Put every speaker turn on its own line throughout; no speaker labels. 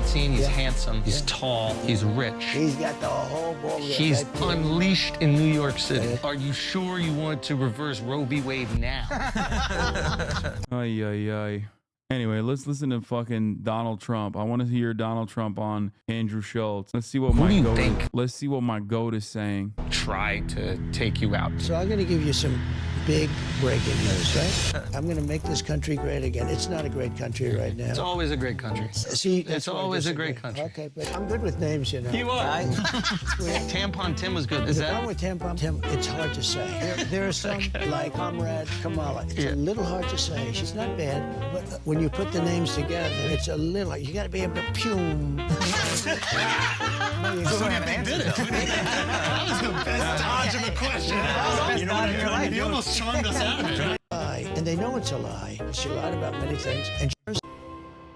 18, he's handsome, he's tall, he's rich.
He's got the whole ball.
He's unleashed in New York City. Are you sure you want to reverse Roe v. Wade now?
Ay, ay, ay. Anyway, let's listen to fucking Donald Trump. I want to hear Donald Trump on Andrew Schultz. Let's see what let's see what my goat is saying.
Try to take you out.
So I'm going to give you some big breaking news, right? I'm going to make this country great again. It's not a great country right now.
It's always a great country.
See,
It's always a great country.
Okay, but I'm good with names, you know.
You are. Tampon Tim was good. Is
The
that?
problem with Tampon Tim, it's hard to say. There are some, like Comrade Kamala. It's a little hard to say. She's not bad, but when you put the names together, it's a little, you got to be able to pume.
Did it. That was the best dodge of a question. You know what I mean? You almost charmed us out of it.
And they know it's a lie. She lied about many things. And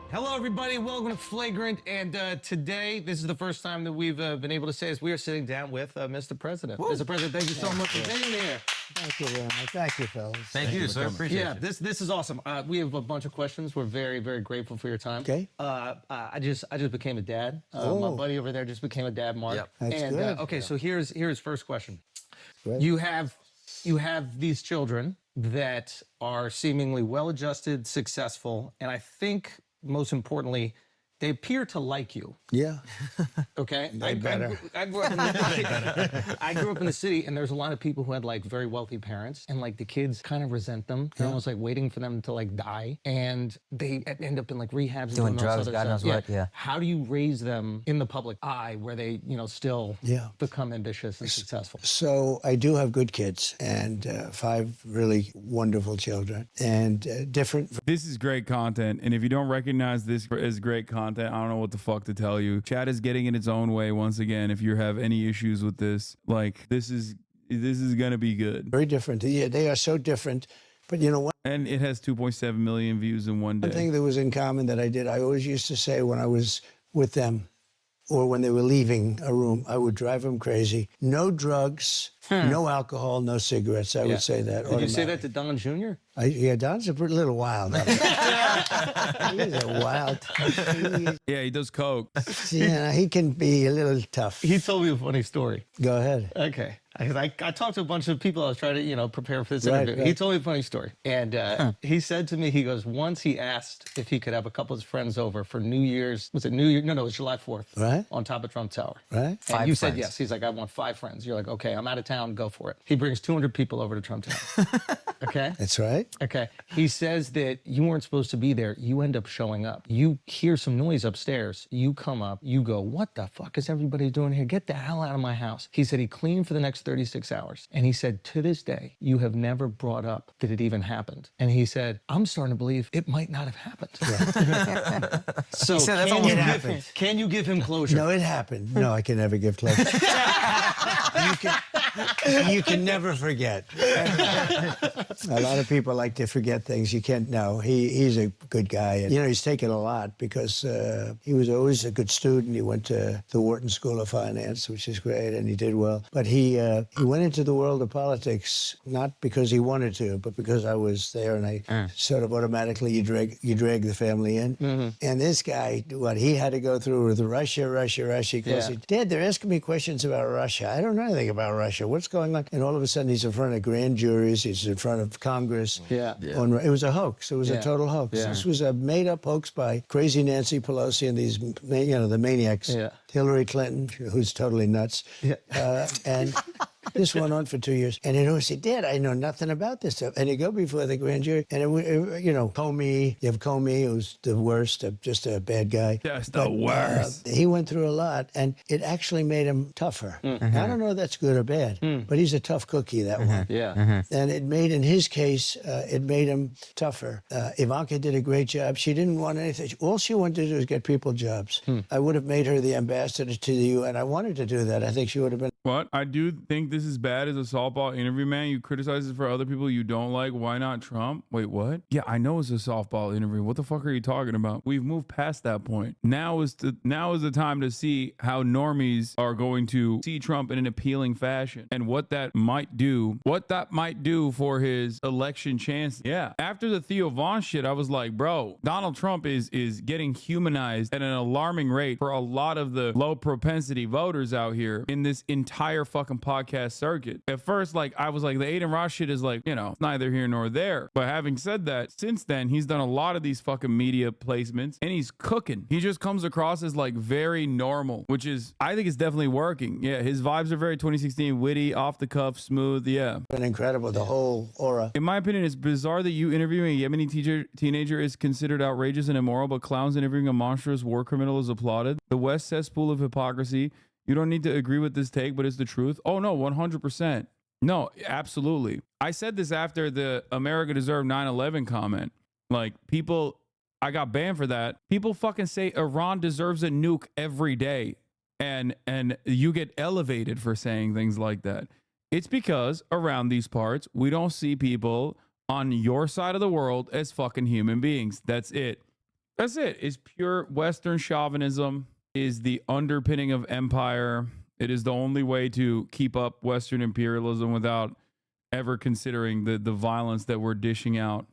Hello, everybody. Welcome to Flagrant. And today, this is the first time that we've been able to say this. We are sitting down with Mr. President. Woo. Mr. President, thank you so much for being here.
thank you very much. Thank you, fellas.
Thank you, sir. Appreciate it.
This is awesome. We have a bunch of questions. We're very, very grateful for your time.
Okay.
I just became a dad.
Oh.
My buddy over there just became a dad, Mark.
Yep.
That's
and
good.
Okay, so here's first question.
Great.
You have these children that are seemingly well-adjusted, successful, and I think most importantly, they appear to like you.
Yeah.
Okay.
They better.
I grew up in the I grew up in the city, and there's a lot of people who had like very wealthy parents, and like the kids kind of resent them. They're almost like waiting for them to like die, and they end up in like rehabs and
Doing
all this
drugs,
other
God
stuff.
knows what, yeah.
How do you raise them in the public eye where they, still become ambitious and successful?
So I do have good kids and 5 really wonderful children and different.
This is great content, and if you don't recognize this as great content, I don't know what the fuck to tell you. Chat is getting in its own way once again. If you have any issues with this, like this is gonna be good.
Very different. Yeah, they are so different. But you know what?
And it has 2.7 million views in one day.
One thing that was in common that I did, I always used to say when I was with them or when they were leaving a room, I would drive them crazy. No drugs, no alcohol, no cigarettes. I would say that.
Did you say that to Don Jr.?
Yeah, Don's a little wild. He's a wild.
Yeah, he does coke.
Yeah, he can be a little tough.
He told me a funny story.
Go ahead.
Okay. I talked to a bunch of people. I was trying to, prepare for this
Right,
interview.
right.
He told me a funny story. And he said to me, he goes, once he asked if he could have a couple of his friends over for New Year's. Was it New Year? No, it was July 4th.
Right.
On top of Trump Tower.
Right.
And
5
you said
friends.
yes. He's like, I want 5 friends. You're like, okay, I'm out of town. Go for it. He brings 200 people over to Trump Tower. Okay?
That's right.
Okay. He says that you weren't supposed to be there. You end up showing up. You hear some noise upstairs. You come up. You go, what the fuck is everybody doing here? Get the hell out of my house. He said he cleaned for the next 36 hours. And he said, to this day, you have never brought up that it even happened. And he said, I'm starting to believe it might not have happened. So
said that's
can,
all
you
it
give
happened.
him, can you give him closure?
No, it happened. No, I can never give closure. You can never forget. A lot of people like to forget things. You can't know. He's a good guy. And, he's taken a lot because he was always a good student. He went to the Wharton School of Finance, which is great, and he did well. But he went into the world of politics not because he wanted to, but because I was there, and I sort of automatically you drag the family in. And this guy, what he had to go through with Russia. Because Dad, they're asking me questions about Russia. I don't know anything about Russia. What's going on? And all of a sudden, he's in front of grand juries. He's in front of Congress. It was a hoax. It was a total hoax.
Yeah.
This was a made-up hoax by crazy Nancy Pelosi and these, the maniacs.
Yeah.
Hillary Clinton, who's totally nuts. And this went on for 2 years. And he'd always say, Dad, I know nothing about this stuff. And he'd go before the grand jury. And, Comey, you have Comey, who's the worst, just a bad guy.
Just the worst.
He went through a lot, and it actually made him tougher. I don't know if that's good or bad, but he's a tough cookie, that one.
Yeah.
And it made, in his case, it made him tougher. Ivanka did a great job. She didn't want anything. All she wanted to do was get people jobs. I would have made her the ambassador to the UN. I wanted to do that. I think she would have been
What? I do think this is bad as a softball interview, man. You criticize it for other people you don't like. Why not Trump? Wait, what? Yeah, I know it's a softball interview. What the fuck are you talking about? We've moved past that point. Now is the time to see how normies are going to see Trump in an appealing fashion and what that might do for his election chance. Yeah. After the Theo Vaughn shit, I was like, bro, Donald Trump is getting humanized at an alarming rate for a lot of the low propensity voters out here in this entire fucking podcast circuit. At first, like, I was like, the Aiden Ross shit is like, you know, neither here nor there. But having said that, since then, he's done a lot of these fucking media placements and he's cooking. He just comes across as like very normal, which is, I think it's definitely working. Yeah, his vibes are very 2016, witty, off the cuff, smooth. Yeah.
Been incredible, the whole aura.
In my opinion, it's bizarre that you interviewing a Yemeni teenager is considered outrageous and immoral, but clowns interviewing a monstrous war criminal is applauded. The West cesspool of hypocrisy. You don't need to agree with this take, but it's the truth. Oh, no, 100%. No, absolutely. I said this after the America Deserved 9/11 comment. Like, people, I got banned for that. People fucking say Iran deserves a nuke every day. And you get elevated for saying things like that. It's because around these parts, we don't see people on your side of the world as fucking human beings. That's it. That's it. It's pure Western chauvinism. Is the underpinning of empire. It is the only way to keep up Western imperialism without ever considering the violence that we're dishing out.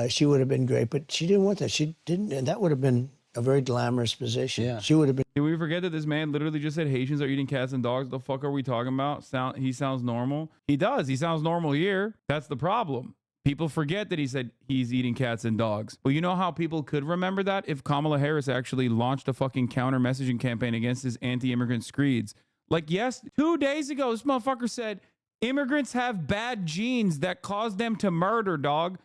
She would have been great, but she didn't want that. She didn't, and that would have been a very glamorous position.
Yeah.
She would have been.
Did we forget that this man literally just said Haitians are eating cats and dogs? The fuck are we talking about? He sounds normal. He does. He sounds normal here. That's the problem. People forget that he said he's eating cats and dogs. Well, you know how people could remember that? If Kamala Harris actually launched a fucking counter messaging campaign against his anti-immigrant screeds. Like, yes, 2 days ago, this motherfucker said immigrants have bad genes that cause them to murder, dog.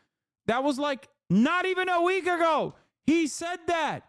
That was like not even a week ago. He said that.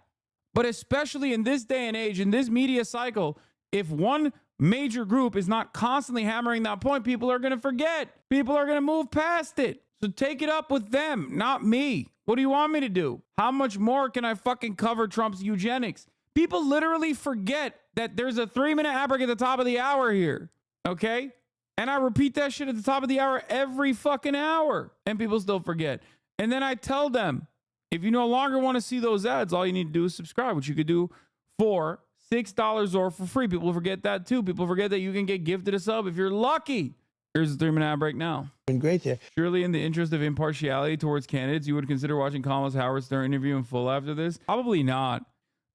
But especially in this day and age, in this media cycle, if one major group is not constantly hammering that point, people are going to forget. People are going to move past it. So take it up with them, not me. What do you want me to do? How much more can I fucking cover Trump's eugenics? People literally forget that there's a 3-minute ad break at the top of the hour here. Okay? And I repeat that shit at the top of the hour every fucking hour. And people still forget. And then I tell them, if you no longer want to see those ads, all you need to do is subscribe, which you could do for $6 or for free. People forget that too. People forget that you can get gifted a sub if you're lucky. Here's a 3-minute ad break now.
Been great there.
Surely in the interest of impartiality towards candidates, you would consider watching Kamala Harris' interview in full after this? Probably not.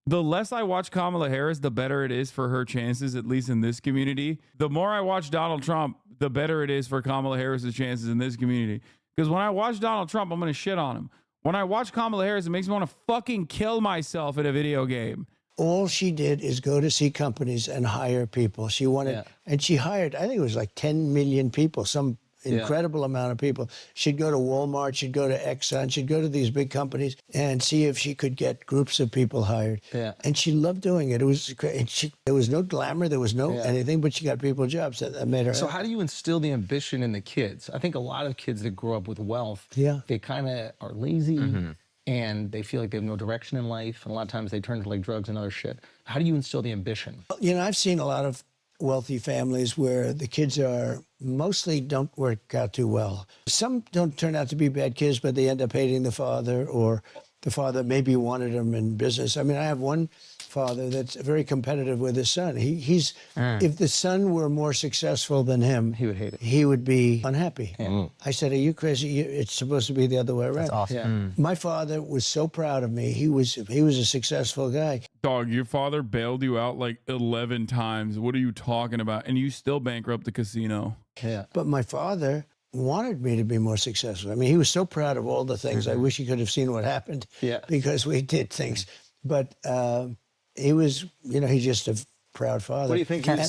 The less I watch Kamala Harris, the better it is for her chances, at least in this community. The more I watch Donald Trump, the better it is for Kamala Harris's chances in this community. Because when I watch Donald Trump, I'm going to shit on him. When I watch Kamala Harris, it makes me want to fucking kill myself in a video game.
All she did is go to see companies and hire people. She wanted, and she hired, I think it was like 10 million people, some incredible amount of people. She'd go to Walmart, she'd go to Exxon, she'd go to these big companies and see if she could get groups of people hired. Yeah. And she loved doing it. It was great. And there was no glamour, there was no anything, but she got people jobs that made her.
So how do you instill the ambition in the kids? I think a lot of kids that grow up with wealth, they kind of are lazy. And they feel like they have no direction in life. And a lot of times they turn to like drugs and other shit. How do you instill the ambition?
You know, I've seen a lot of wealthy families where the kids are mostly don't work out too well. Some don't turn out to be bad kids, but they end up hating the father, or the father maybe wanted them in business. I mean, I have one father that's very competitive with his son. He's if the son were more successful than him, he would hate it. He would be unhappy. I said, "Are you crazy? It's supposed to be the other way around."
That's awesome.
My father was so proud of me. He was a successful guy.
Dog, your father bailed you out like 11 times. What are you talking about? And you still bankrupt the casino.
Yeah.
But my father wanted me to be more successful. I mean, he was so proud of all the things. I wish he could have seen what happened because we did things. But he was, you know, he's just a proud father.
What do you think?
And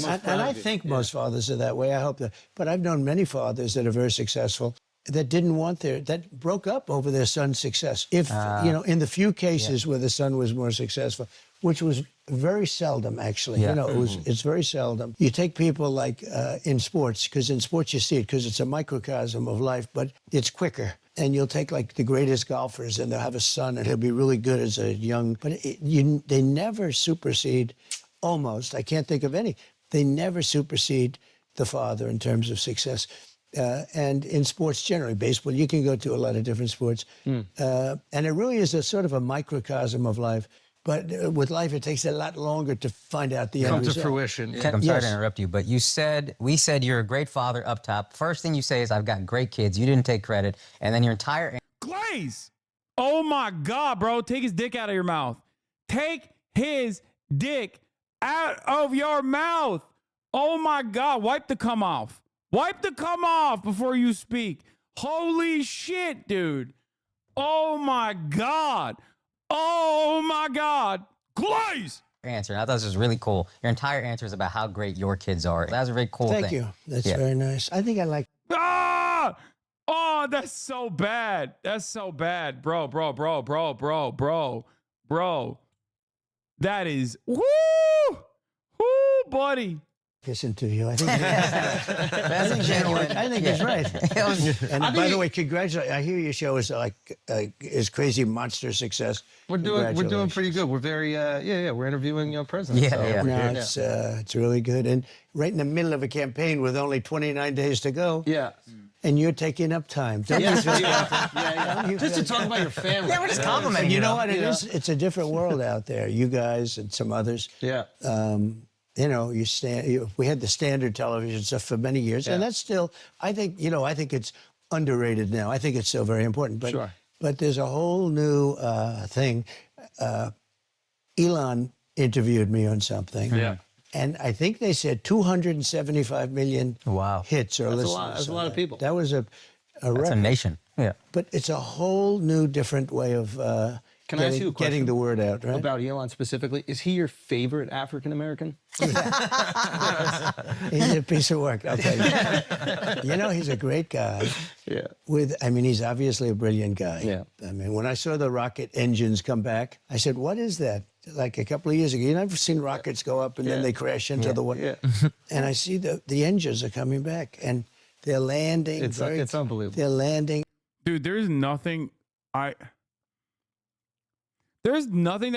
I think most fathers are that way. I hope that. But I've known many fathers that are very successful that didn't want that broke up over their son's success. If, you know, in the few cases where the son was more successful, which was very seldom, actually. You know, it's very seldom. You take people like in sports, because in sports you see it, because it's a microcosm of life, but it's quicker. And you'll take like the greatest golfers, and they'll have a son, and he'll be really good as a young. But they never supersede, almost. I can't think of any. they never supersede the father in terms of success. And in sports generally, baseball, you can go to a lot of different sports. And it really is a sort of a microcosm of life. But with life, it takes a lot longer to find out the end
Come to
result.
fruition.
I'm sorry to
Yes.
interrupt you, but we said you're a great father up top. First thing you say is, I've got great kids. You didn't take credit. And then your entire
Glaze. Oh my God, bro. Take his dick out of your mouth. Take his dick out of your mouth. Oh my God. Wipe the cum off. Wipe the cum off before you speak. Holy shit, dude. Oh my God. Oh my God. Glaze.
answer. And I thought this was really cool. Your entire answer is about how great your kids are. That was a very cool thing.
Thank you. That's very nice. I think I like.
Ah! Oh, that's so bad. That's so bad. Bro. That is, woo! Woo, buddy.
This interview. I think.
That's genuine.
I think he's right.
It was-
And by the way, congratulations! I hear your show is like is crazy monster success.
We're doing pretty
Congratulations.
good. We're very we're interviewing presidents.
Yeah,
so
yeah.
we're
No,
here.
it's really good, and right in the middle of a campaign with only 29 days to go.
Yeah.
And you're taking up time. Don't
Yeah,
you feel
yeah. Just to talk about your family.
Yeah, we're just complimenting
And you know
though.
what it is? It's a different world out there. You guys and some others.
Yeah.
You know, we had the standard television stuff for many years, and that's still. I think it's underrated now. I think it's still very important. But
Sure.
but there's a whole new thing. Elon interviewed me on something.
Yeah.
And I think they said 275 million
Wow.
hits or
That's a
listeners.
lot. That's a
on
lot of
that.
people.
That was a
That's
record.
a nation. Yeah.
But it's a whole new, different way of
Can I ask you a question
getting the word out, right?
About Elon specifically, is he your favorite African American?
He's a piece of work, I'll tell you. You know, he's a great guy.
Yeah.
He's obviously a brilliant guy.
Yeah.
I mean, when I saw the rocket engines come back, I said, what is that? Like a couple of years ago, I've seen rockets go up and then they crash into the water.
Yeah.
And I see the engines are coming back and they're landing.
It's unbelievable.
They're landing.
Dude, there's nothing that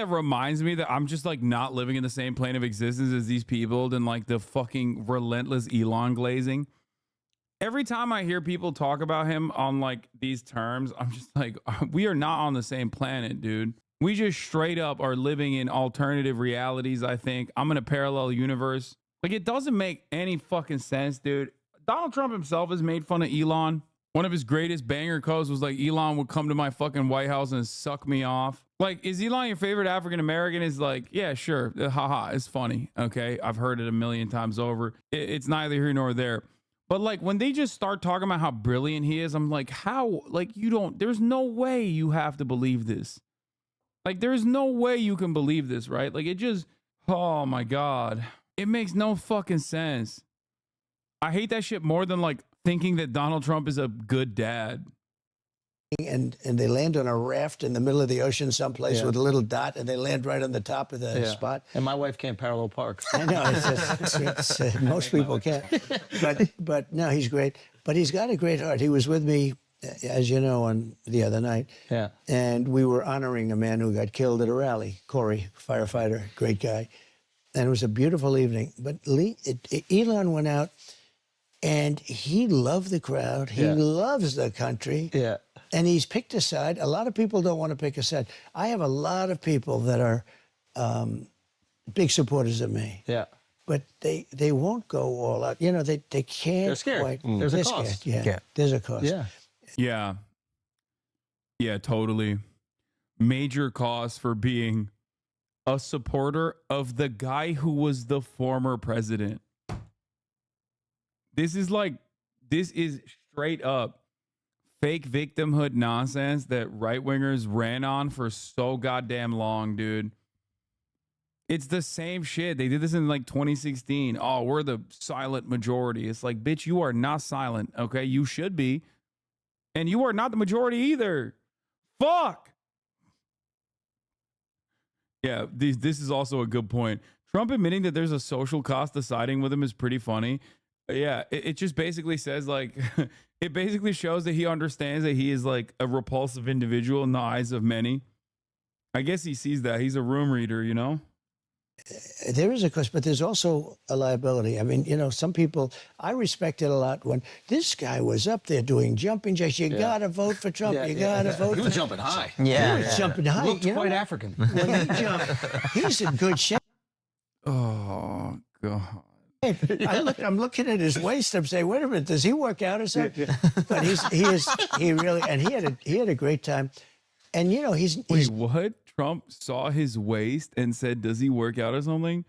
reminds me that I'm just like not living in the same plane of existence as these people than like the fucking relentless Elon glazing. Every time I hear people talk about him on like these terms, I'm just like, we are not on the same planet, dude. We just straight up are living in alternative realities, I think. I'm in a parallel universe. Like, it doesn't make any fucking sense, dude. Donald Trump himself has made fun of Elon. One of his greatest banger quotes was like, Elon would come to my fucking White House and suck me off. Like, is Elon your favorite African American? Is like, yeah, sure. Haha, it's funny. Okay. I've heard it a million times over. It's neither here nor there. But like, when they just start talking about how brilliant he is, I'm like, how? Like, there's no way you have to believe this. Like, there's no way you can believe this, right? Like, it just, oh my God. It makes no fucking sense. I hate that shit more than like thinking that Donald Trump is a good dad.
And they land on a raft in the middle of the ocean someplace with a little dot, and they land right on the top of the spot.
And my wife can't parallel park.
I know. Most people can't. But no, he's great. But he's got a great heart. He was with me, as you know, on the other night.
Yeah.
And we were honoring a man who got killed at a rally, Corey, firefighter, great guy. And it was a beautiful evening. But Elon went out, and he loved the crowd. He loves the country.
Yeah.
And he's picked a side. A lot of people don't want to pick a side. I have a lot of people that are big supporters of me.
Yeah.
But they won't go all out. You know, they can't.
They're scared.
Quite.
There's a
They're
cost.
scared. Yeah. There's a cost.
Yeah.
Yeah. Yeah, totally. Major cause for being a supporter of the guy who was the former president. This is straight up fake victimhood nonsense that right-wingers ran on for so goddamn long, dude. It's the same shit. They did this in like 2016. Oh, we're the silent majority. It's like, bitch, you are not silent, okay? You should be. And you are not the majority either. Fuck. Yeah, this is also a good point. Trump admitting that there's a social cost to siding with him is pretty funny. Yeah, it just basically says like, it basically shows that he understands that he is like a repulsive individual in the eyes of many. I guess he sees that. He's a room reader, you know?
There is a cost, but there's also a liability. I mean, you know, some people, I respected a lot when this guy was up there doing jumping jacks. You got to vote for Trump. You got to vote
He
for
was jumping high.
Yeah.
He was jumping high.
Looked
You know
quite
what?
African.
When he jumped, he's in good shape.
Oh God.
I'm looking at his waist. I'm saying, wait a minute, does he work out or something? But he really, and he had a great time. And you know, he's
Wait, what? Trump saw his waist and said, "Does he work out or something?"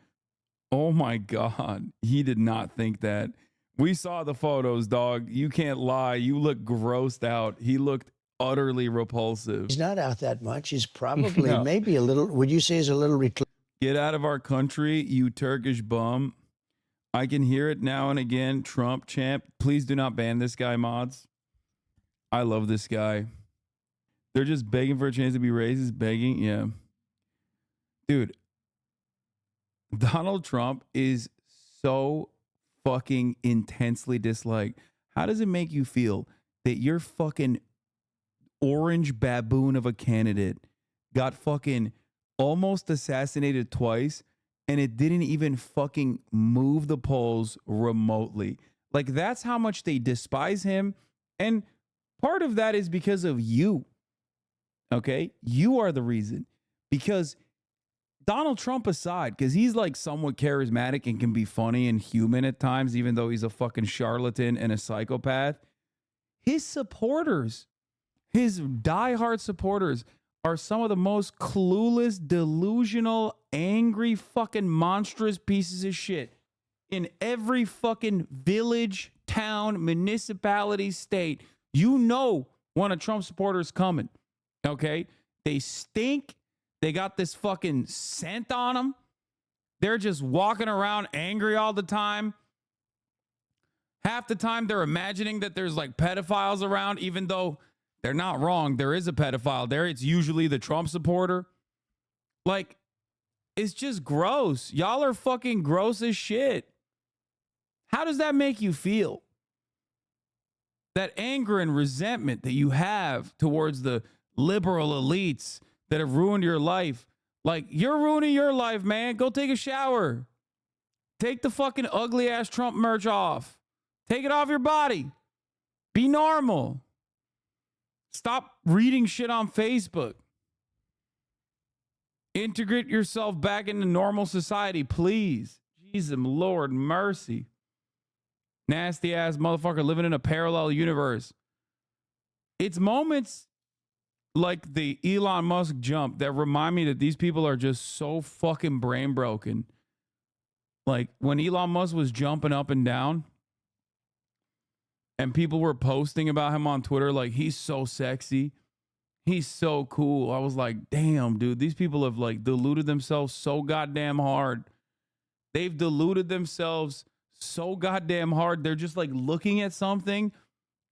Oh my God, he did not think that. We saw the photos, dog. You can't lie. You look grossed out. He looked utterly repulsive.
he's not out that much. He's probably
No.
maybe a little. Would you say he's a little recluse?
Get out of our country, you Turkish bum. I can hear it now and again. Trump champ. Please do not ban this guy, mods. I love this guy. They're just begging for a chance to be racist. Begging. Yeah. Dude, Donald Trump is so fucking intensely disliked. How does it make you feel that your fucking orange baboon of a candidate got fucking almost assassinated twice and it didn't even fucking move the polls remotely? Like, that's how much they despise him. And part of that is because of you. Okay? You are the reason. Because Donald Trump aside, because he's like somewhat charismatic and can be funny and human at times, even though he's a fucking charlatan and a psychopath, his supporters, his diehard supporters, are some of the most clueless, delusional, angry, fucking monstrous pieces of shit in every fucking village, town, municipality, state. You know when a Trump supporter is coming, okay? They stink. They got this fucking scent on them. They're just walking around angry all the time. Half the time they're imagining that there's like pedophiles around, even though they're not wrong. There is a pedophile there. It's usually the Trump supporter. Like, it's just gross. Y'all are fucking gross as shit. How does that make you feel? That anger and resentment that you have towards the liberal elites that have ruined your life. Like, you're ruining your life, man. Go take a shower. Take the fucking ugly ass Trump merch off. Take it off your body. Be normal. Stop reading shit on Facebook. Integrate yourself back into normal society, please. Jesus, Lord, mercy. Nasty ass motherfucker living in a parallel universe. It's moments like the Elon Musk jump that remind me that these people are just so fucking brain broken. Like when Elon Musk was jumping up and down and people were posting about him on Twitter, like, he's so sexy. He's so cool. I was like, damn, dude, these people have like deluded themselves so goddamn hard. They've deluded themselves so goddamn hard. They're just like looking at something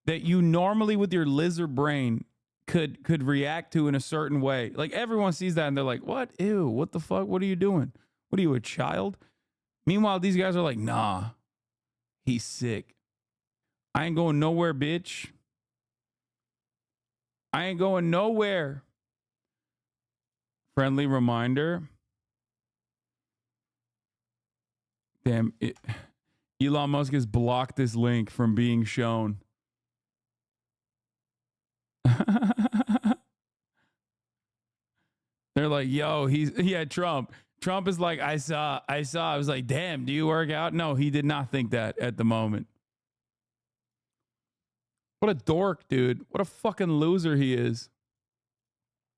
that you normally with your lizard brain could react to in a certain way. Like, everyone sees that and they're like, what? Ew, what the fuck? What are you doing? What are you, a child? Meanwhile, these guys are like, nah, he's sick. I ain't going nowhere, bitch. I ain't going nowhere. Friendly reminder. Damn, Elon Musk has blocked this link from being shown. They're like, yo, Trump. Trump is like, I saw. I was like, damn, do you work out? No, he did not think that at the moment. What a dork, dude. What a fucking loser he is.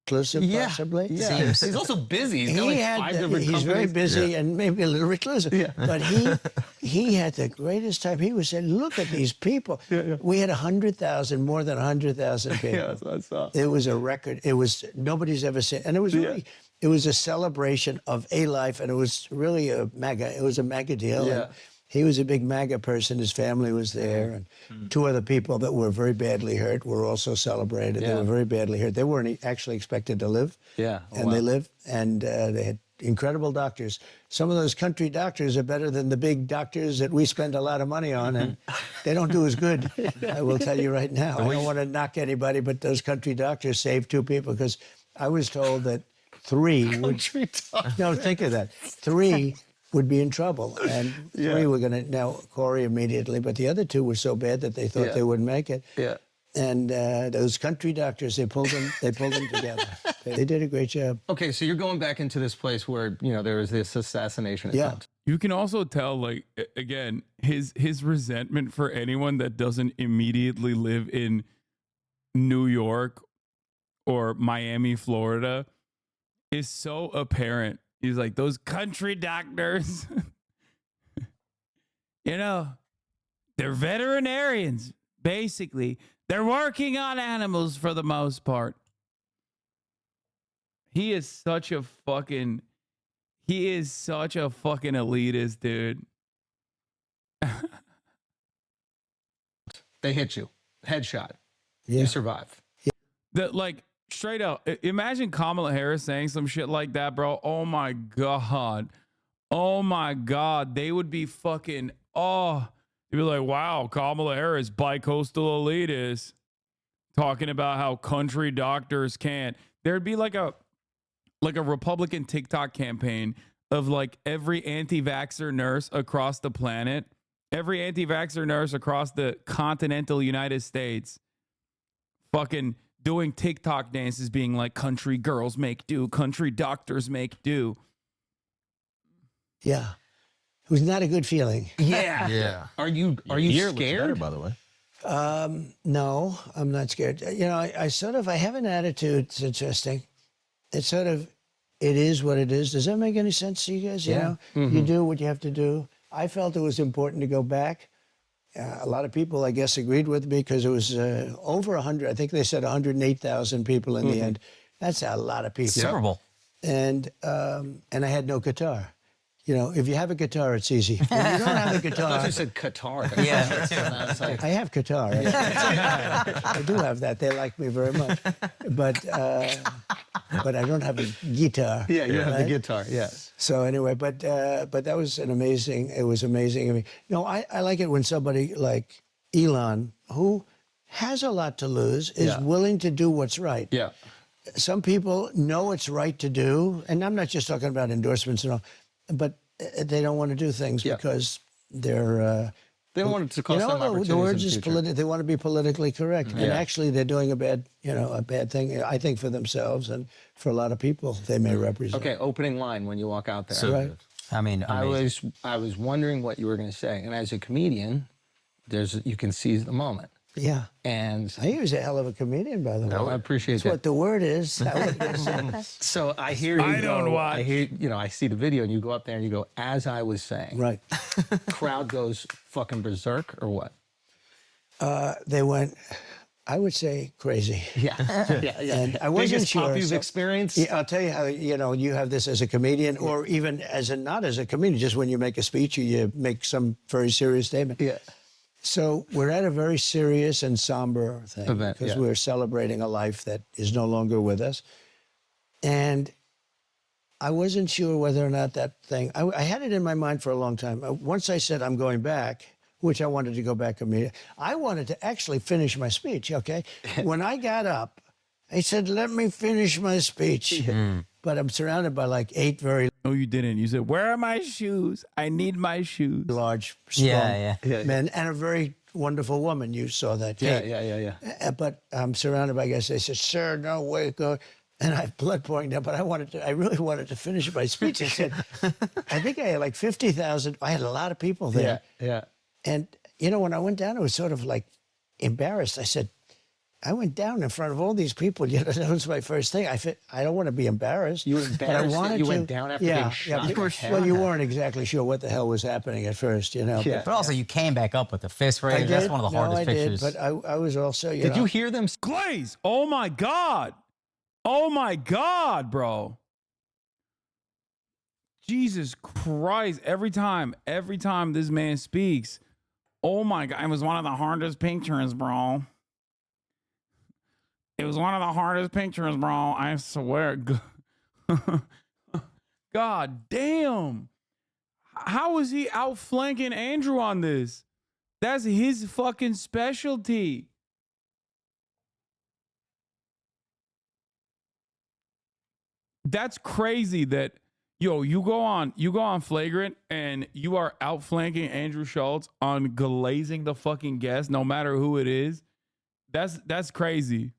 Reclusive, possibly.
Yeah.
Seems-
He's also busy. He's got like 5 different
he's very
companies.
busy and maybe a little reclusive. Yeah. But he had the greatest time. He was saying, look at these people. We had 100,000, more than 100,000 people.
Yeah, that's what I saw.
It was a record. It was, nobody's ever seen. And it was really, it was a celebration of a life. And it was really it was a MAGA deal.
Yeah.
And he was a big MAGA person. His family was there. And 2 other people that were very badly hurt were also celebrated. They were very badly hurt. They weren't actually expected to live.
Yeah. Oh,
And they lived. And they had incredible doctors. Some of those country doctors are better than the big doctors that we spend a lot of money on. And they don't do as good. I will tell you right now. I don't want to knock anybody, but those country doctors saved 2 people, because I was told that 3 would.
Country dog.
No, think of that. 3 would be in trouble, and 3 were going to now Corey immediately, but the other 2 were so bad that they thought they wouldn't make it.
Yeah.
And those country doctors, they pulled them together. They did a great job.
Okay, so you're going back into this place where, you know, there was this assassination attempt.
You can also tell, like, again, his resentment for anyone that doesn't immediately live in New York or Miami, Florida, is so apparent. He's like, those country doctors, you know, they're veterinarians, basically. They're working on animals for the most part. He is such a fucking elitist, dude.
They hit you. Headshot.
Yeah.
You survive.
That, like, straight up, imagine Kamala Harris saying some shit like that, bro. Oh my God. Oh my God. They would be fucking, they'd be like, wow, Kamala Harris, bi-coastal elitist, talking about how country doctors can't. There'd be like a Republican TikTok campaign of like every anti-vaxxer nurse across the planet, every anti-vaxxer nurse across the continental United States, fucking doing TikTok dances being like, country girls make do, country doctors make do.
Yeah. It was not a good feeling.
Yeah.
Yeah.
Are you
Ear looks
scared?
better, by the way.
No, I'm not scared. You know, I have an attitude. It's interesting. It's sort of, it is what it is. Does that make any sense to you guys? You know, you do what you have to do. I felt it was important to go back. A lot of people, I guess, agreed with me because it was over 100. I think they said 108,000 people in the end. That's a lot of people.
Super Bowl.
And I had no guitar. You know, if you have a guitar, it's easy. When you don't have a
I
guitar,
thought you said Qatar.
I have guitar. I do have that. They like me very much, but I don't have a guitar.
Yeah, you have the
right?
guitar. Yes.
So anyway, but that was amazing. It was amazing. I mean, no, I like it when somebody like Elon, who has a lot to lose, is willing to do what's right.
Yeah.
Some people know it's right to do, and I'm not just talking about endorsements and all, but they don't want to do things because they're.
They don't want it to cost them opportunities
the word
in
is
the future.
they want to be politically correct, and
Yeah.
actually they're doing a bad thing. I think for themselves and for a lot of people they may represent.
Okay, opening line when you walk out there.
So
Right.
good.
I mean,
I
amazing.
was wondering what you were going to say, and as a comedian, you can seize the moment.
Yeah,
And
he was a hell of a comedian, by the way.
I appreciate
That's
that.
what the word is. That would-
So I hear you.
I don't watch.
I hear, I see the video, and you go up there and you go, as I was saying.
right.
Crowd goes fucking berserk, or what?
They went, I would say, crazy.
Yeah.
And I wasn't
Biggest pop
sure.
you've
so-
experienced?
Yeah, I'll tell you how, you have this as a comedian or even not as a comedian, just when you make a speech or you make some very serious statement.
Yeah.
So we're at a very serious and somber thing
Event,
because
yeah.
we're celebrating a life that is no longer with us. And I wasn't sure whether or not that thing, I had it in my mind for a long time. Once I said I'm going back, which I wanted to go back immediately, I wanted to actually finish my speech, okay? When I got up, I said, let me finish my speech. But I'm surrounded by like 8 very
No, you didn't. You said, where are my shoes? I need my shoes.
large, strong
Yeah.
men and a very wonderful woman. You saw that.
Yeah,
Kate.
yeah.
But I'm surrounded by guys. They said, "Sir, no way, go." And I have blood pouring down. But I really wanted to finish my speech. I said, I think I had like 50,000. I had a lot of people there.
Yeah.
And when I went down, I was sort of like embarrassed. I said, I went down in front of all these people. That was my first thing. I don't want to be embarrassed.
You were
but I
embarrassed that
wanted
you
to.
went down after being shot in the head?
Well, you weren't exactly sure what the hell was happening at first,
Yeah.
But also, you came back up with the fist
I
raise.
did.
That's one of the hardest
I
pictures.
did, but I was also,
Did you hear them?
Glaze. Oh my God. Oh my God, bro. Jesus Christ. Every time this man speaks, oh my God. It was one of the hardest pictures, bro. It was one of the hardest pictures, bro. I swear. God damn. How is he outflanking Andrew on this? That's his fucking specialty. that's crazy that you go on Flagrant and you are outflanking Andrew Schultz on glazing the fucking guest, no matter who it is. That's crazy.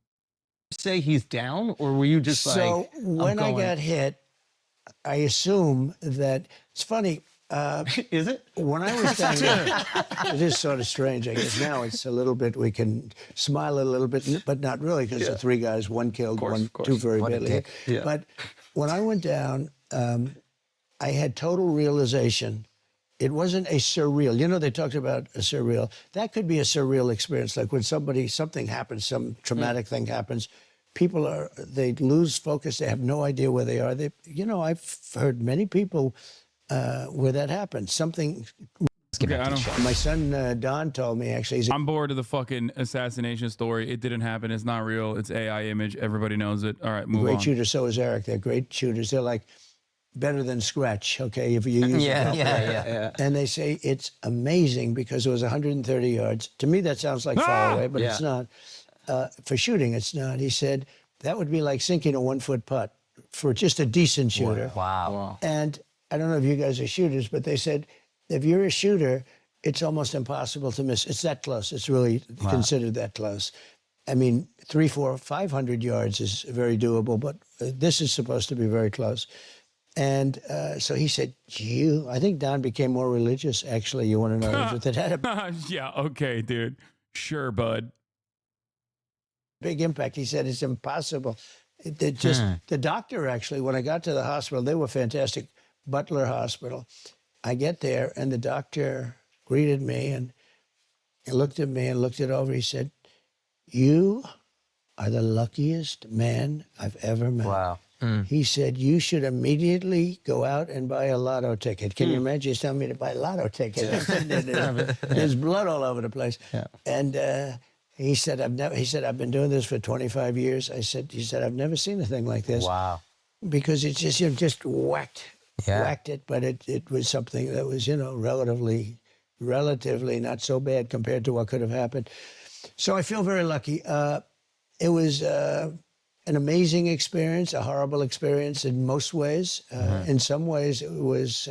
Say he's down, or were you just
So when I got hit, I assume that it's funny.
Is it?
When I was down there, it is sort of strange, I guess. Now it's a little bit, we can smile a little bit, but not really, because the 3 guys, 1 killed, two very badly.
Yeah.
But when I went down, I had total realization. It wasn't a surreal. You know, they talked about a surreal. That could be a surreal experience, like when something happens, some traumatic thing happens. People they lose focus. They have no idea where they are. I've heard many people where that happens. Something.
Okay,
My son Don told me, actually.
I'm bored of the fucking assassination story. It didn't happen. It's not real. It's AI image. Everybody knows it. All right, move on.
Great shooter. So is Eric. They're great shooters. They're like better than Scratch. Okay, if you use
yeah.
And they say it's amazing because it was 130 yards. To me, that sounds like far away, but it's not. For shooting, it's not. He said that would be like sinking a 1-foot putt for just a decent shooter.
Wow.
And I don't know if you guys are shooters, but they said if you're a shooter, it's almost impossible to miss. It's that close. It's really considered that close. I mean, 300, 400, 500 yards is very doable, but this is supposed to be very close. And so he said, I think Don became more religious, actually. You want to know that had a
yeah, okay, dude. Sure, bud.
big impact. He said it's impossible. The doctor, actually, when I got to the hospital, they were fantastic. Butler Hospital. I get there, and the doctor greeted me, and he looked at me and looked it over. He said, "You are the luckiest man I've ever met."
Wow.
He said, "You should immediately go out and buy a lotto ticket." Can you imagine? He's telling me to buy a lotto ticket. There's blood all over the place. Yeah. And he said, "I've been doing this for 25 years." He said, "I've never seen a thing like this."
Wow.
Because it's just whacked it, but it was something that was, relatively not so bad compared to what could have happened. So I feel very lucky. It was an amazing experience, a horrible experience in most ways. In some ways, it was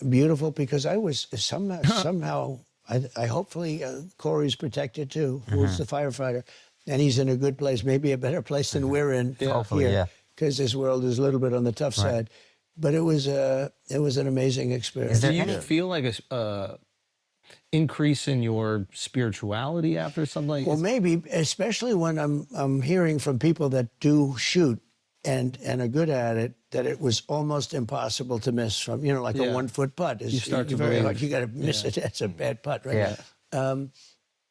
beautiful because I was somehow, I hopefully Corey's protected too, who's the firefighter, and he's in a good place, maybe a better place than we're in
Hopefully,
here, because this world is a little bit on the tough side. But it was an amazing experience.
Do you feel like a increase in your spirituality after something like
Well, maybe, especially when I'm hearing from people that do shoot and are good at it, that it was almost impossible to miss from, like a 1-foot putt.
You start to
very
believe.
hard. You got to miss it. That's a bad putt, right? Yeah.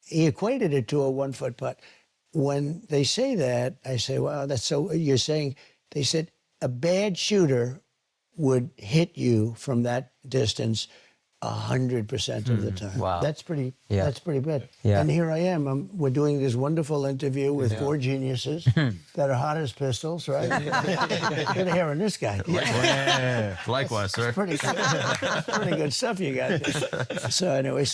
He equated it to a 1-foot putt. When they say that, I say, wow, that's so, you're saying, they said a bad shooter would hit you from that distance 100% of the time.
Wow.
That's pretty bad.
Yeah.
And here I am. We're doing this wonderful interview with 4 geniuses that are hot as pistols, right? Good hearing this guy.
Yeah. Likewise, sir.
Pretty good stuff you got. So anyway,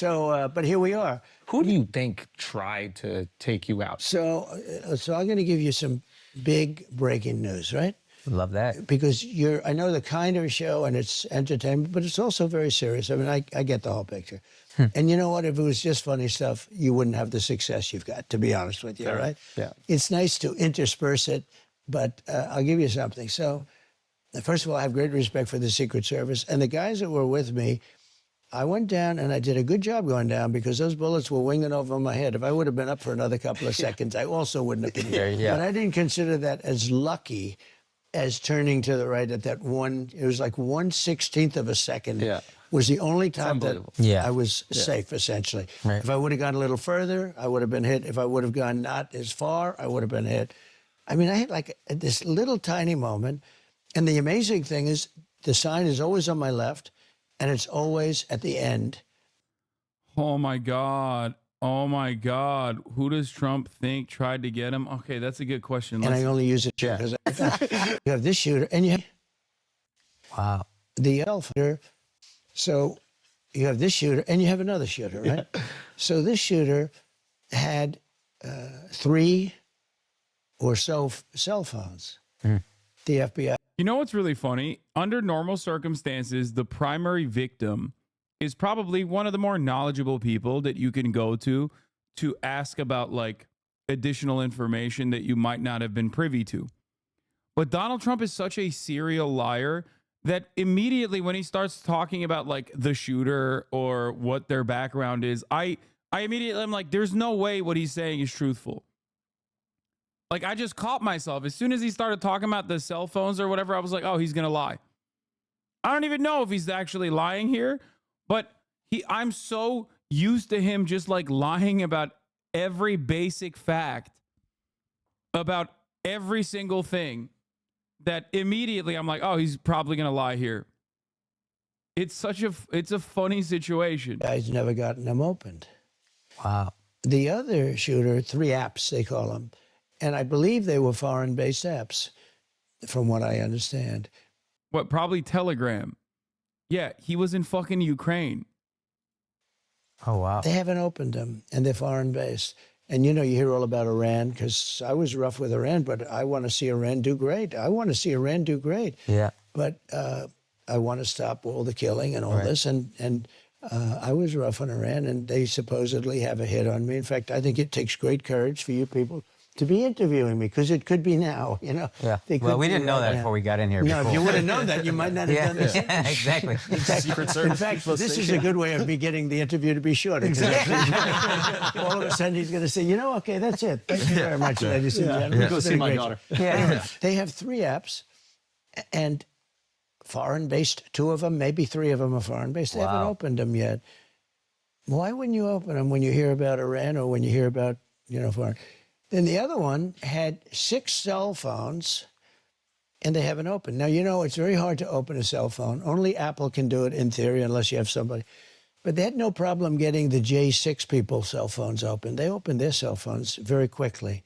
but here we are.
Who do you think tried to take you out?
So I'm going to give you some big breaking news, right?
Love that.
Because I know the kind of show and it's entertainment, but it's also very serious. I mean, I get the whole picture. And you know what? If it was just funny stuff, you wouldn't have the success you've got, to be honest with you, right?
Yeah.
It's nice to intersperse it, but I'll give you something. So, first of all, I have great respect for the Secret Service. And the guys that were with me, I went down and I did a good job going down because those bullets were winging over my head. If I would have been up for another couple of seconds, I also wouldn't have been here. But I didn't consider that as lucky as turning to the right at that it was like 1/16 of a second was the only time that I was safe, essentially. Right. If I would have gone a little further, I would have been hit. If I would have gone not as far, I would have been hit. I mean, I had like this little tiny moment. And the amazing thing is the sign is always on my left and it's always at the end.
Oh my God. Oh my God. Who does Trump think tried to get him? Okay, that's a good question.
And I only use it because you have this shooter and you have the shooter. So you have this shooter and you have another shooter, right? So this shooter had 3 or so cell phones. the FBI.
You know what's really funny? Under normal circumstances, the primary victim is probably one of the more knowledgeable people that you can go to ask about like additional information that you might not have been privy to. But Donald Trump is such a serial liar that immediately when he starts talking about like the shooter or what their background is, I immediately am like, there's no way what he's saying is truthful. Like, I just caught myself. As soon as he started talking about the cell phones or whatever, I was like, oh, he's going to lie. I don't even know if he's actually lying here, but I'm so used to him just like lying about every basic fact about every single thing that immediately I'm like, oh, he's probably going to lie here. It's a funny situation.
Guys never gotten them opened.
Wow.
The other shooter, 3 apps, they call them. And I believe they were foreign-based apps, from what I understand.
What, probably Telegram? Yeah, he was in fucking Ukraine.
Oh, wow.
They haven't opened them, and they're foreign-based. And, you know, you hear all about Iran, because I was rough with Iran, but I want to see Iran do great. I want to see Iran do great.
Yeah.
But I want to stop all the killing and all this. And I was rough on Iran, and they supposedly have a hit on me. In fact, I think it takes great courage for you people to be interviewing me, because it could be now, you know.
Yeah.
They could
Well, we
be
didn't know
right
that
now.
before we got in here.
No, if
before.
you would have known that, you might not have done this.
Yeah, exactly.
In fact, this is a good way of me getting the interview to be shorter. Exactly. All of a sudden, he's going to say, you know, okay, that's it. Thank you very much, ladies and gentlemen.
Go
It's
see
been a
my
great
daughter.
show.
Yeah.
Anyway, they have 3 apps, and foreign-based, 2 of them, maybe 3 of them are foreign-based. They haven't opened them yet. Why wouldn't you open them when you hear about Iran or when you hear about, you know, foreign? Then the other one had 6 cell phones, and they haven't opened. Now, you know, it's very hard to open a cell phone. Only Apple can do it in theory, unless you have somebody. But they had no problem getting the J6 people's cell phones open. They opened their cell phones very quickly.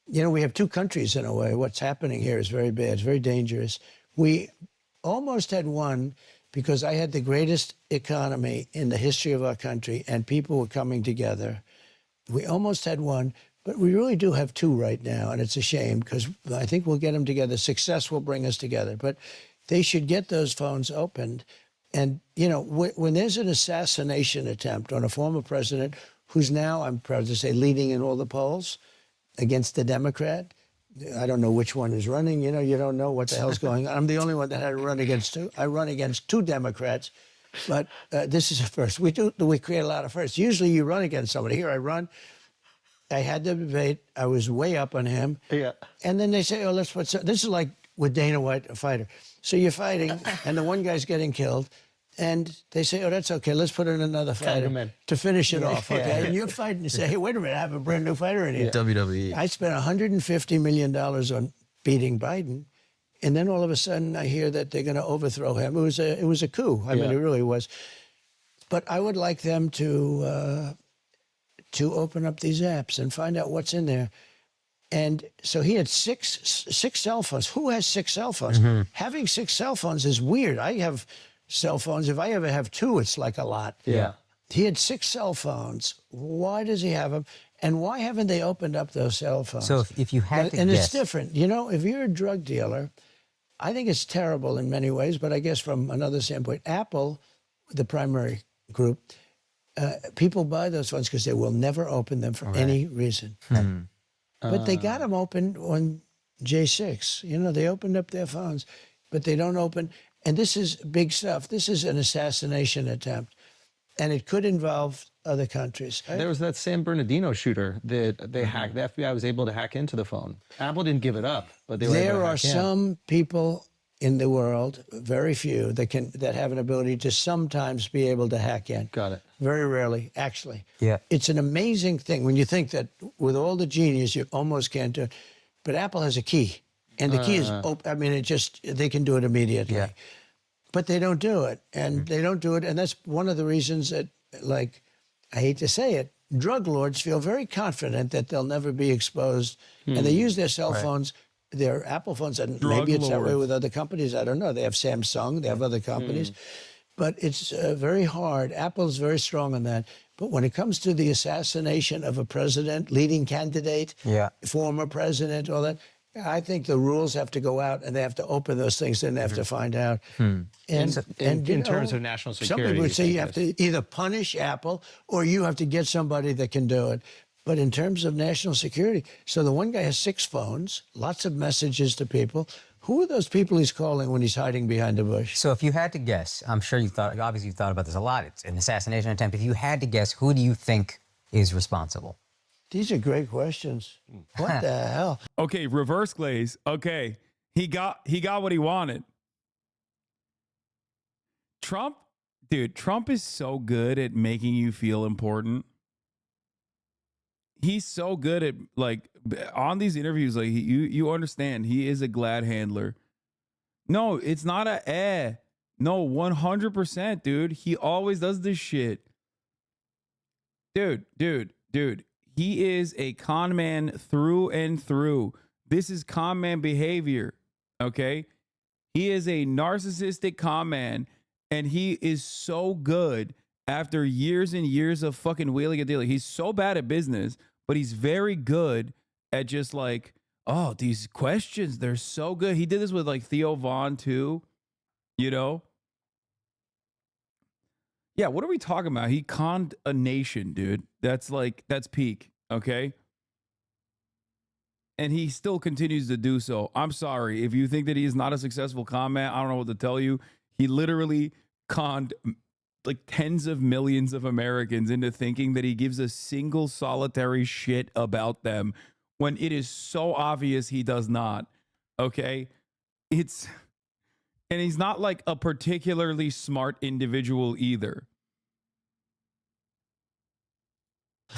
You know, we have 2 countries in a way. What's happening here is very bad. It's very dangerous. We almost had one, because I had the greatest economy in the history of our country, and people were coming together. We almost had one. But we really do have 2 right now, and it's a shame, because I think we'll get them together. Success will bring us together. But they should get those phones opened. And, you know, when there's an assassination attempt on a former president who's now, I'm proud to say, leading in all the polls against the Democrat, I don't know which one is running. You know, you don't know what the hell's going on. I'm the only one that had to run against 2. I run against 2 Democrats. But this is a first. We create a lot of firsts. Usually you run against somebody. Here I run. I had the debate. I was way up on him.
Yeah.
And then they say, oh, let's put... This is like with Dana White, a fighter. So you're fighting, and the one guy's getting killed, and they say, oh, that's okay. Let's put in another fighter
him in.
to finish it off, okay?
Yeah.
And you're fighting and say, hey, wait a minute, I have a brand new fighter in here.
WWE.
I spent $150 million on beating Biden, and then all of a sudden I hear that they're going to overthrow him. It was a coup. I mean, it really was. But I would like them to open up these apps and find out what's in there. And so he had six cell phones. Who has 6 cell phones? Having 6 cell phones is weird. I have cell phones. If I ever have 2, it's like a lot.
Yeah.
He had 6 cell phones. Why does he have them? And why haven't they opened up those cell phones?
So if you had to
And
guess.
it's different. You know, if you're a drug dealer, I think it's terrible in many ways, but I guess from another standpoint, Apple, the primary group, people buy those phones because they will never open them for any reason. But they got them open on J6. You know, they opened up their phones, but they don't open. And this is big stuff. This is an assassination attempt, and it could involve other countries.
There was that San Bernardino shooter that they hacked. The FBI was able to hack into the phone. Apple didn't give it up, but they were able
There
to
are
hack in.
some people in the world, very few, that have an ability to sometimes be able to hack in.
Got it.
Very rarely, actually.
Yeah.
It's an amazing thing when you think that with all the genius, you almost can't do it. But Apple has a key, and the key is open. I mean, they can do it immediately.
Yeah.
But they don't do it, and they don't do it, and that's one of the reasons that, like, I hate to say it, drug lords feel very confident that they'll never be exposed, and they use their cell phones, their Apple phones, and maybe it's that way with other companies. I don't know. They have Samsung, they have other companies, but it's very hard. Apple's very strong on that. But when it comes to the assassination of a president, leading candidate, former president, all that, I think the rules have to go out and they have to open those things and they have to find out. And
in terms of national
some
security,
people would say
think
you have to either punish Apple or you have to get somebody that can do it. But in terms of national security, so the one guy has 6 phones, lots of messages to people. Who are those people he's calling when he's hiding behind a bush?
So if you had to guess, I'm sure obviously you've thought about this a lot. It's an assassination attempt. If you had to guess, who do you think is responsible?
These are great questions. What the hell?
Okay, reverse glaze. Okay, he got what he wanted. Trump, dude, Trump is so good at making you feel important. He's so good at, like, on these interviews, like, you understand, he is a glad handler. No, it's not a No, 100%, dude. He always does this shit. Dude. He is a con man through and through. This is con man behavior, okay? He is a narcissistic con man, and he is so good after years and years of fucking wheeling and dealing. He's so bad at business, but he's very good at just like, oh, these questions, they're so good. He did this with like Theo Vaughn too, you know? Yeah, what are we talking about? He conned a nation, dude. That's peak, okay? And he still continues to do so. I'm sorry. If you think that he is not a successful con man, I don't know what to tell you. He literally conned like tens of millions of Americans into thinking that he gives a single solitary shit about them when it is so obvious he does not, okay? And he's not like a particularly smart individual either.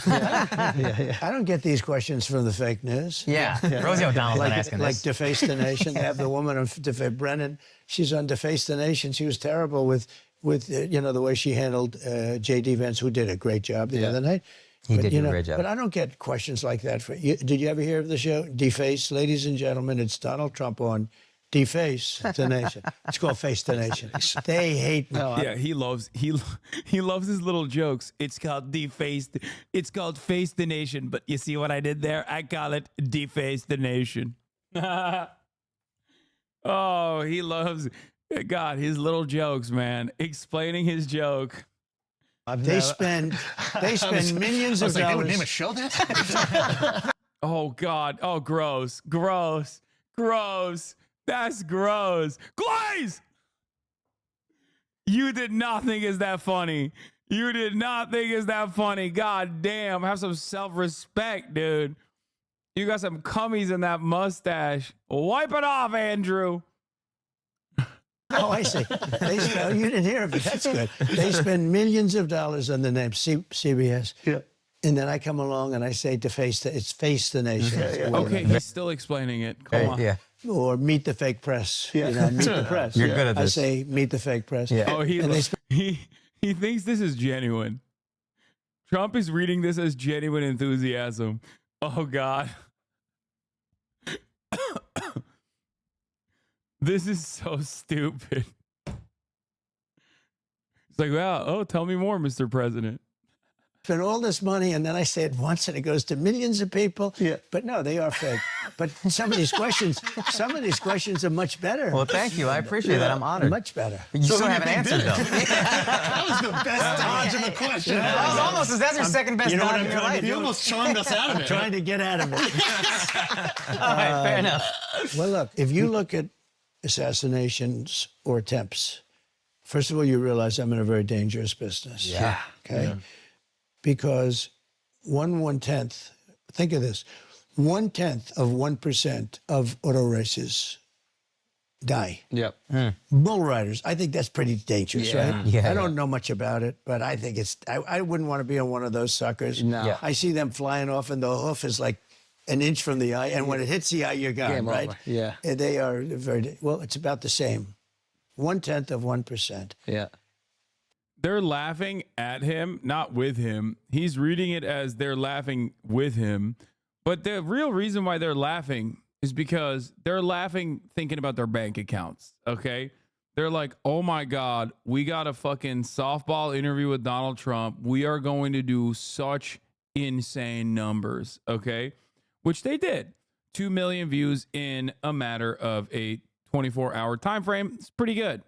I don't get these questions from the fake news.
Yeah. Rosie O'Donnell's been asking
Like
this.
Deface the Nation. They have the woman on Brennan. She's on Deface the Nation. She was terrible with the way she handled J.D. Vance, who did a great job the other night.
He did do a great job.
But I don't get questions like that. Did you ever hear of the show Deface? Ladies and gentlemen, it's Donald Trump on Deface the Nation. It's called Face the Nation. They hate me.
Yeah, he loves his little jokes. It's called Deface. It's called Face the Nation. But you see what I did there? I call it Deface the Nation. Oh, he loves God, his little jokes, man. Explaining his joke.
They spend millions of
They would
dollars.
name a show that?
Oh God. Oh, gross. That's gross. Glaze! You did not think it's that funny. God damn. Have some self-respect, dude. You got some cummies in that mustache. Wipe it off, Andrew.
Oh, I see. You didn't hear of it. That's good. They spend millions of dollars on the name CBS. Yeah. And then I come along and I say it's Face the Nation.
Okay, he's still explaining it. Come on.
Yeah.
Or Meet the Fake Press. Meet the press.
You're good at this.
I say Meet the Fake Press.
Yeah.
Oh, he thinks this is genuine. Trump is reading this as genuine enthusiasm. Oh God. This is so stupid. It's like, wow, oh, tell me more, Mr. President.
Spend all this money, and then I say it once, and it goes to millions of people. Yeah. But no, they are fake. But some of these questions are much better.
Well, thank you. I appreciate that. I'm honored.
Much better.
You still haven't answered, though.
That was the best dodge of the question.
That was almost, that's your second best dodge in your life.
You almost charmed us out of it.
Trying to get out of it.
All right, fair enough.
Well, look, if you look at assassinations or attempts, first of all, you realize I'm in a very dangerous business.
Yeah.
Okay? Yeah. Because 1/10, think of this, 1/10 of 1% of auto races die.
Yep.
Bull riders, I think that's pretty dangerous, right?
Yeah,
I don't know much about it, but I think I wouldn't want to be on one of those suckers.
No. Yeah.
I see them flying off and the hoof is like an inch from the eye, and when it hits the eye, you're gone,
Game
right?
over. Yeah.
And they are very, well, it's about the same. 1/10 of 1%.
Yeah.
They're laughing at him, not with him. He's reading it as they're laughing with him. But the real reason why they're laughing is because they're laughing thinking about their bank accounts, okay? They're like, oh my God, we got a fucking softball interview with Donald Trump. We are going to do such insane numbers, okay? Which they did. 2 million views in a matter of a 24-hour time frame. It's pretty good.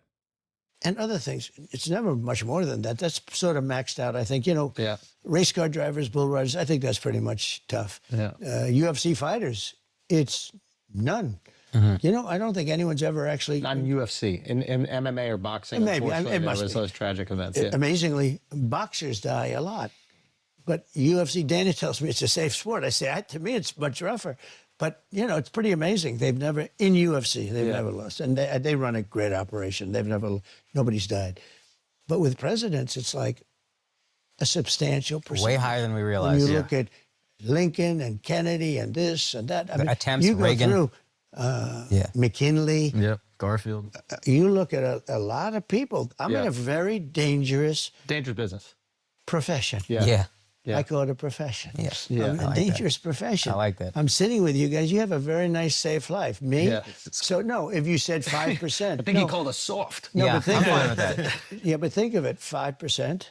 And other things. It's never much more than that. That's sort of maxed out, I think. You know,
Yeah.
race car drivers, bull riders, I think that's pretty much tough.
Yeah.
UFC fighters, it's none. You know, I don't think anyone's ever actually...
Not in UFC, in MMA or boxing.
Maybe,
unfortunately,
it must
there was
be.
those tragic events. Yeah.
Amazingly, boxers die a lot. But UFC, Dana tells me it's a safe sport. I say, to me, it's much rougher. But, you know, it's pretty amazing. They've never, in UFC, they've never lost. And they run a great operation. They've never, nobody's died. But with presidents, it's like a substantial percentage.
Way higher than we
When
realize.
you look at Lincoln and Kennedy and this and that. I mean,
attempts,
you go
Reagan.
through McKinley.
Yep, Garfield.
You look at a lot of people. I'm in
Yeah.
a very dangerous
Dangerous business.
profession.
Yeah.
I call it a profession.
Yes.
Yeah.
A
I like
dangerous profession.
I like that.
I'm sitting with you guys. You have a very nice, safe life. Me?
Yeah.
So, no, if you said 5%.
I think he called us soft.
No,
Yeah,
but think
I'm fine
of
with
it.
that.
Yeah, but think of it. 5%.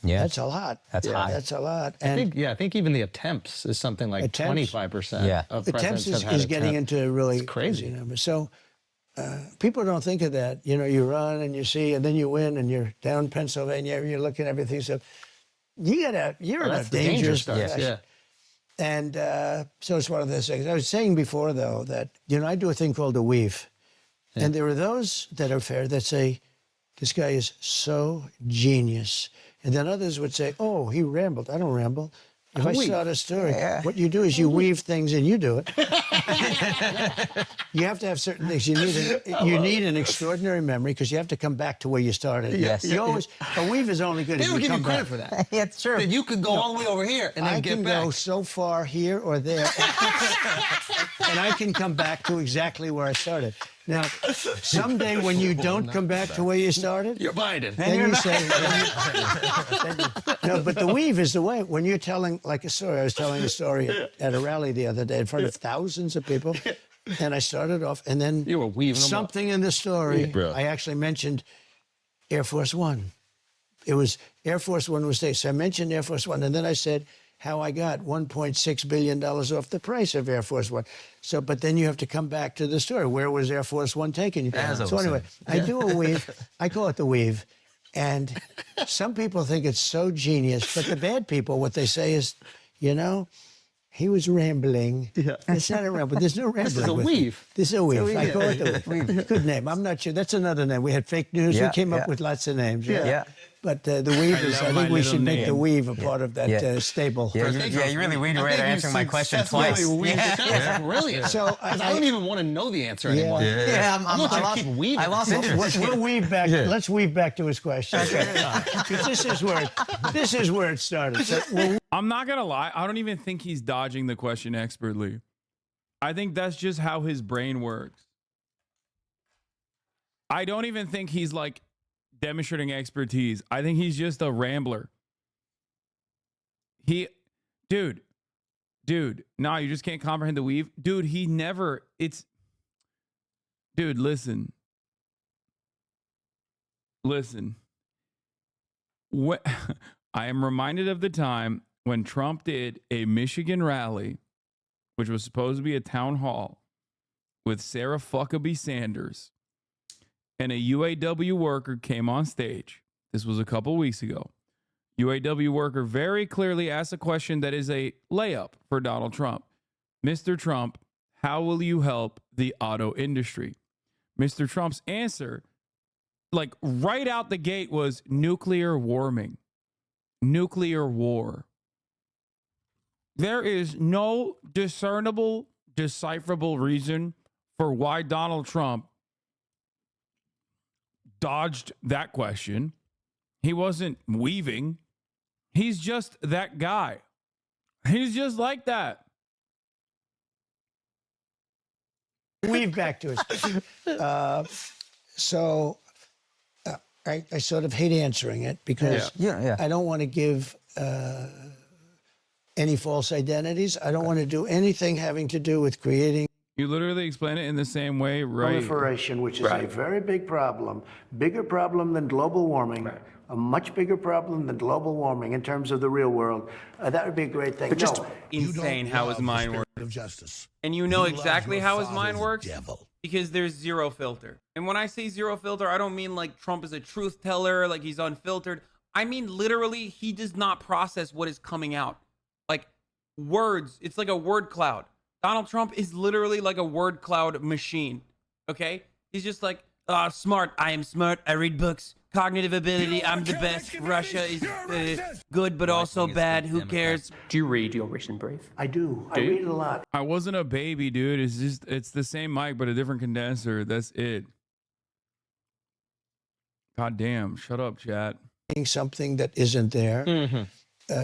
Yeah.
That's a lot.
That's high.
That's a lot.
I
And
think even the attempts is something like
Attempts?
25%
Yeah.
of
attempts
presidents have had
is getting
attempt.
into really
crazy.
numbers. So people don't think of that. You know, you run and you see, and then you win, and you're down Pennsylvania. You're looking at everything. So you're in a
That's the danger
dangerous
stuff.
profession.
Yeah.
And so it's one of those things. I was saying before, though, that, you know, I do a thing called a weave. And there are those that are fair that say, this guy is so genius. And then others would say, oh, he rambled. I don't ramble. If I start a story, what you do is you weave things and you do it. You have to have certain things. You need an extraordinary memory because you have to come back to where you started.
Yes.
You always, a weave is only good
They
if
don't
you
give you
come
credit
back.
for that.
Yeah, it's true.
That you could go all the way over here and then
I
get
can
back.
go so far here or there, and I can come back to exactly where I started. Now, someday when you don't come back to where you started,
You're Biden.
then you say, no, but the weave is the way. When you're telling, like a story, I was telling a story at a rally the other day in front of thousands of people, and I started off, and then
You were weaving them up.
something in the story, I actually mentioned Air Force One. It was Air Force One was there. So I mentioned Air Force One, and then I said how I got $1.6 billion off the price of Air Force One. So, but then you have to come back to the story. Where was Air Force One taking you? So anyway, I do a weave. I call it the weave. And some people think it's so genius, but the bad people, what they say is, you know, he was rambling. Yeah. It's not a ramble. There's no rambling.
This is a
with
weave.
it. This is a weave. I call it the weave. Good name. I'm not sure. That's another name. We had fake news.
Yeah,
We came
yeah.
up with lots of names.
Yeah.
But the weave is,
love
I
my
think we
little
should make the
name.
weave a part of that
Yeah.
stable.
Yeah, you really weaved your way to answering my question twice.
That's brilliant.
So
I don't even want to know the answer anymore.
Yeah,
I'm not trying to keep weaving.
I lost interest.
We'll weave back. Let's weave back to his question. Because this is where it started. So
I'm not gonna lie. I don't even think he's dodging the question expertly. I think that's just how his brain works. I don't even think he's like demonstrating expertise. I think he's just a rambler. Dude, no, you just can't comprehend the weave. Dude, dude, listen. I am reminded of the time when Trump did a Michigan rally, which was supposed to be a town hall, with Sarah Fuckabee Sanders, and a UAW worker came on stage. This was a couple weeks ago. UAW worker very clearly asked a question that is a layup for Donald Trump. Mr. Trump, how will you help the auto industry? Mr. Trump's answer, like right out the gate, was nuclear warming. Nuclear war. There is no discernible, decipherable reason for why Donald Trump dodged that question. He wasn't weaving. He's just that guy. He's just like that.
weave back to us. I sort of hate answering it because I don't want to give any false identities. I don't want to do anything having to do with creating
You literally explain it in the same way, right?
proliferation, which is a very big problem, bigger problem than global warming, a much bigger problem than global warming in terms of the real world. That would be a great thing.
Just insane how his mind works.
of justice.
And you know
You love
exactly
your
how his
father,
mind
the
works?
devil.
Because there's zero filter. And when I say zero filter, I don't mean like Trump is a truth teller, like he's unfiltered. I mean literally he does not process what is coming out. Like words, it's like a word cloud. Donald Trump is literally like a word cloud machine. Okay? He's just like, smart. I am smart. I read books. Cognitive ability. I'm the best. Russia is good, but also bad. Who cares?
Do you read your written brief?
I do. I read a lot.
I wasn't a baby, dude. It's the same mic, but a different condenser. That's it. God damn. Shut up, chat.
Something that isn't there.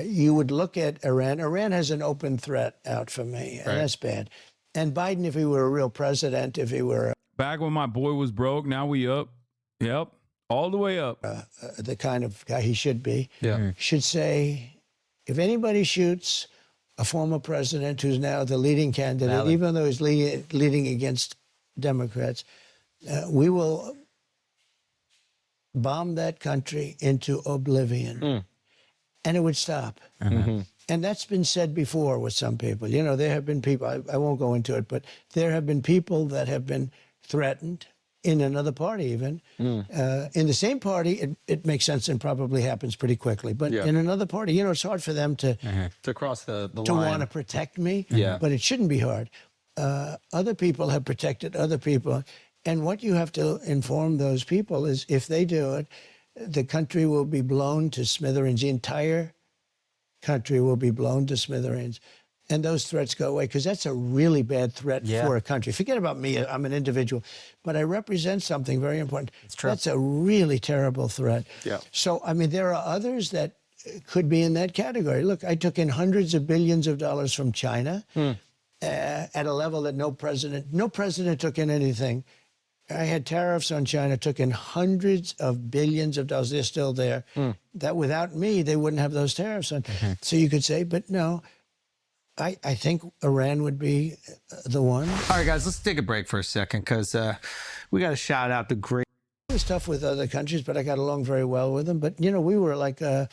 You would look at Iran. Iran has an open threat out for me, and that's bad. And Biden, if he were a real president, if he were
Back when my boy was broke, now we up. Yep. All the way up.
the kind of guy he should be,
Yeah.
should say, if anybody shoots a former president who's now the leading candidate, even though he's leading against Democrats, we will bomb that country into oblivion. And it would stop. And that's been said before with some people. You know, there have been people, I won't go into it, but there have been people that have been threatened in another party even. In the same party, it makes sense and probably happens pretty quickly. But in another party, you know, it's hard for them to
cross the
to
line.
want to protect me.
Yeah.
But it shouldn't be hard. Other people have protected other people. And what you have to inform those people is if they do it, the country will be blown to smithereens. The entire country will be blown to smithereens. And those threats go away, because that's a really bad threat for a country. Forget about me, I'm an individual, but I represent something very important. That's a really terrible threat.
Yeah.
So, I mean, there are others that could be in that category. Look, I took in hundreds of billions of dollars from China at a level that no president took in anything. I had tariffs on China, took in hundreds of billions of dollars. They're still there. That without me, they wouldn't have those tariffs on. So you could say, but no, I think Iran would be the one.
All right, guys, let's take a break for a second, because we got to shout out the great.
It was tough with other countries, but I got along very well with them. But you know, we were like a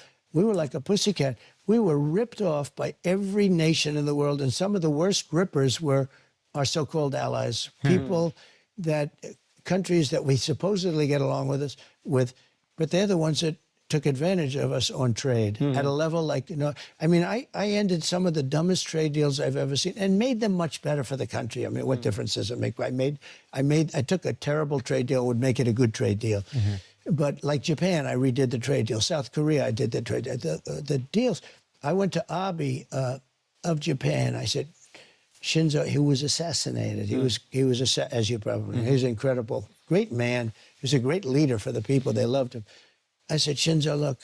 pussycat. We were ripped off by every nation in the world, and some of the worst rippers were our so-called allies, people that countries that we supposedly get along with us with, but they're the ones that took advantage of us on trade at a level like, you know, I mean, I ended some of the dumbest trade deals I've ever seen and made them much better for the country. I mean, what difference does it make? I took a terrible trade deal, would make it a good trade deal. But like Japan, I redid the trade deal. South Korea, I did the trade deal. The deals. I went to Abe of Japan. I said, Shinzo, he was assassinated. He was as you probably know, he was incredible, great man. He was a great leader for the people. They loved him. I said, Shinzo, look.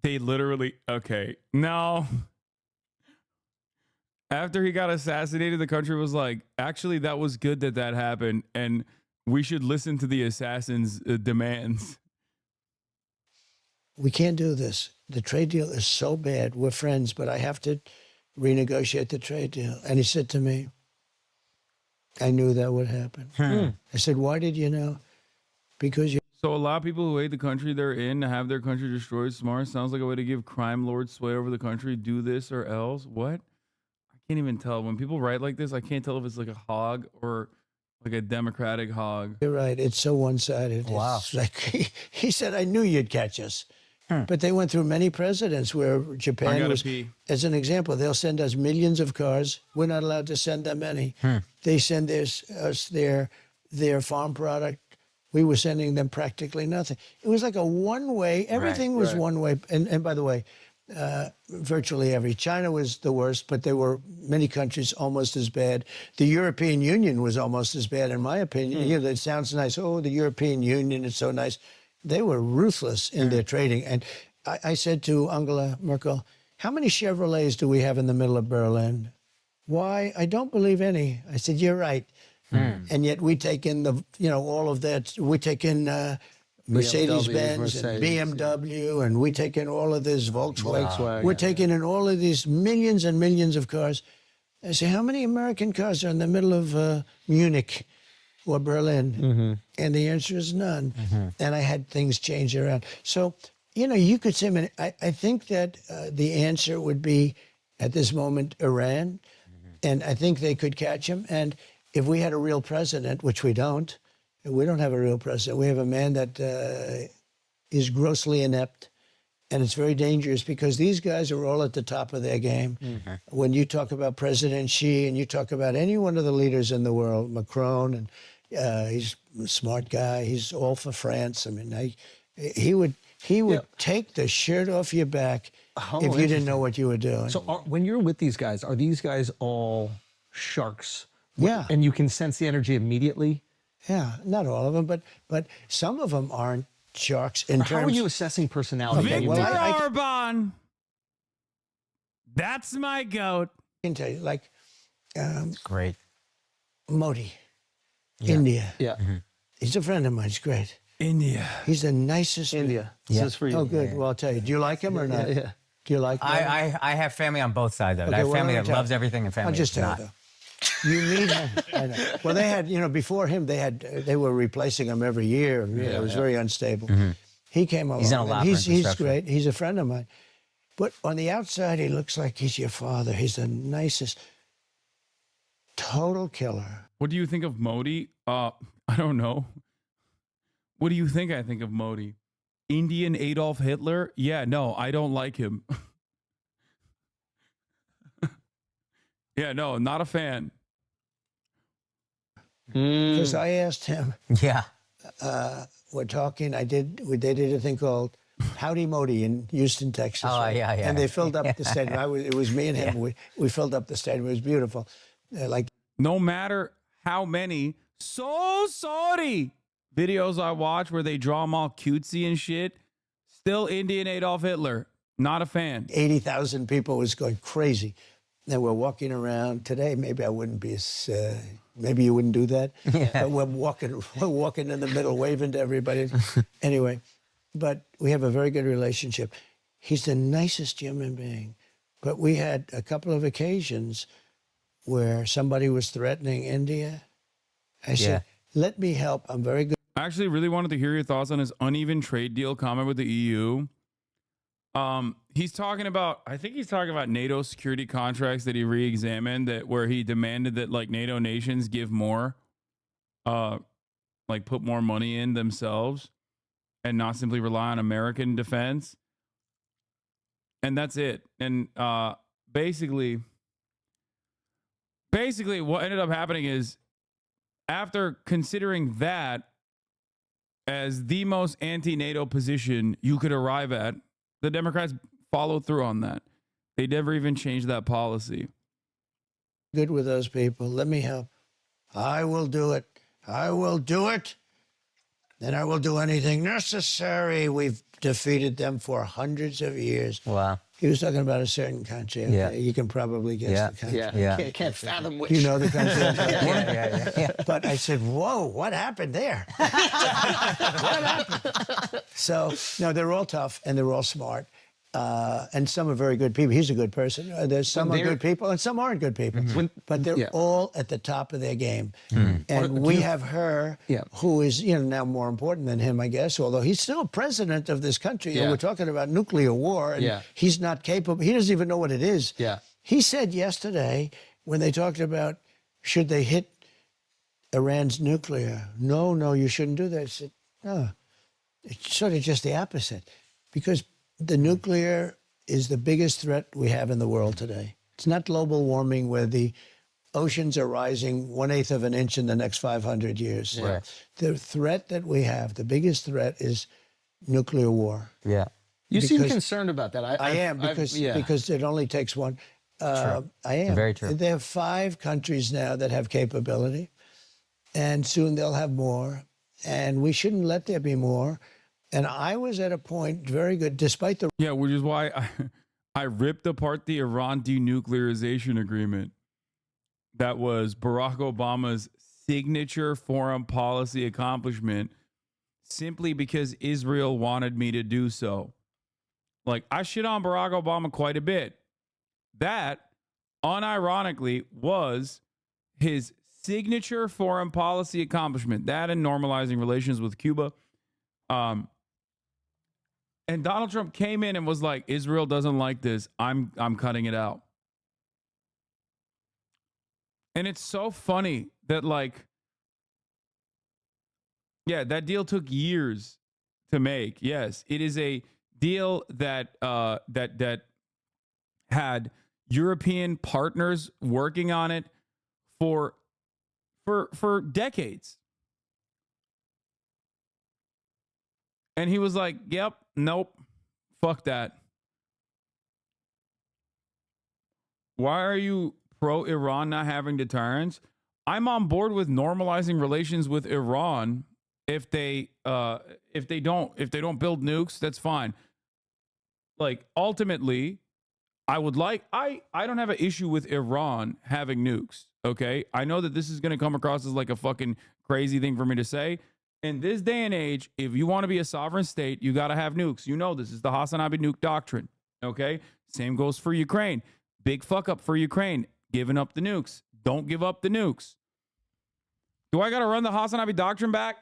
They literally, okay, no. After he got assassinated, the country was like, actually, that was good that that happened, and we should listen to the assassin's demands.
We can't do this. The trade deal is so bad. We're friends, but I have to renegotiate the trade deal. And he said to me, I knew that would happen. I said, why did you know? Because you.
So a lot of people who hate the country they're in to have their country destroyed. Smart sounds like a way to give crime lords sway over the country. Do this or else. What? I can't even tell. When people write like this, I can't tell if it's like a hog or like a democratic hog.
You're right. It's so one-sided.
Wow.
It's like he said, I knew you'd catch us. But they went through many presidents where Japan was, as an example, they'll send us millions of cars. We're not allowed to send them any. They send us their farm product. We were sending them practically nothing. It was like a one-way. Everything was one-way. And by the way, virtually China was the worst, but there were many countries almost as bad. The European Union was almost as bad, in my opinion. You know, it sounds nice. Oh, the European Union is so nice. They were ruthless in their trading. And I said to Angela Merkel, how many Chevrolets do we have in the middle of Berlin? Why? I don't believe any. I said, you're right. And yet we take in all of that. We take in Mercedes-Benz and BMW, and we take in all of this Volkswagen. We're taking in all of these millions and millions of cars. I say, how many American cars are in the middle of Munich or Berlin? And the answer is none. And I had things change around. So, you know, you could say, I think that the answer would be, at this moment, Iran. And I think they could catch him. And if we had a real president, which we don't have a real president. We have a man that is grossly inept. And it's very dangerous because these guys are all at the top of their game. When you talk about President Xi and you talk about any one of the leaders in the world, Macron, and he's a smart guy. He's all for France. I mean, he would take the shirt off your back if you didn't know what you were doing.
So when you're with these guys, are these guys all sharks?
Yeah.
And you can sense the energy immediately?
Yeah, not all of them, but some of them aren't sharks in terms.
How are you assessing personality?
Okay,
Victor
well,
Orban. That's my goat.
I can tell you, like
Great.
Modi, India.
Yeah.
He's a friend of mine. He's great.
India.
He's the nicest.
India. This is for you.
Oh, good. Well, I'll tell you. Do you like him or not?
Yeah.
Do you like him?
I have family on both sides of it.
Okay,
I have
well,
family
let me
that
tell
loves
you.
everything and family
I'll just
that's
tell
not.
you, though. You meet him. I know. Well, they had, before him, they were replacing him every year. It was very unstable. He came along.
He's in a lot
and
for
he's
infrastructure.
great. He's a friend of mine. But on the outside, he looks like he's your father. He's the nicest, total killer.
What do you think of Modi? I don't know. What do you think I think of Modi? Indian Adolf Hitler? Yeah, no, I don't like him. Yeah, no, not a fan.
Because I asked him,
Yeah.
we're talking, they did a thing called Howdy Modi in Houston, Texas.
Oh,
right?
yeah.
And they filled up the stadium. It was me and him. We filled up the stadium. It was beautiful. Like,
No matter how many so sorry videos I watch where they draw them all cutesy and shit, still Indian Adolf Hitler. Not a fan.
80,000 people was going crazy. And we're walking around today. Maybe I wouldn't be as, maybe you wouldn't do that. But we're walking in the middle, waving to everybody. Anyway, but we have a very good relationship. He's the nicest human being. But we had a couple of occasions where somebody was threatening India. I said, let me help. I'm very good.
I actually really wanted to hear your thoughts on his uneven trade deal comment with the EU. He's talking about, I think he's talking about NATO security contracts that he re-examined, that where he demanded that like NATO nations give more, like put more money in themselves and not simply rely on American defense. And that's it. And basically what ended up happening is, after considering that as the most anti-NATO position you could arrive at, the Democrats followed through on that. They never even changed that policy.
Good with those people. Let me help. I will do it. I will do it. And I will do anything necessary. We've defeated them for hundreds of years.
Wow.
He was talking about a certain country. Okay?
Yeah.
You can probably guess the country.
Yeah.
Can't fathom which.
Do you know the country? I'm talking about?
Yeah.
But I said, whoa, what happened there? What happened? So, no, they're all tough and they're all smart. And some are very good people. He's a good person. There's some are good people and some aren't good people. But they're all at the top of their game. And we have her, who is now more important than him, I guess, although he's still president of this country. And we're talking about nuclear war. And he's not capable. He doesn't even know what it is. He said yesterday, when they talked about should they hit Iran's nuclear, no, you shouldn't do that. I said, no, it's sort of just the opposite. Because the nuclear is the biggest threat we have in the world today. It's not global warming where the oceans are rising 1/8 of an inch in the next 500 years.
Right.
The threat that we have, the biggest threat is nuclear war.
Yeah.
You seem
Because-
concerned about that.
I am, because it only takes one. I am.
Very true.
There are 5 countries now that have capability, and soon they'll have more, and we shouldn't let there be more. And I was at a point very good, despite the
Yeah, which is why I ripped apart the Iran denuclearization agreement. That was Barack Obama's signature foreign policy accomplishment, simply because Israel wanted me to do so. Like, I shit on Barack Obama quite a bit. That, unironically, was his signature foreign policy accomplishment. That and normalizing relations with Cuba. And Donald Trump came in and was like, Israel doesn't like this. I'm cutting it out. And it's so funny that, like, yeah, that deal took years to make. Yes, it is a deal that that had European partners working on it for decades. And he was like, "Yep, nope, fuck that." Why are you pro Iran not having deterrence? I'm on board with normalizing relations with Iran if they don't build nukes. That's fine. Like, ultimately, I don't have an issue with Iran having nukes. Okay, I know that this is going to come across as like a fucking crazy thing for me to say. In this day and age, if you want to be a sovereign state, you got to have nukes. You know, this is the Hasan Abi nuke doctrine. Okay, same goes for Ukraine. Big fuck up for Ukraine, giving up the nukes. Don't give up the nukes. Do I got to run the Hasan Abi doctrine back?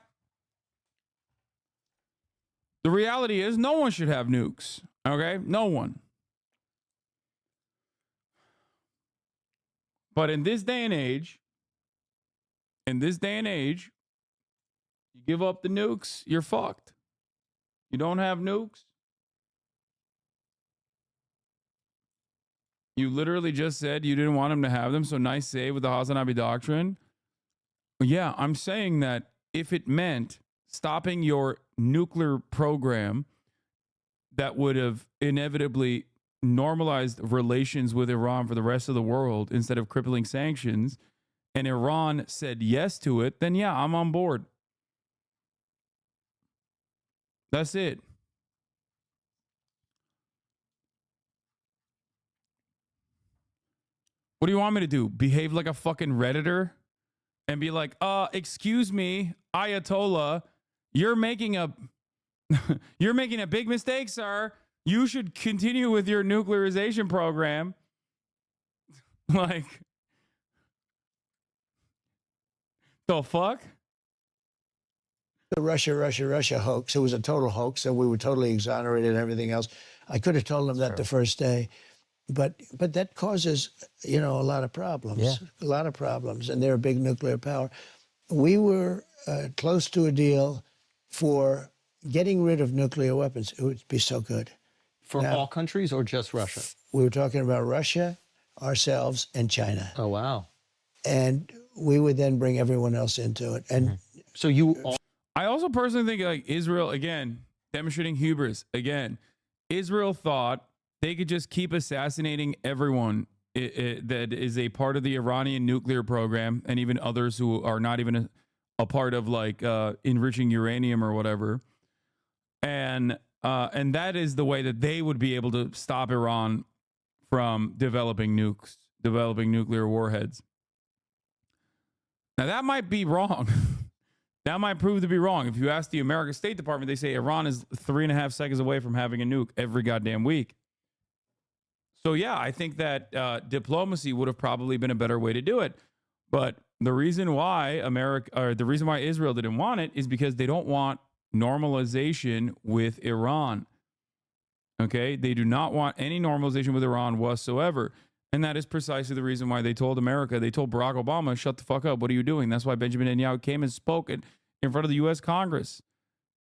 The reality is no one should have nukes. Okay, no one. But in this day and age, you give up the nukes, you're fucked. You don't have nukes. You literally just said you didn't want him to have them, so nice save with the Hasan Abi doctrine. Yeah, I'm saying that if it meant stopping your nuclear program, that would have inevitably normalized relations with Iran for the rest of the world instead of crippling sanctions, and Iran said yes to it, then yeah, I'm on board. That's it. What do you want me to do? Behave like a fucking Redditor and be like, excuse me, Ayatollah, you're making a you're making a big mistake, sir. You should continue with your nuclearization program. Like, the fuck?
The Russia hoax. It was a total hoax, and we were totally exonerated and everything else. I could have told them that the first day, but that causes, a lot of problems.
Yeah.
A lot of problems, and they're a big nuclear power. We were close to a deal for getting rid of nuclear weapons. It would be so good.
For all countries or just Russia?
We were talking about Russia, ourselves, and China.
Oh, wow.
And we would then bring everyone else into it. And
So you all
I also personally think, like, Israel, again, demonstrating hubris. Again, Israel thought they could just keep assassinating everyone that is a part of the Iranian nuclear program, and even others who are not even a part of, like, enriching uranium or whatever. And that is the way that they would be able to stop Iran from developing nukes, developing nuclear warheads. Now, that might be wrong. That might prove to be wrong. If you ask the American State Department, they say Iran is 3.5 seconds away from having a nuke every goddamn week. So, yeah, I think that diplomacy would have probably been a better way to do it. But the reason why Israel didn't want it is because they don't want normalization with Iran. Okay? They do not want any normalization with Iran whatsoever. And that is precisely the reason why they told America, they told Barack Obama, shut the fuck up. What are you doing? That's why Benjamin Netanyahu came and spoke in front of the U.S. Congress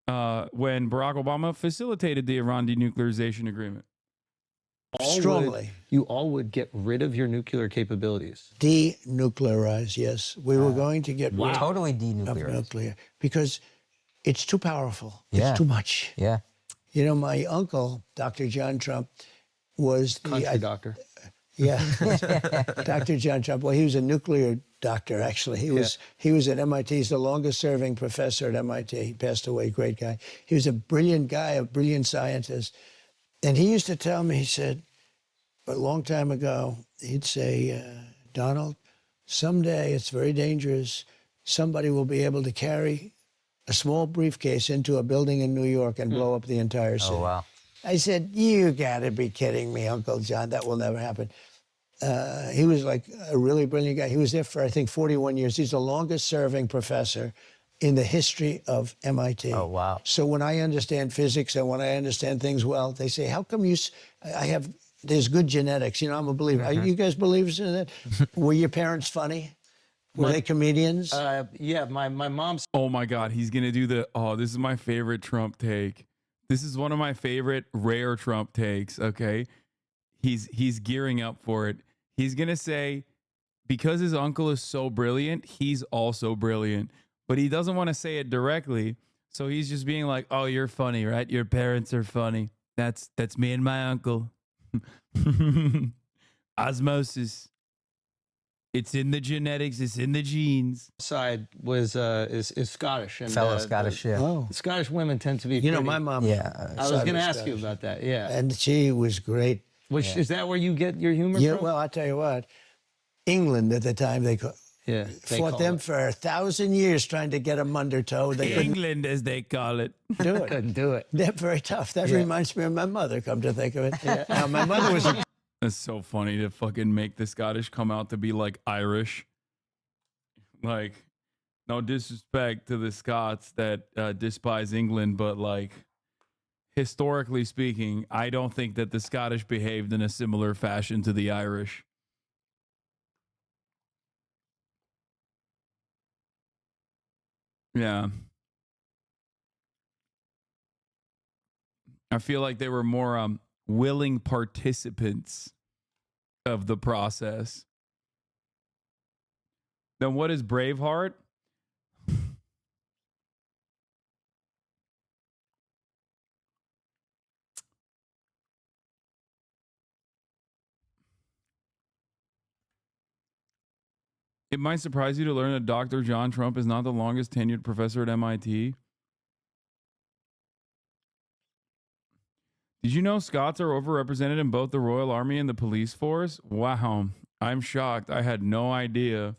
when Barack Obama facilitated the Iran denuclearization agreement.
strongly.
You all would get rid of your nuclear capabilities.
Denuclearize, yes. We were going to get rid
Totally
of
denuclearized.
nuclear because it's too powerful.
Yeah.
It's too much.
Yeah.
You know, my uncle, Dr. John Trump, was the
Country doctor.
Yeah, Dr. John Trump. Well, he was a nuclear doctor, actually. He was at MIT. He's the longest-serving professor at MIT. He passed away, great guy. He was a brilliant guy, a brilliant scientist. And he used to tell me, he said, a long time ago, he'd say, Donald, someday, it's very dangerous, somebody will be able to carry a small briefcase into a building in New York and blow up the entire city.
Oh, wow.
I said, you gotta be kidding me, Uncle John. That will never happen. He was like a really brilliant guy. He was there for, I think, 41 years. He's the longest serving professor in the history of MIT.
Oh, wow.
So when I understand physics and when I understand things well, they say, how come there's good genetics. You know, I'm a believer. Are you guys believers in that? Were your parents funny? Were they comedians?
Yeah, my mom's
Oh my God, he's gonna do the. Oh, this is my favorite Trump take. This is one of my favorite rare Trump takes. Okay, he's gearing up for it. He's gonna say, because his uncle is so brilliant, he's also brilliant, but he doesn't want to say it directly. So he's just being like, "Oh, you're funny, right? Your parents are funny. That's me and my uncle. Osmosis. It's in the genetics. It's in the genes."
side was is Scottish, and
Fellow Scottish, yeah.
Oh.
Scottish women tend to be.
You know,
pretty-
my mom.
Yeah.
I was going to ask you about that. Yeah.
And she was great.
Which is that where you get your humor
Yeah,
from?
well, I tell you what, England at the time, they
yeah. They
fought
call
them
it.
for 1,000 years trying to get them undertow. They couldn't
England, as they call it.
do it.
Couldn't do it.
They're very tough. That reminds me of my mother, come to think of it. Now, my mother was a
It's so funny to fucking make the Scottish come out to be like Irish. Like, no disrespect to the Scots that despise England, but like, historically speaking, I don't think that the Scottish behaved in a similar fashion to the Irish. Yeah. I feel like they were more willing participants of the process. Then what is Braveheart? It might surprise you to learn that Dr. John Trump is not the longest tenured professor at MIT. Did you know Scots are overrepresented in both the Royal Army and the police force? Wow, I'm shocked. I had no idea.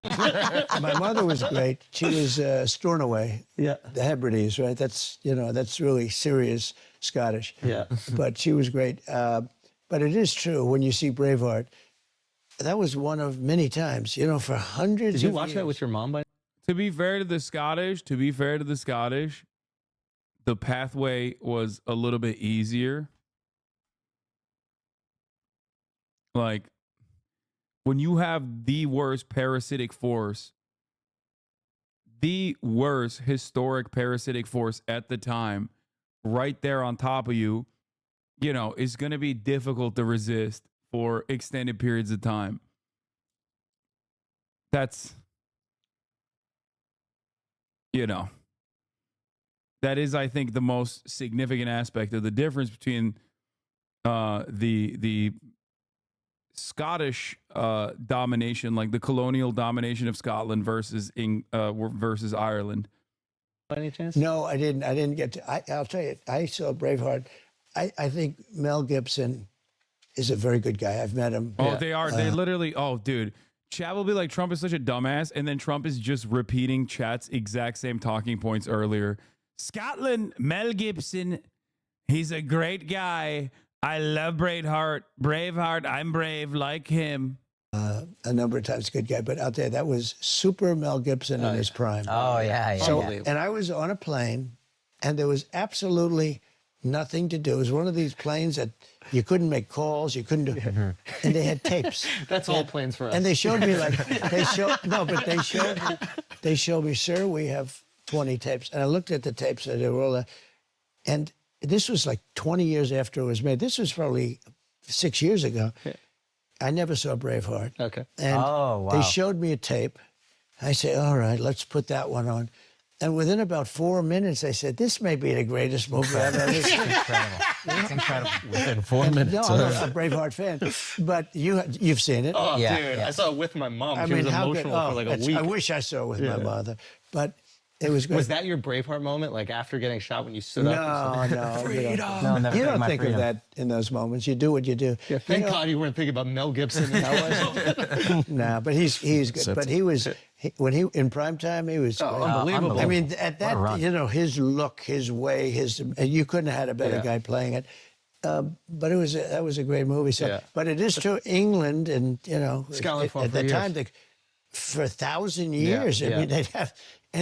my mother was great. She was Stornoway,
Yeah.
the Hebrides, right? That's, you know, that's really serious Scottish.
Yeah.
But she was great. But it is true, when you see Braveheart, that was one of many times, you know, for hundreds
Did you
of
watch
years.
that with your mom? By
To be fair to the Scottish, the pathway was a little bit easier. Like, when you have the worst parasitic force, the worst historic parasitic force at the time, right there on top of you, you know, it's going to be difficult to resist for extended periods of time. That's, you know, that is, I think, the most significant aspect of the difference between the Scottish domination, like the colonial domination of Scotland versus Ireland.
any chance?
No, I didn't. I didn't get to. I'll tell you, I saw Braveheart. I think Mel Gibson is a very good guy. I've met him.
Oh, they are. They literally. Oh, dude. Chat will be like, Trump is such a dumbass, and then Trump is just repeating Chat's exact same talking points earlier. Scotland, Mel Gibson, he's a great guy. I love Braveheart. Braveheart, I'm brave like him.
A number of times, good guy. But out there, that was super Mel Gibson in his prime.
Oh, yeah. Yeah.
So,
Unbelievable.
and I was on a plane, and there was absolutely nothing to do. It was one of these planes that you couldn't make calls, you couldn't do, and they had tapes.
That's all planes for us.
And they showed me they showed me, sir, we have 20 tapes. And I looked at the tapes, and they were all, and this was like 20 years after it was made. This was probably 6 years ago. I never saw Braveheart.
Okay.
And
Oh, wow.
they showed me a tape. I said, all right, let's put that one on. And within about 4 minutes, I said, this may be the greatest movie I've ever seen.
Incredible. It's incredible.
Within 4 minutes.
No, I'm a Braveheart fan. But you've seen it.
Oh,
Yeah,
dude,
yeah.
I saw it with my mom.
I
She was
how
emotional
good,
for like a
that's-
week.
I wish I saw it with my mother. But it was great.
Was that your Braveheart moment, like after getting shot when you stood up?
No, no. You don't,
never
you
take
don't
my
think
freedom.
of that in those moments. You do what you do.
Yeah, thank God you weren't thinking about Mel Gibson.
Nah, but he's good. But he was when he in prime time, he was great.
unbelievable.
I mean, at
What a
that,
run.
you know, his look, his way, you couldn't have had a better
Yeah.
guy playing it. But that was a great movie. So,
Yeah.
but it is true, England, and you know,
Scotland fought
at
for
the
years.
time, for 1,000 years. I mean,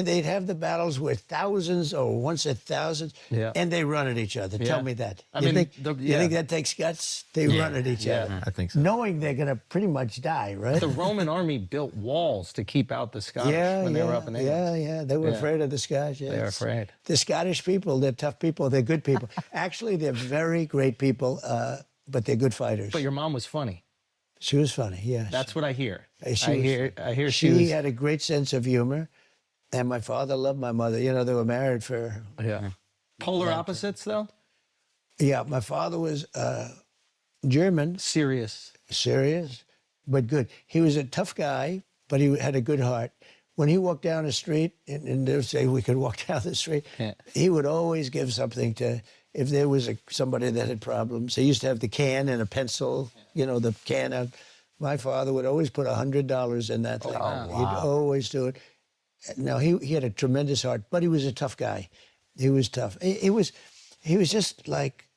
they'd have the battles with thousands or once at thousands, and they run at each other. Tell me that. You think that takes guts? They run at each other.
I think so.
Knowing they're going to pretty much die, right?
The Roman army built walls to keep out the Scottish when they were up in England.
Yeah. They were afraid of the Scottish.
They were afraid.
The Scottish people, they're tough people. They're good people. Actually, they're very great people, but they're good fighters.
But your mom was funny.
She was funny, yeah.
That's what I hear. I hear
she had a great sense of humor, and my father loved my mother. You know, they were married for...
Yeah. Polar opposites, though?
Yeah, my father was German.
Serious,
but good. He was a tough guy, but he had a good heart. When he walked down the street, and they would say we could walk down the street, he would always give something to... If there was somebody that had problems, he used to have the can and a pencil, you know, the can out. My father would always put $100 in that thing. Oh, wow. He'd always do it. Now, he had a tremendous heart, but he was a tough guy. He was tough. He was just like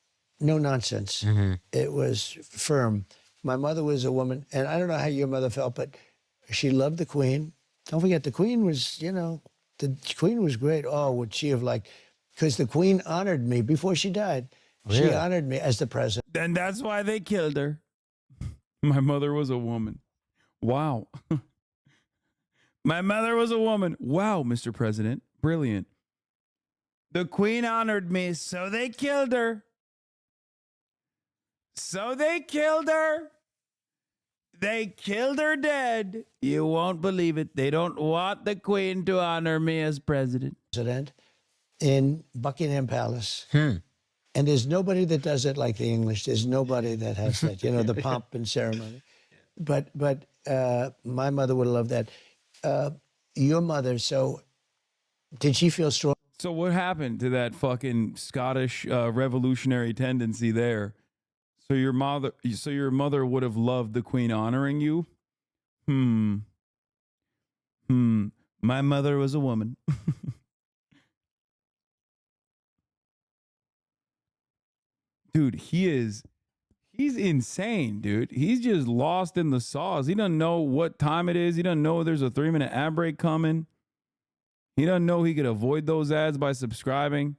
no nonsense. It was firm. My mother was a woman, and I don't know how your mother felt, but she loved the Queen. Don't forget, the Queen was, you know, the Queen was great. Oh, would she have liked... Because the Queen honored me before she died. Really? She honored me as the president.
And that's why they killed her. My mother was a woman. Wow. My mother was a woman. Wow, Mr. President. Brilliant. The Queen honored me, so they killed her. So they killed her. They killed her dead. You won't believe it. They don't want the Queen to honor me as president.
In Buckingham Palace. And there's nobody that does it like the English. There's nobody that has that, you know, the pomp and ceremony. But my mother would love that. Your mother, so did she feel strong?
So what happened to that fucking Scottish revolutionary tendency there? So your mother would have loved the Queen honoring you? My mother was a woman. Dude, he's insane, dude. He's just lost in the sauce. He doesn't know what time it is. He doesn't know there's a 3-minute ad break coming. He doesn't know he could avoid those ads by subscribing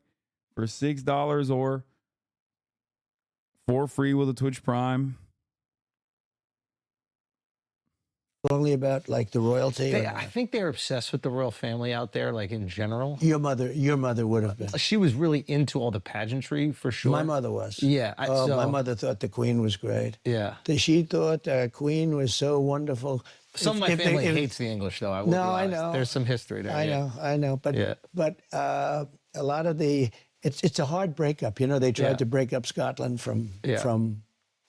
for $6 or for free with a Twitch Prime.
Only about like the royalty.
I think they're obsessed with the royal family out there, like in general.
Your mother would have been.
She was really into all the pageantry for sure.
My mother was.
Yeah.
My mother thought the Queen was great.
Yeah.
She thought the Queen was so wonderful.
Some of my family hates the English, though. I know. There's some history there.
I know. But a lot of it's a hard breakup. You know, they tried to break up Scotland from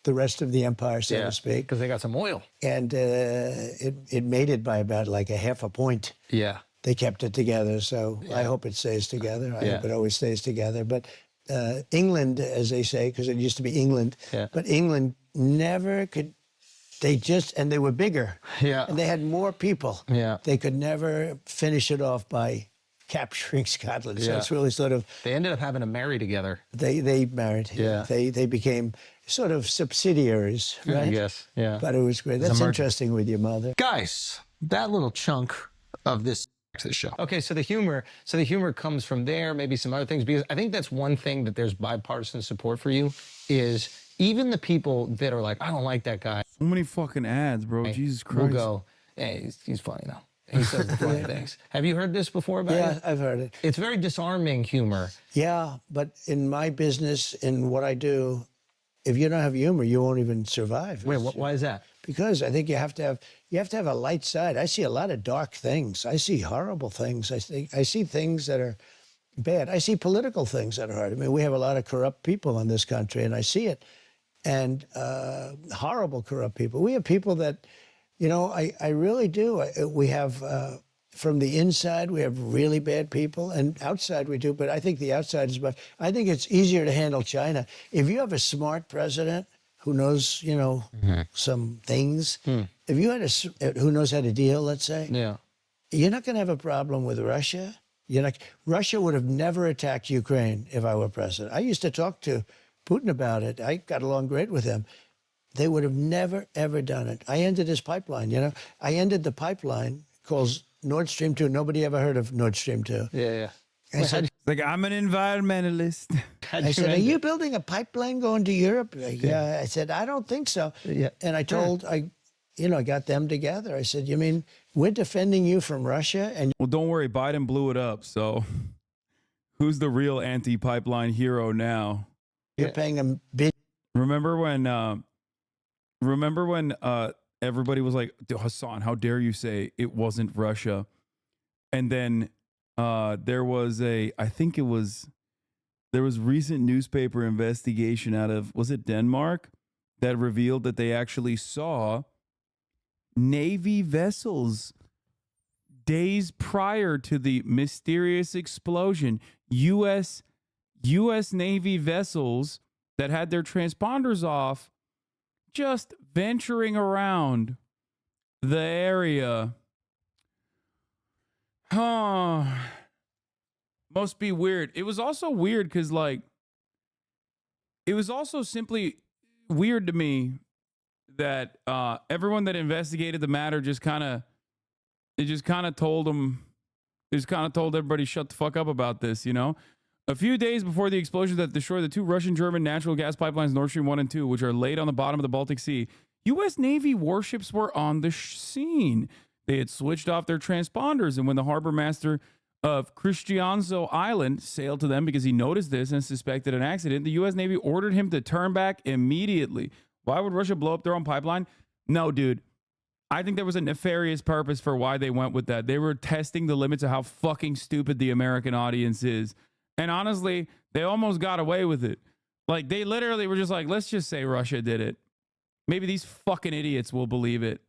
the rest of the empire, so to speak.
Because they got some oil.
And it made it by about like a half a point.
Yeah.
They kept it together, so I hope it stays together. I hope it always stays together. But England, as they say, because it used to be England, but England never could, and they were bigger. Yeah. And they had more people. Yeah. They could never finish it off by capturing Scotland. So it's really sort of...
They ended up having to marry together.
They married. Yeah. They became sort of subsidiaries, right?
Yes, yeah.
But it was great. That's interesting with your mother.
Guys, that little chunk of this show. Okay, so the humor comes from there, maybe some other things, because I think that's one thing that there's bipartisan support for you, is even the people that are like, I don't like that guy.
So many fucking ads, bro. Jesus Christ.
We'll go, hey, he's funny now. He says the funny things. Have you heard this before about it?
Yeah, I've heard it.
It's very disarming humor.
Yeah, but in my business, in what I do, if you don't have humor, you won't even survive.
Wait, why is that?
Because I think you have to have a light side. I see a lot of dark things. I see horrible things. I see things that are bad. I see political things that are hard. I mean, we have a lot of corrupt people in this country, and I see it. And horrible corrupt people. We have people that, you know, I really do. We have, from the inside, we have really bad people, and outside we do, but I think the outside is much. I think it's easier to handle China. If you have a smart president who knows, you know, some things, if you had who knows how to deal, let's say, you're not going to have a problem with Russia. Russia would have never attacked Ukraine if I were president. I used to talk to Putin about it. I got along great with him. they would have never, ever done it. I ended this pipeline, you know. I ended the pipeline called Nord Stream 2. Nobody ever heard of Nord Stream 2.
Yeah.
I said,
Like, I'm an environmentalist.
I said, are you building a pipeline going to Europe? Yeah. I said, I don't think so.
Yeah.
And I told, I got them together. I said, you mean we're defending you from Russia? And
Well, don't worry, Biden blew it up. So who's the real anti-pipeline hero now?
you're paying them big.
Remember when everybody was like, Hasan, how dare you say it wasn't Russia? And then there was recent newspaper investigation out of, was it Denmark, that revealed that they actually saw Navy vessels days prior to the mysterious explosion. U.S. Navy vessels that had their transponders off, just venturing around the area. Must be weird. It was also weird because, like, it was also simply weird to me that everyone that investigated the matter just kind of told everybody shut the fuck up about this, you know? A few days before the explosion that destroyed the two Russian-German natural gas pipelines, Nord Stream 1 and 2, which are laid on the bottom of the Baltic Sea, U.S. Navy warships were on the scene. They had switched off their transponders, and when the harbor master of Christianso Island sailed to them because he noticed this and suspected an accident, the U.S. Navy ordered him to turn back immediately. Why would Russia blow up their own pipeline? No, dude. I think there was a nefarious purpose for why they went with that. They were testing the limits of how fucking stupid the American audience is. And honestly, they almost got away with it. Like, they literally were just like, let's just say Russia did it. Maybe these fucking idiots will believe it.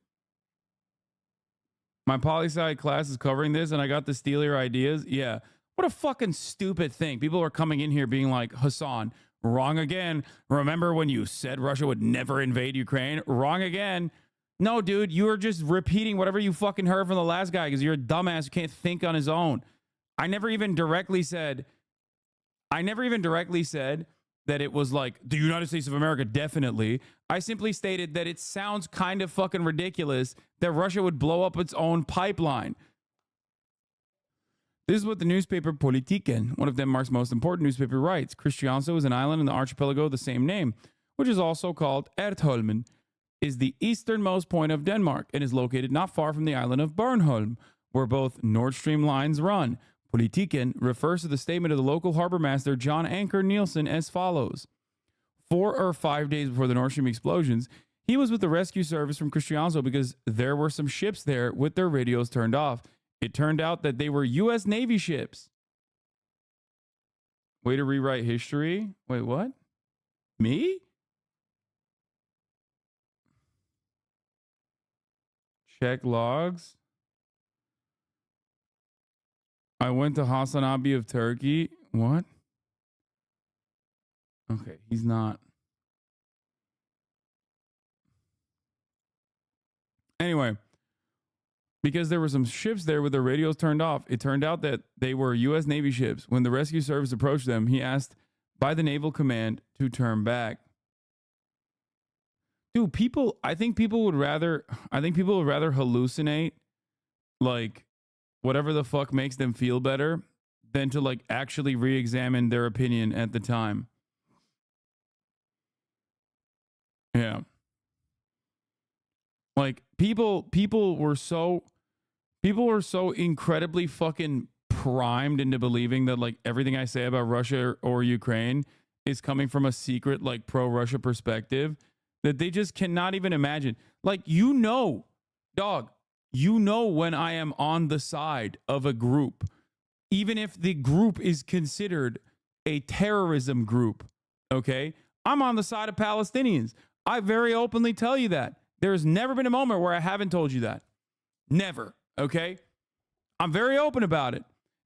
My poli-sci class is covering this, and I got to steal your ideas. Yeah. What a fucking stupid thing. People are coming in here being like, Hasan, wrong again. Remember when you said Russia would never invade Ukraine? Wrong again. No, dude, you were just repeating whatever you fucking heard from the last guy because you're a dumbass who can't think on his own. I never even directly said that it was like the United States of America, definitely. I simply stated that it sounds kind of fucking ridiculous that Russia would blow up its own pipeline. This is what the newspaper Politiken, one of Denmark's most important newspaper, writes. Christianso is an island in the archipelago of the same name, which is also called Ertholmen, is the easternmost point of Denmark and is located not far from the island of Bornholm, where both Nord Stream lines run. Politiken refers to the statement of the local harbor master, John Anker Nielsen, as follows. 4 or 5 days before the Nord Stream explosions, he was with the rescue service from Christianso because there were some ships there with their radios turned off. It turned out that they were U.S. Navy ships. Way to rewrite history. Wait, what? Me? Check logs. I went to Hasan Abi of Turkey. What? Okay, he's not. Anyway, because there were some ships there with their radios turned off, it turned out that they were U.S. Navy ships. When the rescue service approached them, he asked by the Naval Command to turn back. Dude, I think people would rather hallucinate, like, whatever the fuck makes them feel better than to, like, actually re-examine their opinion at the time. Yeah. Like, people were so incredibly fucking primed into believing that, like, everything I say about Russia or Ukraine is coming from a secret, like, pro-Russia perspective that they just cannot even imagine. Like, dog, when I am on the side of a group, even if the group is considered a terrorism group, okay? I'm on the side of Palestinians. I very openly tell you that. There's never been a moment where I haven't told you that. Never, okay? I'm very open about it.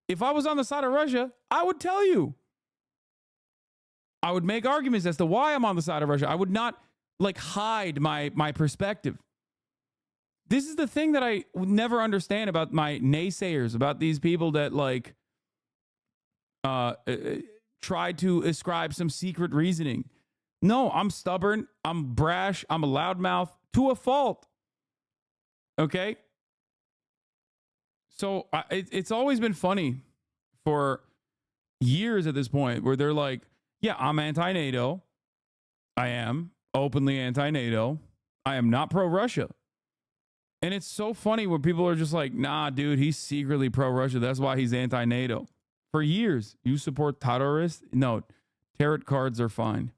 If I was on the side of Russia, I would tell you. I would make arguments as to why I'm on the side of Russia. I would not, like, hide my perspective. This is the thing that I would never understand about my naysayers, about these people that, like, try to ascribe some secret reasoning. No, I'm stubborn. I'm brash. I'm a loudmouth to a fault. Okay. So it's always been funny for years at this point where they're like, yeah, I'm anti-NATO. I am openly anti-NATO. I am not pro-Russia. And it's so funny when people are just like, nah, dude, he's secretly pro-Russia. That's why he's anti-NATO. For years, you support terrorists? No, tarot cards are fine.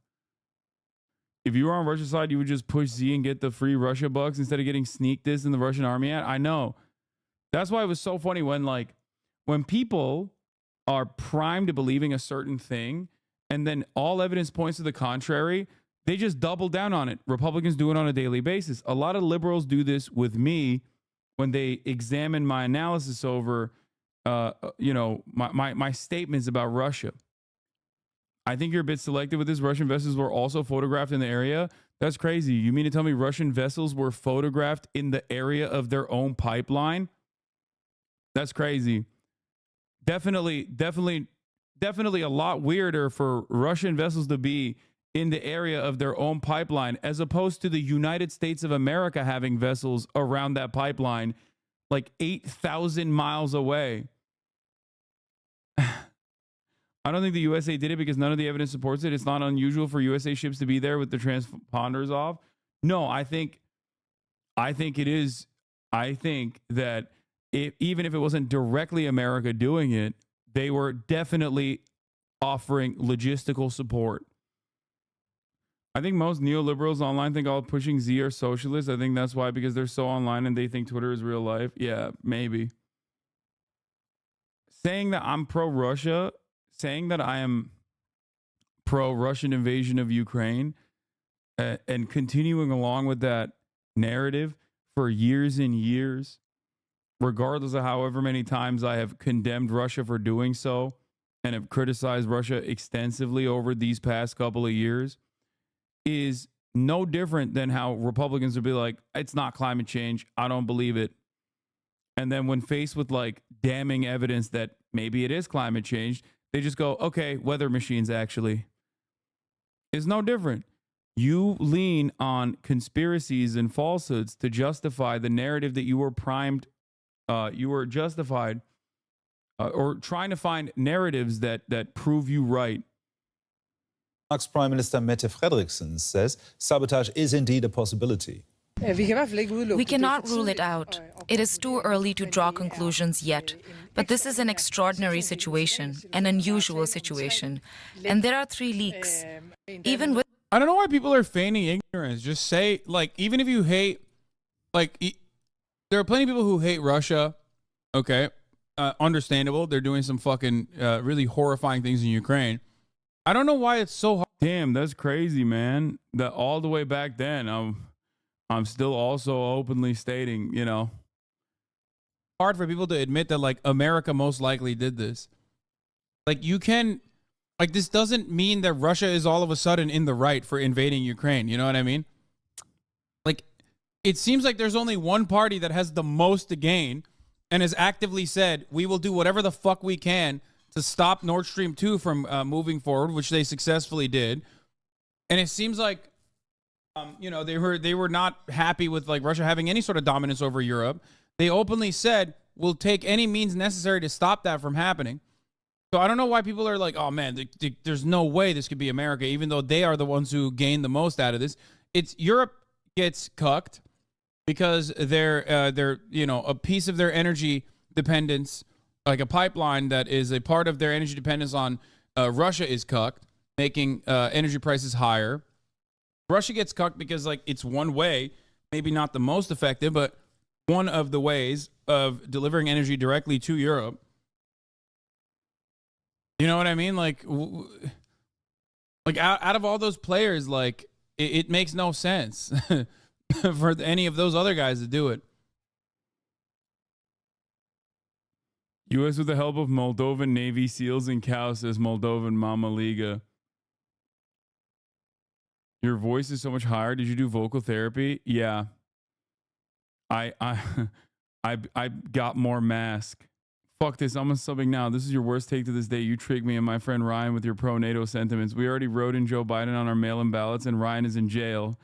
If you were on Russia's side, you would just push Z and get the free Russia bucks instead of getting sneak this in the Russian army ad. I know. That's why it was so funny when people are primed to believing a certain thing and then all evidence points to the contrary, they just double down on it. Republicans do it on a daily basis. A lot of liberals do this with me when they examine my analysis over, my statements about Russia. I think you're a bit selective with this. Russian vessels were also photographed in the area. That's crazy. You mean to tell me Russian vessels were photographed in the area of their own pipeline? That's crazy. Definitely a lot weirder for Russian vessels to be in the area of their own pipeline as opposed to the United States of America having vessels around that pipeline like 8,000 miles away. I don't think the USA did it because none of the evidence supports it. It's not unusual for USA ships to be there with the transponders off. No, I think it is. I think that even if it wasn't directly America doing it, they were definitely offering logistical support. I think most neoliberals online think all pushing Z are socialists. I think that's why, because they're so online and they think Twitter is real life. Yeah, maybe. Saying that I'm pro-Russia, saying that I am pro-Russian invasion of Ukraine, and continuing along with that narrative for years and years, regardless of however many times I have condemned Russia for doing so and have criticized Russia extensively over these past couple of years, is no different than how Republicans would be like, it's not climate change. I don't believe it. And then when faced with like damning evidence that maybe it is climate change, they just go, okay, weather machines actually. It's no different. You lean on conspiracies and falsehoods to justify the narrative that you were primed, you were justified, or trying to find narratives that prove you right.
Denmark's Prime Minister Mette Frederiksen says sabotage is indeed a possibility.
We cannot rule it out. It is too early to draw conclusions yet. But this is an extraordinary situation, an unusual situation. And there are 3 leaks. Even with
I don't know why people are feigning ignorance. Just say, like, even if you hate, like, there are plenty of people who hate Russia. Okay. Understandable. They're doing some fucking really horrifying things in Ukraine. I don't know why it's so hard.
Damn, that's crazy, man. That all the way back then, I'm still also openly stating,
Hard for people to admit that, like, America most likely did this. Like, you can, like, this doesn't mean that Russia is all of a sudden in the right for invading Ukraine. You know what I mean? Like, it seems like there's only one party that has the most to gain and has actively said, we will do whatever the fuck we can to stop Nord Stream 2 from moving forward, which they successfully did. And it seems like, they were not happy with like Russia having any sort of dominance over Europe. They openly said, we'll take any means necessary to stop that from happening. So I don't know why people are like, oh man, there's no way this could be America, even though they are the ones who gain the most out of this. It's Europe gets cucked because they're a piece of their energy dependence, like a pipeline that is a part of their energy dependence on Russia is cucked, making energy prices higher. Russia gets cucked because like it's one way, maybe not the most effective, but one of the ways of delivering energy directly to Europe. You know what I mean? Like out of all those players, like it makes no sense for any of those other guys to do it.
U.S. with the help of Moldovan Navy SEALs and cows, says Moldovan Mama Liga. Your voice is so much higher. Did you do vocal therapy? Yeah. I got more mask Fuck this. I'm subbing now. This is your worst take to this day. You tricked me and my friend Ryan with your pro-NATO sentiments. We already wrote in Joe Biden on our mail-in ballots, and Ryan is in jail.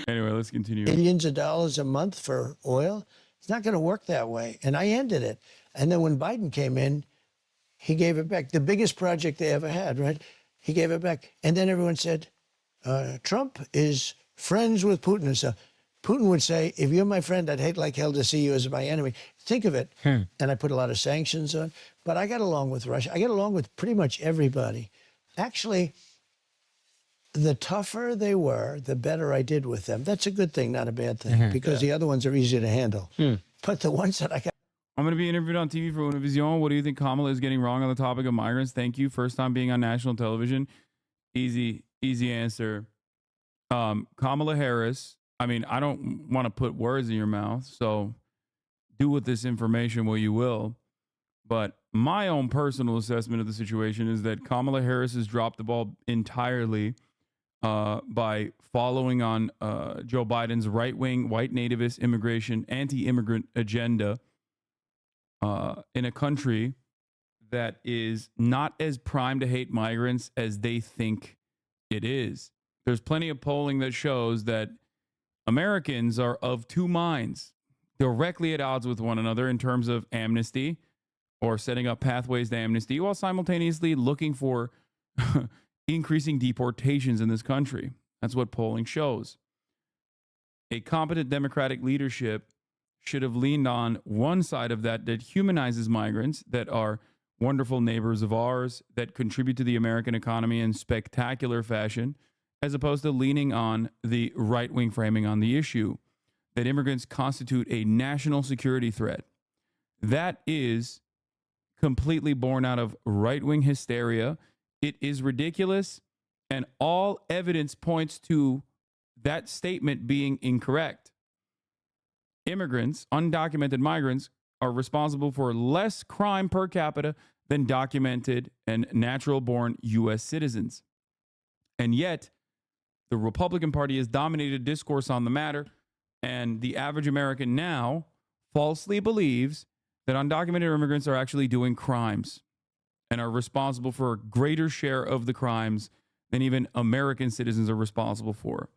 Anyway, let's continue.
Millions of dollars a month for oil. It's not going to work that way. And I ended it. And then when Biden came in, he gave it back. The biggest project they ever had, right? He gave it back. And then everyone said, Trump is friends with Putin and stuff. Putin would say, if you're my friend, I'd hate like hell to see you as my enemy. Think of it. And I put a lot of sanctions on. But I got along with Russia. I got along with pretty much everybody. Actually, the tougher they were, the better I did with them. That's a good thing, not a bad thing, because the other ones are easy to handle. But the ones that I got...
I'm going to be interviewed on TV for Univision. What do you think Kamala is getting wrong on the topic of migrants? Thank you. First time being on national television. Easy answer. Kamala Harris. I mean, I don't want to put words in your mouth, so do with this information what you will. But my own personal assessment of the situation is that Kamala Harris has dropped the ball entirely by following on Joe Biden's right-wing, white nativist, immigration, anti-immigrant agenda in a country that is not as primed to hate migrants as they think it is. There's plenty of polling that shows that Americans are of two minds, directly at odds with one another in terms of amnesty or setting up pathways to amnesty, while simultaneously looking for increasing deportations in this country. That's what polling shows. A competent Democratic leadership should have leaned on one side of that humanizes migrants, that are wonderful neighbors of ours, that contribute to the American economy in spectacular fashion, as opposed to leaning on the right-wing framing on the issue, that immigrants constitute a national security threat. That is completely born out of right-wing hysteria. It is ridiculous, and all evidence points to that statement being incorrect. Immigrants, undocumented migrants, are responsible for less crime per capita than documented and natural-born U.S. citizens. And yet, the Republican Party has dominated discourse on the matter, and the average American now falsely believes that undocumented immigrants are actually doing crimes and are responsible for a greater share of the crimes than even American citizens are responsible for.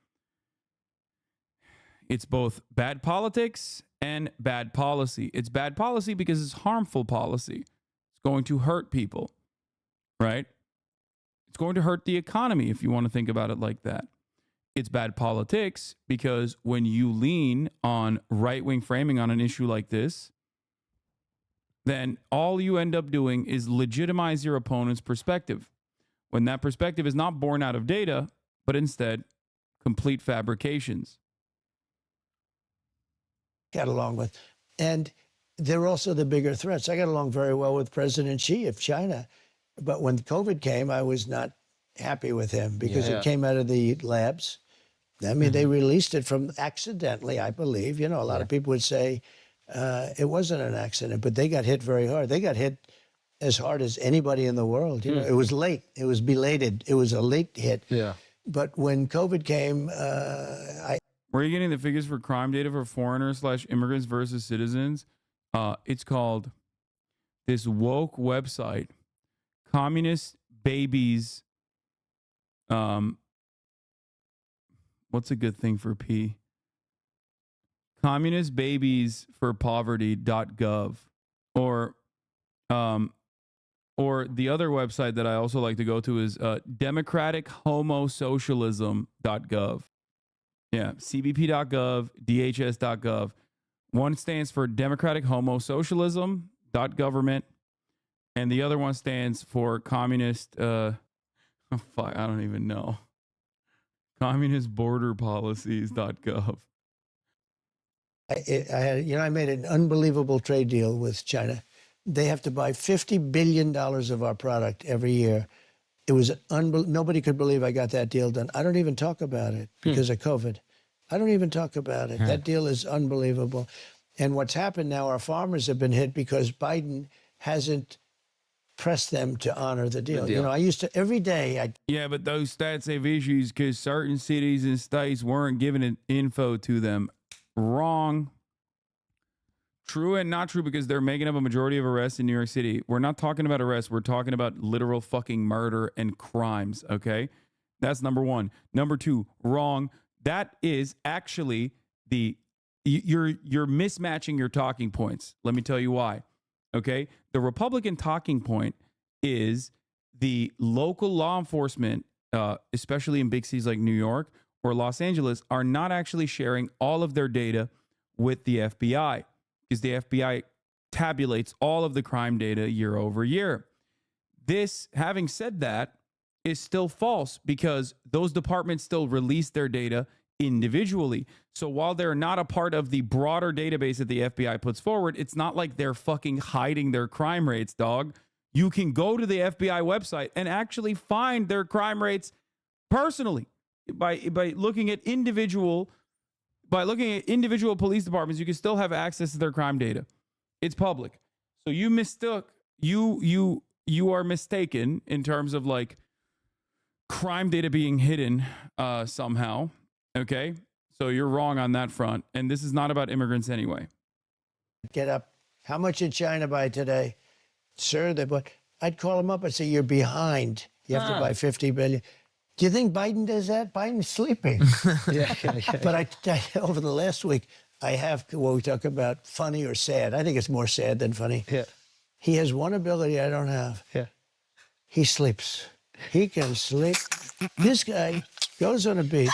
It's both bad politics and bad policy. It's bad policy because it's harmful policy. It's going to hurt people, right? It's going to hurt the economy if you want to think about it like that. It's bad politics because when you lean on right-wing framing on an issue like this, then all you end up doing is legitimize your opponent's perspective, when that perspective is not born out of data, but instead complete fabrications.
Got along with. And they're also the bigger threats. I got along very well with President Xi of China. But when COVID came, I was not happy with him because it came out of the labs. I mean, they released it from accidentally, I believe. You know, a lot of people would say it wasn't an accident, but they got hit very hard. They got hit as hard as anybody in the world. You know, it was late. It was belated. It was a late hit.
Yeah.
But when COVID came,
Where are you getting the figures for crime data for foreigners/immigrants versus citizens? It's called this woke website, Communist Babies. What's a good thing for P? Communist Babies for Poverty.gov, or the other website that I also like to go to is democratichomosocialism.gov. Yeah, cbp.gov, dhs.gov. One stands for Democratic Homo Socialism.government, and the other one stands for Communist, I don't even know. Communist Border Policies.gov.
I made an unbelievable trade deal with China. They have to buy $50 billion of our product every year. It was nobody could believe I got that deal done. I don't even talk about it because of COVID. I don't even talk about it. That deal is unbelievable. And what's happened now, our farmers have been hit because Biden hasn't pressed them to honor the deal. You know, I used to, every day,
Yeah, but those stats have issues because certain cities and states weren't giving info to them. Wrong. True and not true, because they're making up a majority of arrests in New York City. We're not talking about arrests. We're talking about literal fucking murder and crimes, okay? That's number one. Number two, wrong. That is actually you're mismatching your talking points. Let me tell you why, okay? The Republican talking point is the local law enforcement, especially in big cities like New York or Los Angeles, are not actually sharing all of their data with the FBI, because the FBI tabulates all of the crime data year over year. This, having said that, is still false, because those departments still release their data individually. So while they're not a part of the broader database that the FBI puts forward, it's not like they're fucking hiding their crime rates, dog. You can go to the FBI website and actually find their crime rates personally by looking at individual police departments. You can still have access to their crime data. It's public. So you mistook, you are mistaken in terms of like crime data being hidden somehow. Okay. So you're wrong on that front. And this is not about immigrants anyway.
Get up. How much did China buy today? Sir, I'd call them up and say, you're behind. You have to buy 50 billion. Do you think Biden does that? Biden's sleeping.
Yeah.
But over the last week, I have, what we talk about, funny or sad. I think it's more sad than funny.
Yeah.
He has one ability I don't have.
Yeah.
He sleeps. He can sleep. This guy goes on a beach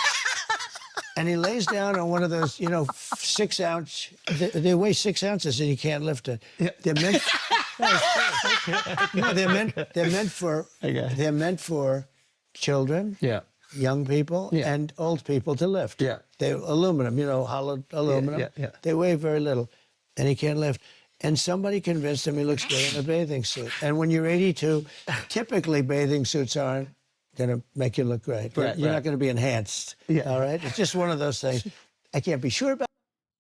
and he lays down on one of those, 6 ounce, they weigh 6 ounces and you can't lift it. Yeah. They're meant for children,
Yeah.
young people,
Yeah.
and old people to lift.
Yeah.
They're aluminum, hollowed aluminum.
Yeah.
They weigh very little, and he can't lift. And somebody convinced him he looks good in a bathing suit. And when you're 82, typically bathing suits aren't going to make you look great.
Right,
You're
right.
not going to be enhanced.
Yeah.
All right? It's just one of those things. I can't be sure about.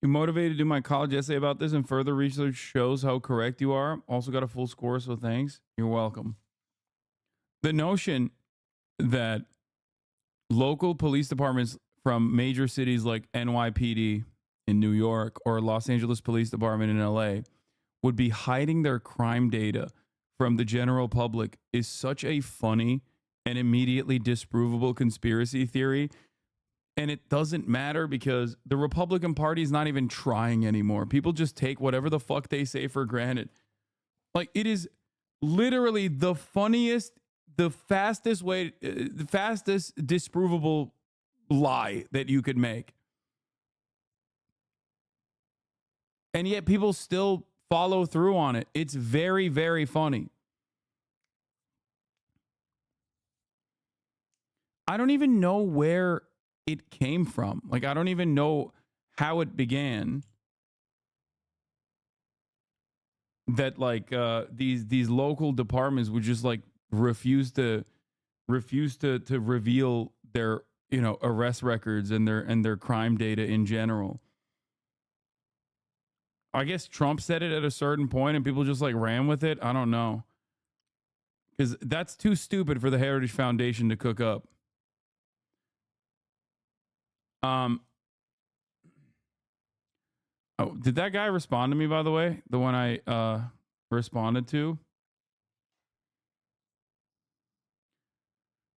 You motivated to do my college essay about this, and further research shows how correct you are. Also got a full score, so thanks. You're welcome. The notion that local police departments from major cities like NYPD in New York or Los Angeles Police Department in LA would be hiding their crime data from the general public is such a funny and immediately disprovable conspiracy theory. And it doesn't matter, because the Republican Party is not even trying anymore. People just take whatever the fuck they say for granted. Like, it is literally the funniest, the fastest disprovable lie that you could make. And yet people still follow through on it. It's very, very funny. I don't even know where it came from. Like, I don't even know how it began. That like these local departments would just like refuse to reveal their arrest records and their crime data in general. I guess Trump said it at a certain point and people just like ran with it. I don't know, because that's too stupid for the Heritage Foundation to cook up. Oh, did that guy respond to me, by the way? The one I responded to?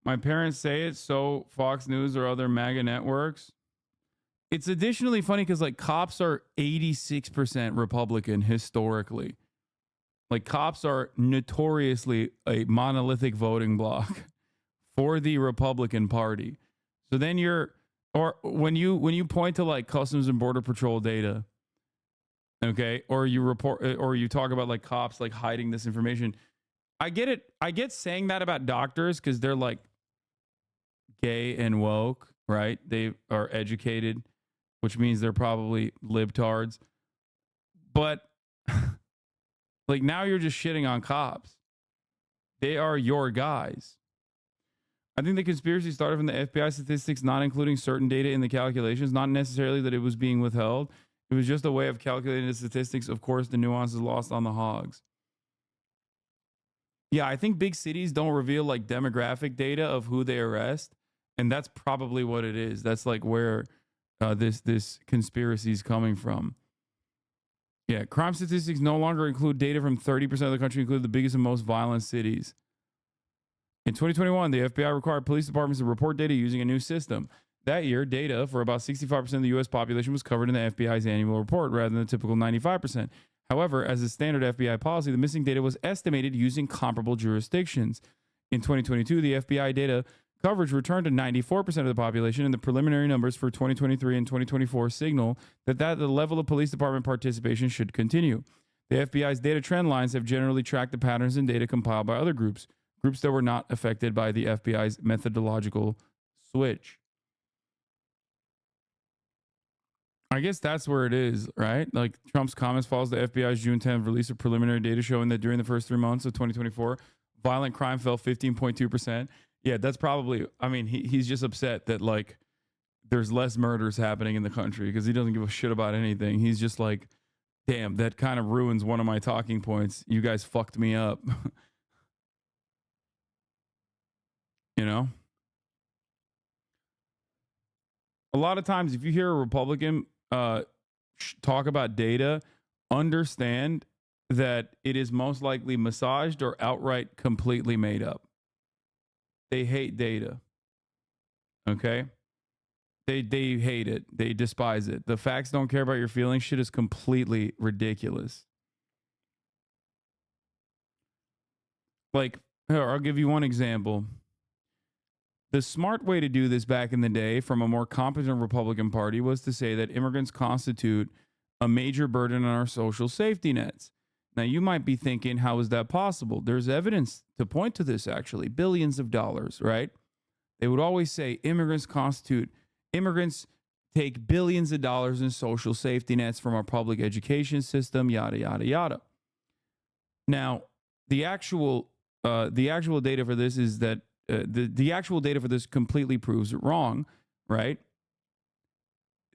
My parents say it, so Fox News or other MAGA networks. It's additionally funny because like cops are 86% Republican historically. Like, cops are notoriously a monolithic voting bloc for the Republican Party. So then when you point to like Customs and Border Patrol data, okay, or you talk about like cops like hiding this information, I get it. I get saying that about doctors because they're like gay and woke, right? They are educated, which means they're probably libtards. But like, now you're just shitting on cops. They are your guys. I think the conspiracy started from the FBI statistics not including certain data in the calculations, not necessarily that it was being withheld. It was just a way of calculating the statistics. Of course, the nuance is lost on the hogs. Yeah, I think big cities don't reveal like demographic data of who they arrest. And that's probably what it is. That's like where this conspiracy is coming from. Yeah, crime statistics no longer include data from 30% of the country, include the biggest and most violent cities. In 2021, the FBI required police departments to report data using a new system. That year, data for about 65% of the U.S. population was covered in the FBI's annual report rather than the typical 95%. However, as a standard FBI policy, the missing data was estimated using comparable jurisdictions. In 2022, the FBI data coverage returned to 94% of the population, and the preliminary numbers for 2023 and 2024 signal that the level of police department participation should continue. The FBI's data trend lines have generally tracked the patterns in data compiled by other groups that were not affected by the FBI's methodological switch. I guess that's where it is, right? Like Trump's comments follows the FBI's June 10th release of preliminary data showing that during the first 3 months of 2024, violent crime fell 15.2%. Yeah, that's probably, I mean, he's just upset that like there's less murders happening in the country because he doesn't give a shit about anything. He's just like, damn, that kind of ruins one of my talking points. You guys fucked me up. You know? A lot of times if you hear a Republican talk about data, understand that it is most likely massaged or outright completely made up. They hate data. Okay? They hate it. They despise it. The facts don't care about your feelings. Shit is completely ridiculous. Like, here, I'll give you one example. The smart way to do this back in the day from a more competent Republican Party was to say that immigrants constitute a major burden on our social safety nets. Now, you might be thinking, how is that possible? There's evidence to point to this, actually. Billions of dollars, right? They would always say immigrants take billions of dollars in social safety nets from our public education system, yada, yada, yada. Now, the actual data for this is that the actual data for this completely proves it wrong, right?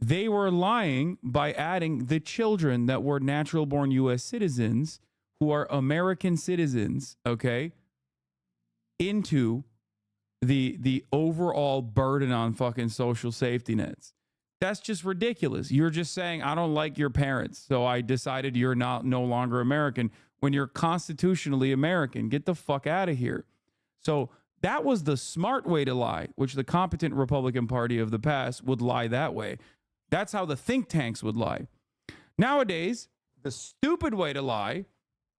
They were lying by adding the children that were natural born U.S. citizens who are American citizens, okay, into the overall burden on fucking social safety nets. That's just ridiculous. You're just saying, I don't like your parents, so I decided you're no longer American when you're constitutionally American. Get the fuck out of here. So that was the smart way to lie, which the competent Republican Party of the past would lie that way. That's how the think tanks would lie. Nowadays, the stupid way to lie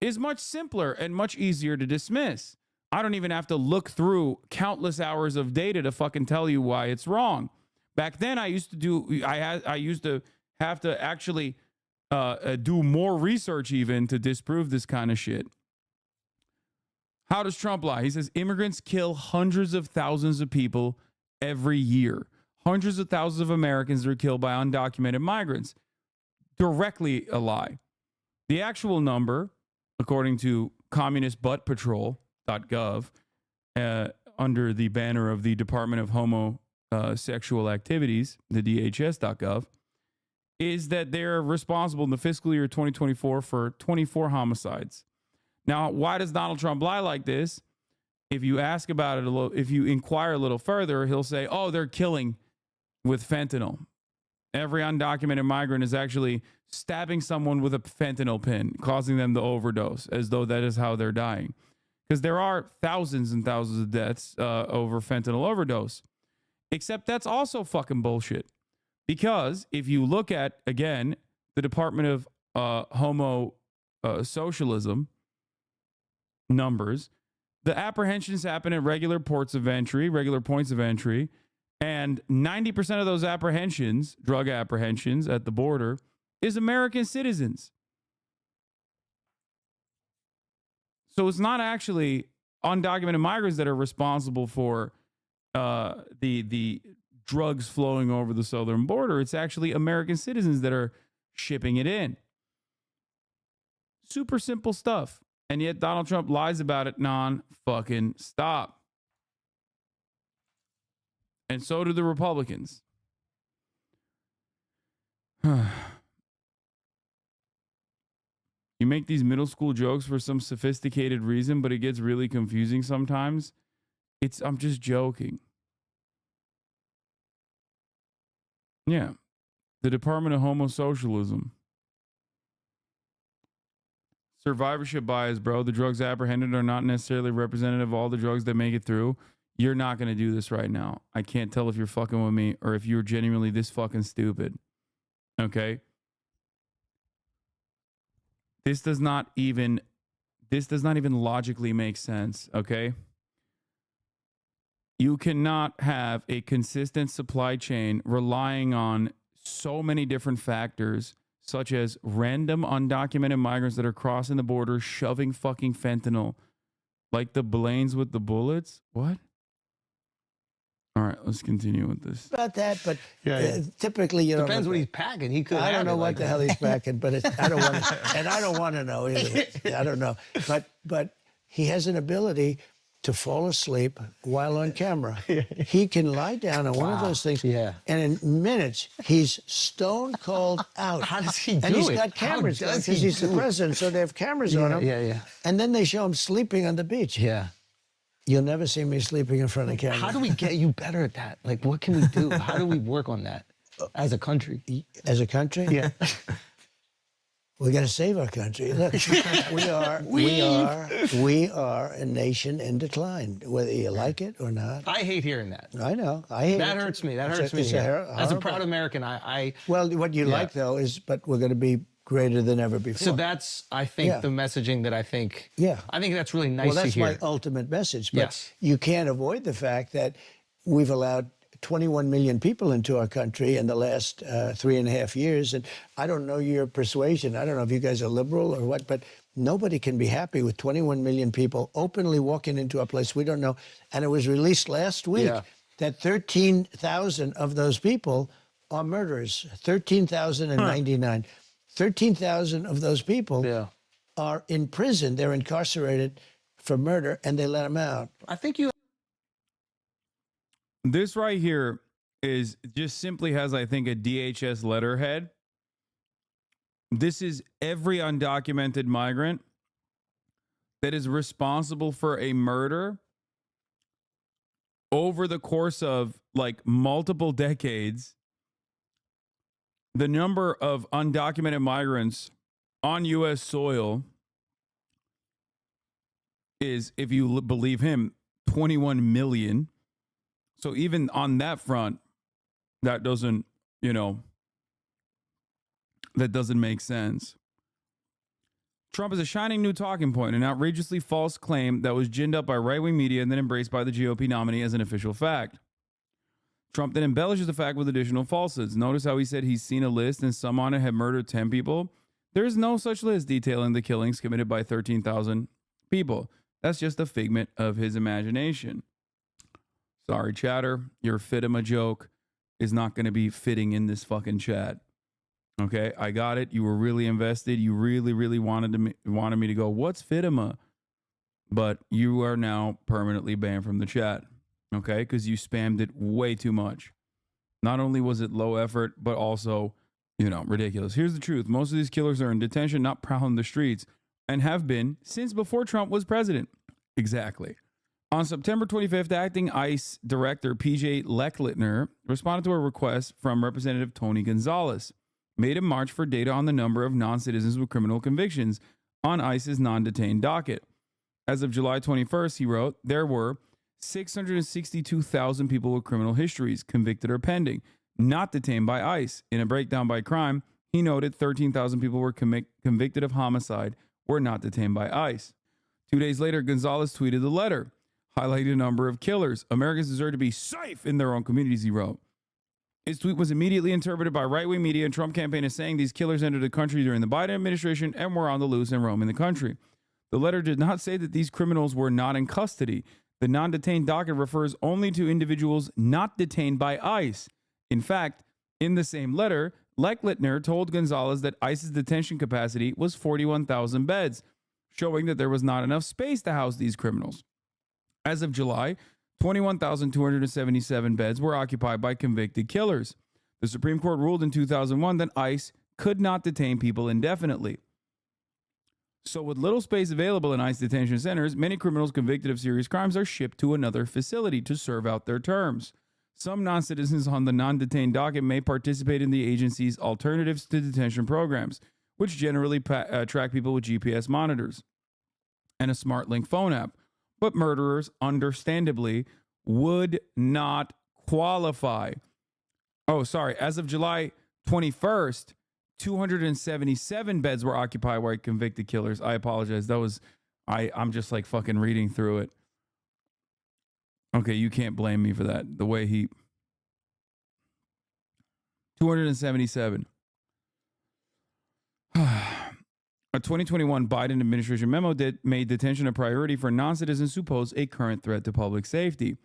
is much simpler and much easier to dismiss. I don't even have to look through countless hours of data to fucking tell you why it's wrong. Back then, I used to have to actually do more research even to disprove this kind of shit. How does Trump lie? He says immigrants kill hundreds of thousands of people every year. Hundreds of thousands of Americans are killed by undocumented migrants. Directly a lie. The actual number, according to communistbuttpatrol.gov, under the banner of the Department of Homosexual Activities, the DHS.gov, is that they're responsible in the fiscal year 2024 for 24 homicides. Now, why does Donald Trump lie like this? If you ask about it a little, if you inquire a little further, he'll say, oh, they're killing with fentanyl. Every undocumented migrant is actually stabbing someone with a fentanyl pin, causing them to overdose, as though that is how they're dying. Because there are thousands and thousands of deaths over fentanyl overdose. Except that's also fucking bullshit. Because if you look at, again, the Department of Socialism numbers, the apprehensions happen at regular points of entry, and 90% of those apprehensions, drug apprehensions at the border, is American citizens. So it's not actually undocumented migrants that are responsible for the drugs flowing over the southern border. It's actually American citizens that are shipping it in. Super simple stuff. And yet Donald Trump lies about it non-fucking stop. And so do the Republicans. You make these middle school jokes for some sophisticated reason, but it gets really confusing sometimes. I'm just joking. Yeah. The Department of Homosocialism. survivorship bias, bro. The drugs apprehended are not necessarily representative of all the drugs that make it through. You're not going to do this right now. I can't tell if you're fucking with me or if you're genuinely this fucking stupid. Okay? This does not even logically make sense, okay? You cannot have a consistent supply chain relying on so many different factors, such as random undocumented migrants that are crossing the border, shoving fucking fentanyl, like the Blaines with the bullets. What? All right, let's continue with this.
About that, but typically, you know,
Depends what he's packing. He could.
I don't know what
like
the hell he's packing, but I don't want to, and I don't want to know either. I don't know, but he has an ability to fall asleep while on camera. He can lie down on one of those things, and in minutes he's stone cold out.
How does he do
and he's
it?
got cameras
How does
because
he
he's the
do it?
president, so they have cameras on him.
Yeah.
And then they show him sleeping on the beach.
Yeah.
You'll never see me sleeping in front of camera.
How do we get you better at that? Like, what can we do? How do we work on that as a country?
As a country?
Yeah.
We got to save our country. Look, we are a nation in decline, whether you like it or not.
I hate hearing that.
I know. I hate
That
it.
hurts me. That
It's
hurts
a-
me.
it's
to
a
hear. As a
horrible-
proud American,
Well, what you like though is, but we're going to be greater than ever before.
So that's, I think,
Yeah.
the messaging that I think.
Yeah.
I think that's really nice
well, that's
to hear.
my ultimate message. But
Yes.
you can't avoid the fact that we've allowed 21 million people into our country in the last 3.5 years. And I don't know your persuasion. I don't know if you guys are liberal or what, but nobody can be happy with 21 million people openly walking into a place we don't know. And it was released last week that 13,000 of those people are murderers. 13,099. 13,000 of those people are in prison. They're incarcerated for murder, and they let them out.
I think you.
This right here is just simply has, I think, a DHS letterhead. This is every undocumented migrant that is responsible for a murder over the course of like multiple decades. The number of undocumented migrants on U.S. soil is, if you believe him, 21 million. So even on that front, that doesn't, that doesn't make sense. Trump is a shining new talking point, an outrageously false claim that was ginned up by right-wing media and then embraced by the GOP nominee as an official fact. Trump then embellishes the fact with additional falsehoods. Notice how he said he's seen a list and some on it have murdered 10 people. There is no such list detailing the killings committed by 13,000 people. That's just a figment of his imagination. Sorry, chatter. Your Fitima joke is not going to be fitting in this fucking chat. Okay, I got it. You were really invested. You really, really wanted me to go, what's Fitima? But you are now permanently banned from the chat. Okay, because you spammed it way too much. Not only was it low effort, but also, ridiculous. Here's the truth. Most of these killers are in detention, not prowling the streets, and have been since before Trump was president. Exactly. On September 25th, acting ICE Director PJ Lechlitner responded to a request from Representative Tony Gonzalez, made in March for data on the number of non-citizens with criminal convictions on ICE's non-detained docket. As of July 21st, he wrote, there were 662,000 people with criminal histories, convicted or pending, not detained by ICE. In a breakdown by crime, he noted 13,000 people were convicted of homicide, were not detained by ICE. 2 days later, Gonzalez tweeted the letter, highlighting a number of killers. Americans deserve to be safe in their own communities, he wrote. His tweet was immediately interpreted by right-wing media and Trump campaign as saying these killers entered the country during the Biden administration and were on the loose and roaming the country. The letter did not say that these criminals were not in custody. The non-detained docket refers only to individuals not detained by ICE. In fact, in the same letter, Lechlitner told Gonzalez that ICE's detention capacity was 41,000 beds, showing that there was not enough space to house these criminals. As of July, 21,277 beds were occupied by convicted killers. The Supreme Court ruled in 2001 that ICE could not detain people indefinitely. So with little space available in ICE detention centers, many criminals convicted of serious crimes are shipped to another facility to serve out their terms. Some non-citizens on the non-detained docket may participate in the agency's alternatives to detention programs, which generally track people with GPS monitors and a SmartLink phone app. But murderers, understandably, would not qualify. Oh, sorry. As of July 21st, 277 beds were occupied by convicted killers. I apologize. That was, I'm just like fucking reading through it. Okay, you can't blame me for that. The way he... 277. A 2021 Biden administration memo made detention a priority for non-citizens who pose a current threat to public safety.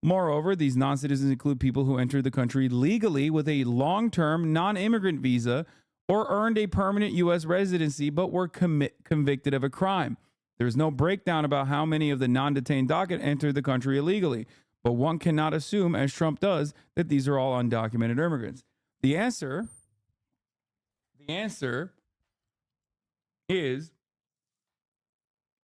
Moreover, these non-citizens include people who entered the country legally with a long-term non-immigrant visa or earned a permanent U.S. residency but were convicted of a crime. There is no breakdown about how many of the non-detained docket entered the country illegally, but one cannot assume, as Trump does, that these are all undocumented immigrants. The answer is,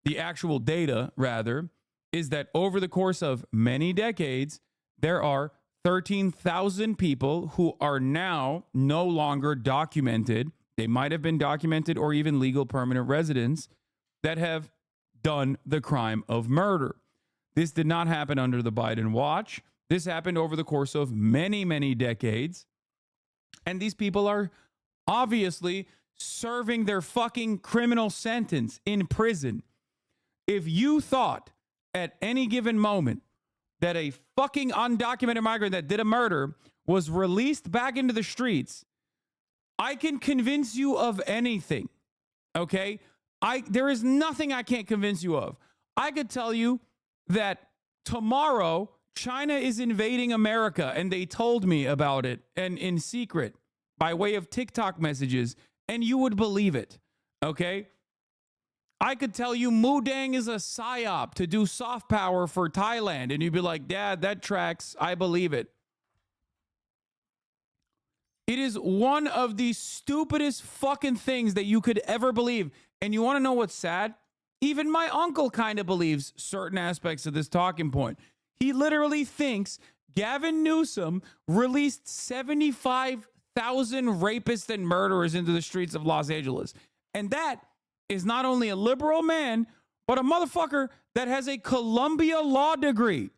the actual data, rather, is that over the course of many decades, there are 13,000 people who are now no longer documented. They might have been documented or even legal permanent residents that have done the crime of murder. This did not happen under the Biden watch. This happened over the course of many, many decades. And these people are obviously serving their fucking criminal sentence in prison. If you thought at any given moment that a fucking undocumented migrant that did a murder was released back into the streets, I can convince you of anything. Okay? There is nothing I can't convince you of. I could tell you that tomorrow China is invading America, and they told me about it, and in secret by way of TikTok messages, and you would believe it. Okay? I could tell you Mudang is a psyop to do soft power for Thailand, and you'd be like, Dad, that tracks. I believe it. It is one of the stupidest fucking things that you could ever believe. And you want to know what's sad? Even my uncle kind of believes certain aspects of this talking point. He literally thinks Gavin Newsom released 75,000 rapists and murderers into the streets of Los Angeles. And that is not only a liberal man, but a motherfucker that has a Columbia law degree.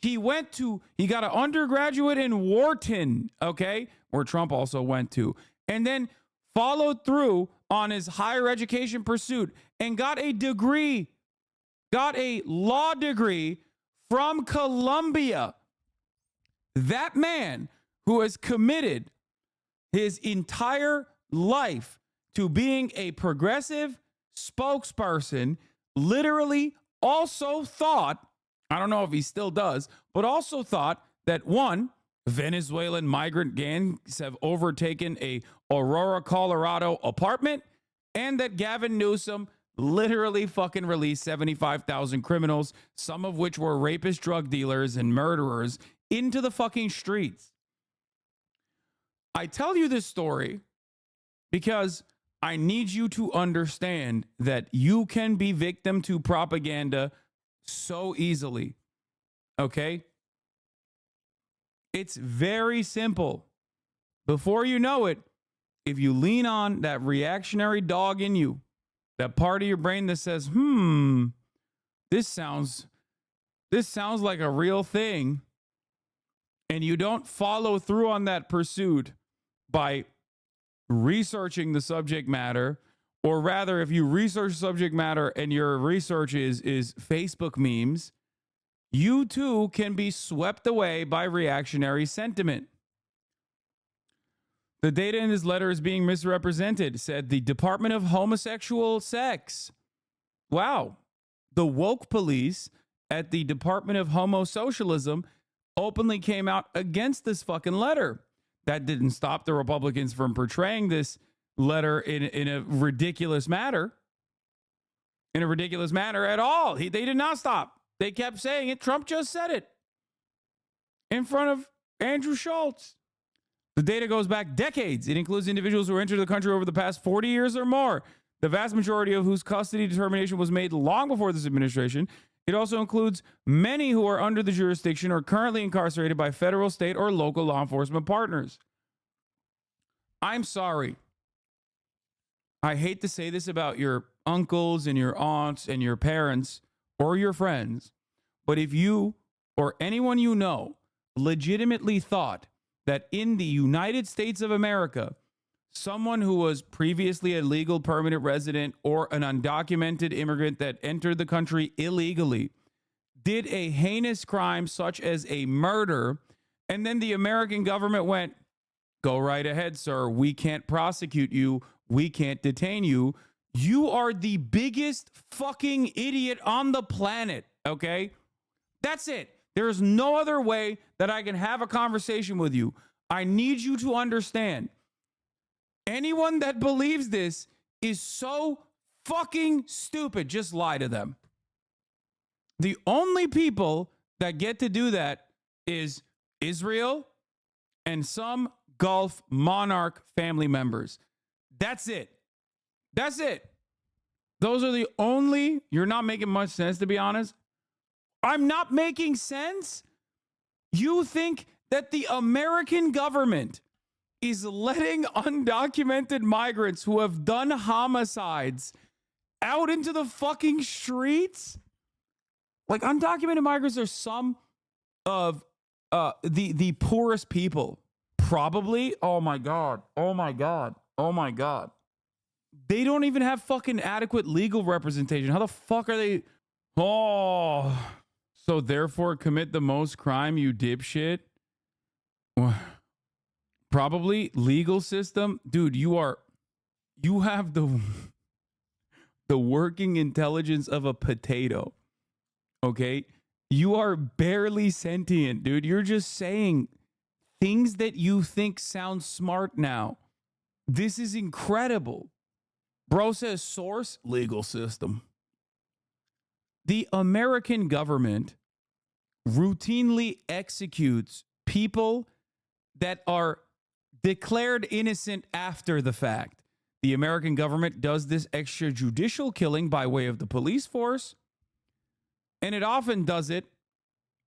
He got an undergraduate in Wharton, okay, where Trump also went to, and then followed through on his higher education pursuit and got a law degree from Columbia. That man who has committed his entire life to being a progressive spokesperson literally also thought, I don't know if he still does, but also thought that one, Venezuelan migrant gangs have overtaken a Aurora, Colorado apartment, and that Gavin Newsom literally fucking released 75,000 criminals, some of which were rapists, drug dealers, and murderers, into the fucking streets. I tell you this story because I need you to understand that you can be victim to propaganda so easily. Okay? It's very simple. Before you know it, if you lean on that reactionary dog in you, that part of your brain that says, this sounds like a real thing, and you don't follow through on that pursuit by researching the subject matter, or rather, if you research subject matter and your research is Facebook memes, you too can be swept away by reactionary sentiment. The data in this letter is being misrepresented, said the Department of Homosexual Sex. Wow. The woke police at the Department of Homosocialism openly came out against this fucking letter. That didn't stop the Republicans from portraying this letter in a ridiculous manner. In a ridiculous manner at all. They did not stop. They kept saying it. Trump just said it in front of Andrew Schultz. The data goes back decades. It includes individuals who entered the country over the past 40 years or more, the vast majority of whose custody determination was made long before this administration. It also includes many who are under the jurisdiction or currently incarcerated by federal, state, or local law enforcement partners. I'm sorry. I hate to say this about your uncles and your aunts and your parents or your friends, but if you or anyone you know legitimately thought that in the United States of America, someone who was previously a legal permanent resident or an undocumented immigrant that entered the country illegally did a heinous crime such as a murder, and then the American government went, go right ahead, sir. We can't prosecute you. We can't detain you. You are the biggest fucking idiot on the planet, okay? That's it. There is no other way that I can have a conversation with you. I need you to understand. Anyone that believes this is so fucking stupid. Just lie to them. The only people that get to do that is Israel and some Gulf monarch family members. That's it. That's it. Those are the only, you're not making much sense, to be honest. I'm not making sense. You think that the American government is letting undocumented migrants who have done homicides out into the fucking streets? Like, undocumented migrants are some of the poorest people. Probably. Oh my God. Oh my God. Oh my God. They don't even have fucking adequate legal representation. How the fuck are they? Oh. So therefore commit the most crime, you dipshit? Probably legal system. Dude, you have the working intelligence of a potato. Okay? You are barely sentient, dude. You're just saying things that you think sound smart now. This is incredible. Bro says source, legal system. The American government routinely executes people that are declared innocent after the fact. The American government does this extrajudicial killing by way of the police force, and it often does it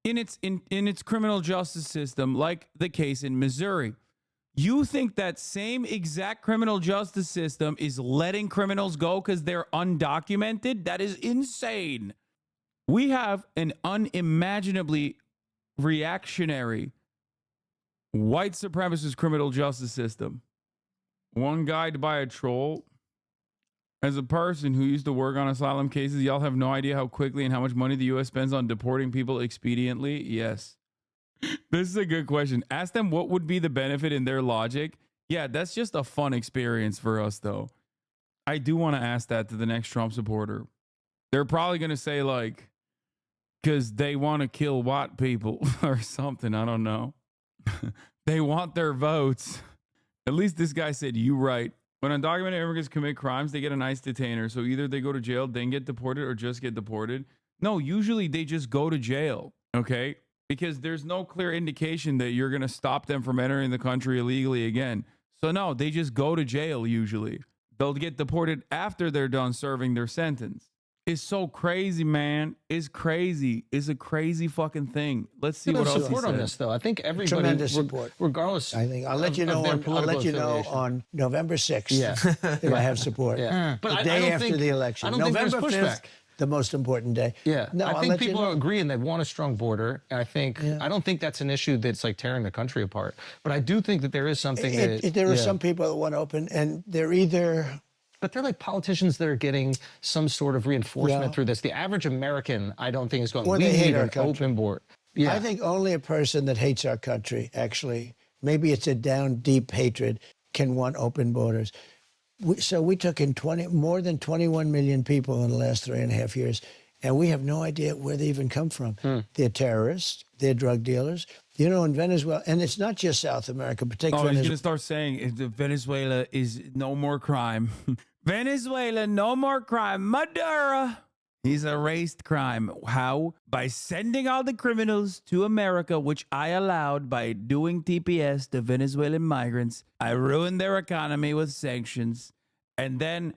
in its criminal justice system, like the case in Missouri. You think that same exact criminal justice system is letting criminals go because they're undocumented? That is insane. We have an unimaginably reactionary white supremacist criminal justice system. One guide by a troll. As a person who used to work on asylum cases, y'all have no idea how quickly and how much money the U.S. spends on deporting people expediently? Yes. This is a good question. Ask them what would be the benefit in their logic. Yeah, that's just a fun experience for us, though. I do want to ask that to the next Trump supporter. They're probably going to say, like, because they want to kill white people or something. I don't know. They want their votes. At least this guy said, you right. When undocumented immigrants commit crimes, they get an ICE detainer. So either they go to jail, then get deported, or just get deported. No, usually they just go to jail, okay? Because there's no clear indication that you're going to stop them from entering the country illegally again. So no, they just go to jail usually. They'll get deported after they're done serving their sentence. It's so crazy, man. It's crazy. It's a crazy fucking thing. Let's see what else
support on this, though. I think everybody,
Tremendous support,
regardless.
I think I'll let you know. I'll let you know on November 6th.
Yeah,
if I have support.
Yeah,
but the day after the election.
I don't think
November
there's
5th, the most important day.
Yeah,
no,
I think people are agreeing they want a strong border. And I think I don't think that's an issue that's like tearing the country apart. But I do think that there is something
there are some people that want to open, and they're either.
But they're like politicians that are getting some sort of reinforcement through this. The average American, I don't think, is going, we need an open board. Yeah.
I think only a person that hates our country, actually, maybe it's a down deep hatred, can want open borders. So we took in more than 21 million people in the last 3.5 years, and we have no idea where they even come from. They're terrorists, they're drug dealers. You know, in Venezuela, and it's not just South America, but take
Venezuela.
Venezuela.
He's going to start saying Venezuela is no more crime. Venezuela, no more crime. Maduro. He's erased crime. How? By sending all the criminals to America, which I allowed by doing TPS to Venezuelan migrants. I ruined their economy with sanctions. And then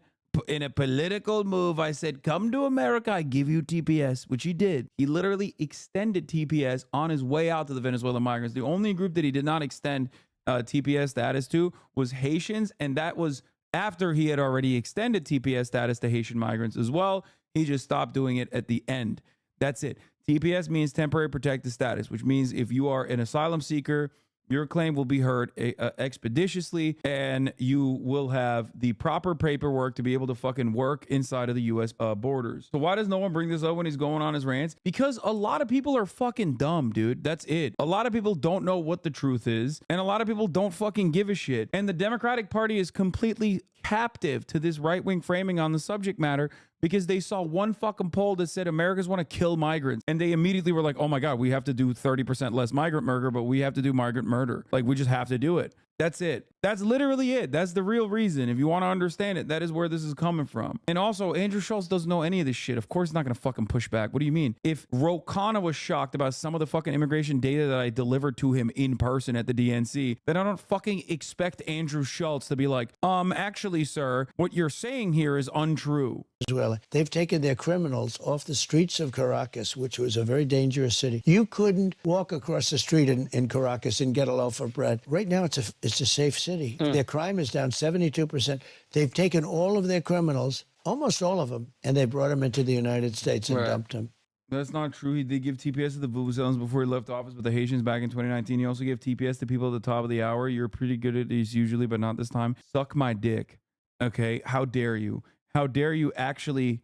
in a political move, I said, come to America, I give you TPS, which he did. He literally extended TPS on his way out to the Venezuelan migrants. The only group that he did not extend TPS status to was Haitians, and that was after he had already extended TPS status to Haitian migrants as well. He just stopped doing it at the end. That's it. TPS means temporary protected status, which means if you are an asylum seeker, your claim will be heard expeditiously, and you will have the proper paperwork to be able to fucking work inside of the U.S. Borders. So why does no one bring this up when he's going on his rants? Because a lot of people are fucking dumb, dude. That's it. A lot of people don't know what the truth is, and a lot of people don't fucking give a shit. And the Democratic Party is completely captive to this right-wing framing on the subject matter because they saw one fucking poll that said Americans want to kill migrants. And they immediately were like, oh my God, we have to do 30% less migrant murder, but we have to do migrant murder. Like, we just have to do it. That's it. That's literally it. That's the real reason. If you want to understand it, that is where this is coming from. And also, Andrew Schultz doesn't know any of this shit. Of course, he's not going to fucking push back. What do you mean? If Ro Khanna was shocked about some of the fucking immigration data that I delivered to him in person at the DNC, then I don't fucking expect Andrew Schultz to be like, actually, sir, what you're saying here is untrue.
Venezuela. They've taken their criminals off the streets of Caracas, which was a very dangerous city. You couldn't walk across the street in Caracas and get a loaf of bread. Right now, it's a safe city. Their crime is down 72%. They've taken all of their criminals, almost all of them, and they brought them into the United States and dumped them.
That's not true. He did give TPS to the Vuvuzelas before he left office with the Haitians back in 2019. He also gave TPS to people at the top of the hour. You're pretty good at these usually, but not this time. Suck my dick. Okay? How dare you? How dare you actually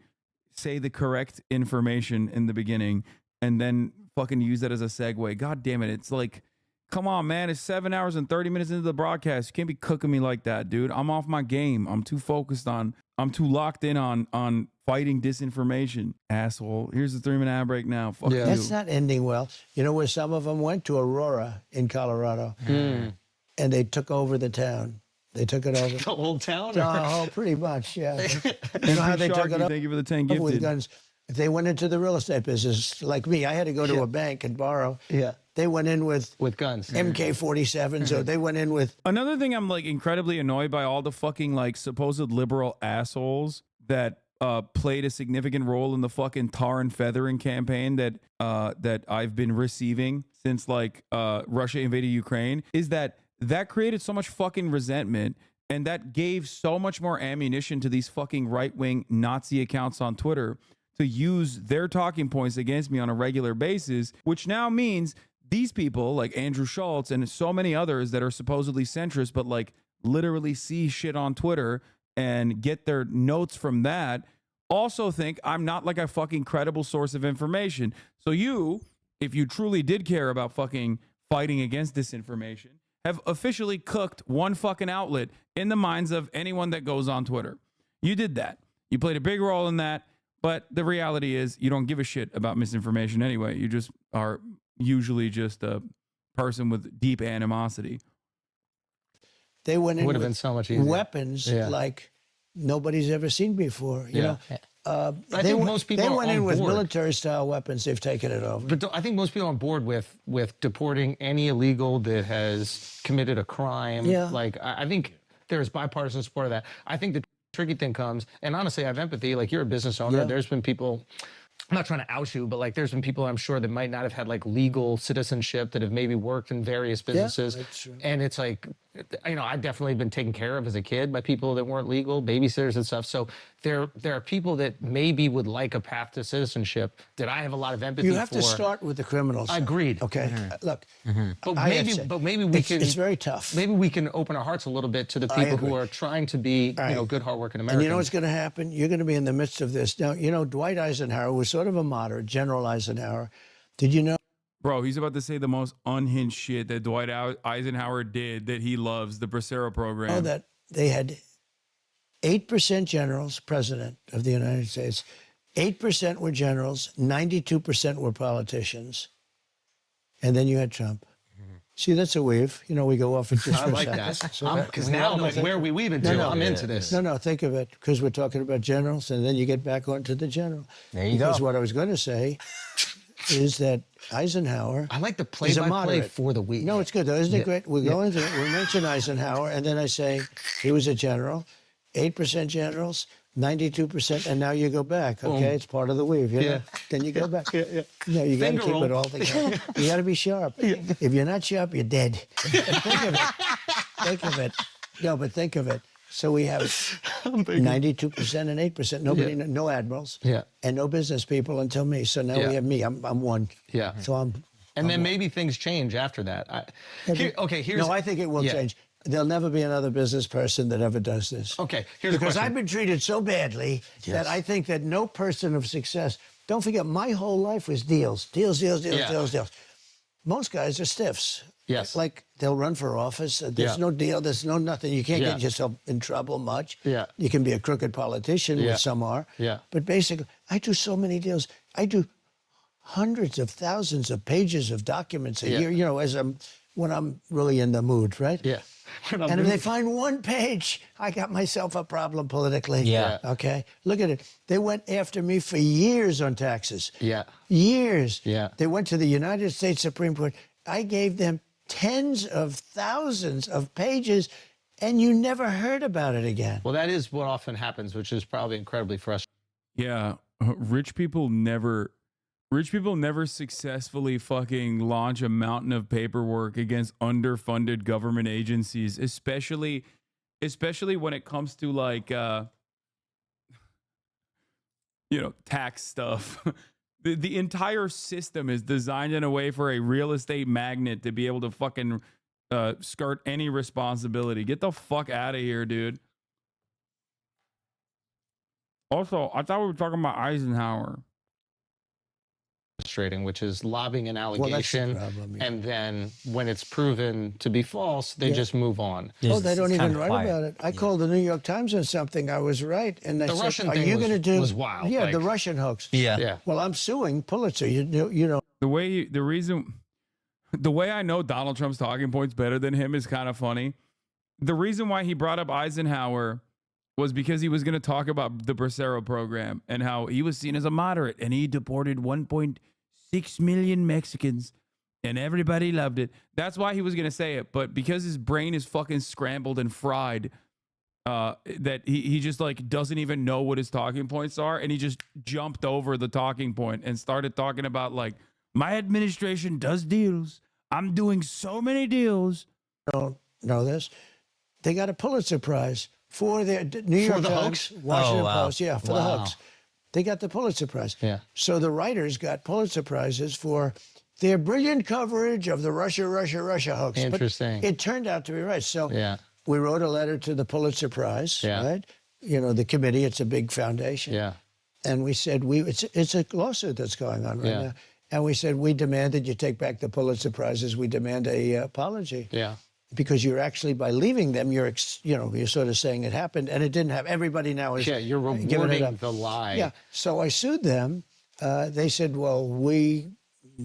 say the correct information in the beginning and then fucking use that as a segue? God damn it. It's like, come on, man. It's 7 hours and 30 minutes into the broadcast. You can't be cooking me like that, dude. I'm off my game. I'm too focused on, I'm too locked in on fighting disinformation. Asshole. Here's the 3-minute ad break now. Fuck you.
That's not ending well. You know where some of them went? To Aurora in Colorado. And they took over the town. They took it over.
The whole town?
Oh, pretty much, yeah. You know how they took it over?
Thank you for the 10
with
gifted.
guns. If they went into the real estate business, like me, I had to go to a bank and borrow. Yeah. They went in with
guns.
MK-47s, or they went in with...
Another thing I'm like incredibly annoyed by, all the fucking like supposed liberal assholes that played a significant role in the fucking tar and feathering campaign that I've been receiving since like Russia invaded Ukraine, is that created so much fucking resentment, and that gave so much more ammunition to these fucking right-wing Nazi accounts on Twitter to use their talking points against me on a regular basis, which now means these people like Andrew Schultz and so many others that are supposedly centrist but like literally see shit on Twitter and get their notes from that also think I'm not like a fucking credible source of information. So you, if you truly did care about fucking fighting against disinformation, have officially cooked one fucking outlet in the minds of anyone that goes on Twitter. You did that. You played a big role in that, but the reality is you don't give a shit about misinformation anyway. You just are usually just a person with deep animosity.
They went in
Would have
with
been so much easier.
weapons like nobody's ever seen before. You know,
I think most people
they
are
went
on
in with
board.
military-style weapons. They've taken it over.
But I think most people are on board with deporting any illegal that has committed a crime.
Yeah.
Like, I think there's bipartisan support of that. I think the tricky thing comes, and honestly, I have empathy. Like, you're a business owner.
Yeah.
There's been people, I'm not trying to out you, but like there's been people I'm sure that might not have had like legal citizenship that have maybe worked in various businesses.
that's true.
And it's like, you know, I've definitely been taken care of as a kid by people that weren't legal, babysitters and stuff. So there are people that maybe would like a path to citizenship that I have a lot of empathy for.
You have to start with the criminals.
Agreed.
Okay, look.
But
I have to say,
maybe we can.
It's very tough.
Maybe we can open our hearts a little bit to the people who
agree.
are trying to be, you know, good, hardworking Americans.
And you know what's going to happen? You're going to be in the midst of this. Now, you know, Dwight Eisenhower was sort of a moderate, General Eisenhower. Did you know?
Bro, he's about to say the most unhinged shit that Dwight Eisenhower did that he loves, the Bracero program.
Oh, that they had 8% generals, president of the United States. 8% were generals, 92% were politicians. And then you had Trump. See, that's a weave. You know, we go off at just
I
for a
like
second.
that. Because now, like, where we weave into, I'm into this.
No, think of it, because we're talking about generals, and then you get back onto the general.
There you
Because
go.
what I was going to say is that Eisenhower
I like the
is a
play-by-play
moderate.
for the week.
No, it's good, though. Isn't it great? We go into it. We mention Eisenhower, and then I say he was a general, 8% generals, 92%, and now you go back, okay? It's part of the weave, you know? Then you go back. No, you got to keep it all together. You got to be sharp. If you're not sharp, you're dead. Think of it. No, but think of it. So we have 92% and 8%. Nobody, no admirals, and no business people until me. So now we have me. I'm one.
Yeah.
So I'm.
And then maybe things change after that. Here's.
No, I think it will change. There'll never be another business person that ever does this.
Okay, here's a
because
question.
I've been treated so badly that I think that no person of success. Don't forget, my whole life was deals. Most guys are stiffs.
Yes.
Like they'll run for office. There's no deal. There's no nothing. You can't get yourself in trouble much.
Yeah.
You can be a crooked politician, which some are.
Yeah.
But basically, I do so many deals. I do hundreds of thousands of pages of documents a year. You know, when I'm really in the mood, right?
Yeah.
And if they find one page, I got myself a problem politically.
Yeah.
Okay. Look at it. They went after me for years on taxes.
Yeah.
Years.
Yeah.
They went to the United States Supreme Court. I gave them tens of thousands of pages, and you never heard about it again.
Well, that is what often happens, which is probably incredibly frustrating.
Yeah, rich people never successfully fucking launch a mountain of paperwork against underfunded government agencies, especially when it comes to like tax stuff. The entire system is designed in a way for a real estate magnate to be able to fucking skirt any responsibility. Get the fuck out of here, dude. Also, I thought we were talking about Eisenhower.
Frustrating, which is lobbing an
Well, that's the
allegation,
problem,
and then when it's proven to be false, they just move on.
Oh, they don't
It's
even
kinda
write
quiet.
about it. I called the New York Times on something. I was right, and they
The
said,
Russian
"Are
thing
you
was-
going to do?"
was wild,
Yeah,
like-
the Russian hoax.
Yeah.
Well, I'm suing Pulitzer. You know.
The way I know Donald Trump's talking points better than him is kind of funny. The reason why he brought up Eisenhower was because he was going to talk about the Bracero program and how he was seen as a moderate and he deported 1.6 million Mexicans and everybody loved it. That's why he was going to say it. But because his brain is fucking scrambled and fried, that he just like doesn't even know what his talking points are. And he just jumped over the talking point and started talking about like, my administration does deals. I'm doing so many deals.
Don't know this. They got a Pulitzer Prize for their New York
the
Times,
hoax?
Washington
wow.
Post. Yeah, for the
Wow.
hoax. They got the Pulitzer Prize.
Yeah.
So the writers got Pulitzer Prizes for their brilliant coverage of the Russia hoax.
Interesting.
But it turned out to be right. So
Yeah.
we wrote a letter to the Pulitzer Prize,
Yeah.
right? You know, the committee, it's a big foundation.
Yeah.
And we said, it's a lawsuit that's going on right
Yeah.
now. And we said, we demand that you take back the Pulitzer Prizes. We demand a apology.
Yeah.
Because you're actually, by leaving them, you're sort of saying it happened, and it didn't happen. Everybody now is
Yeah, you're
giving it
rewarding
up.
the lie.
Yeah. So I sued them. They said, well, we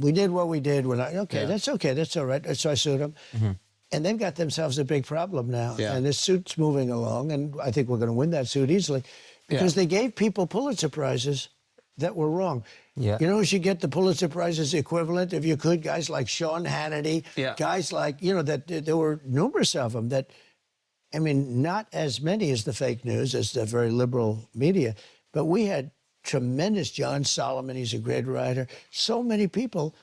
did what we did. We're not, okay,
Yeah.
that's okay. That's all right. So I sued them. And they've got themselves a big problem now.
Yeah.
And this suit's moving along, and I think we're going to win that suit easily. Because they gave people Pulitzer Prizes that were wrong.
Yeah.
You know who should get the Pulitzer Prizes equivalent, if you could? Guys like Sean Hannity.
Yeah.
Guys like, that there were numerous of them that, I mean, not as many as the fake news, as the very liberal media, but we had tremendous John Solomon. He's a great writer. So many people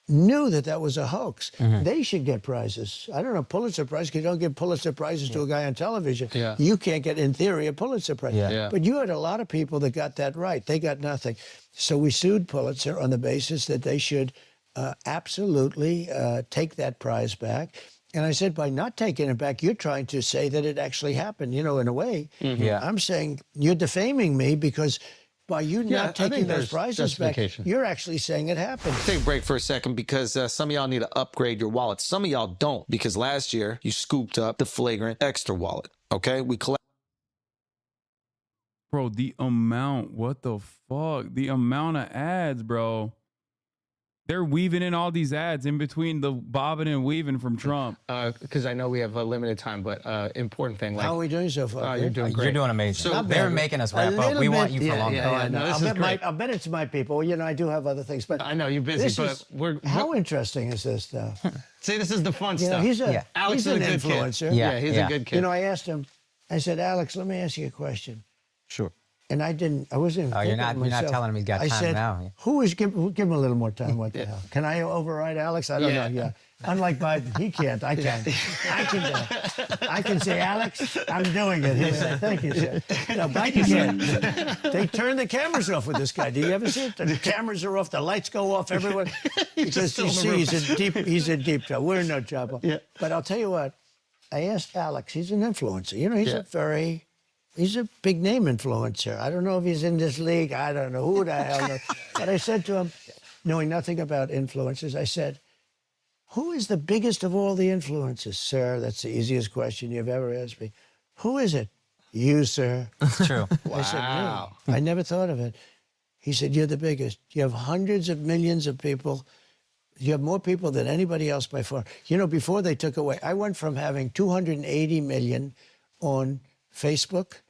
knew that was a hoax. They should get prizes. I don't know, Pulitzer Prize, because you don't give Pulitzer Prizes to a guy on television.
Yeah.
You can't get, in theory, a Pulitzer Prize.
Yeah.
Yeah.
But you had a lot of people that got that right. They got nothing. So we sued Pulitzer on the basis that they should absolutely take that prize back. And I said, by not taking it back, you're trying to say that it actually happened. In a way,
Yeah.
I'm saying you're defaming me because by you
Yeah, I
not
think
taking those
there's
prizes back,
justification.
you're actually saying it happened.
Take a break for a second because some of y'all need to upgrade your wallet. Some of y'all don't because last year you scooped up the Flagrant Extra wallet. Okay, we collect.
Bro, the amount, what the fuck? The amount of ads, bro. They're weaving in all these ads in between the bobbing and weaving from Trump.
Because I know we have a limited time, but important thing. Like,
How are we doing so far?
you're doing great.
You're doing amazing.
Not
They're
bad.
making us
A
wrap up.
little
We want
bit.
you for
Yeah,
longer.
yeah, yeah. No, this is great.
I'll bet it's my people. I do have other things, but
I know you're busy,
this
but
is,
we're
how interesting is this stuff?
see, this is the fun
You know,
stuff.
he's
Yeah.
Alex
he's
is
an
a good
influencer.
kid.
Yeah,
he's
yeah.
a good kid.
You know, I asked him. I said, Alex, let me ask you a question.
Sure.
And I wasn't even
Oh, you're
thinking
not
to
you're not
myself.
telling him he's got
I
time
said,
now.
give him a little more time. What the hell? Can I override Alex? I don't know. Yeah. Unlike Biden, he can't. I can. I can do it. I can say, Alex, I'm doing it. He'll say, thank you, sir. No, Biden can't. They turn the cameras off with this guy. Do you ever see it? The cameras are off. The lights go off everywhere. Because you see, he's in deep trouble. We're in no trouble. Yeah. But I'll tell you what. I asked Alex. He's an influencer. You know, he's a big name influencer. I don't know if he's in this league. I don't know who the hell knows. But I said to him, knowing nothing about influencers, I said, who is the biggest of all the influencers? Sir, that's the easiest question you've ever asked me. Who is it? You, sir.
It's true.
I said, really? I never thought of it. He said, you're the biggest. You have hundreds of millions of people. You have more people than anybody else by far. You know, before they took away, I went from having 280 million on Facebook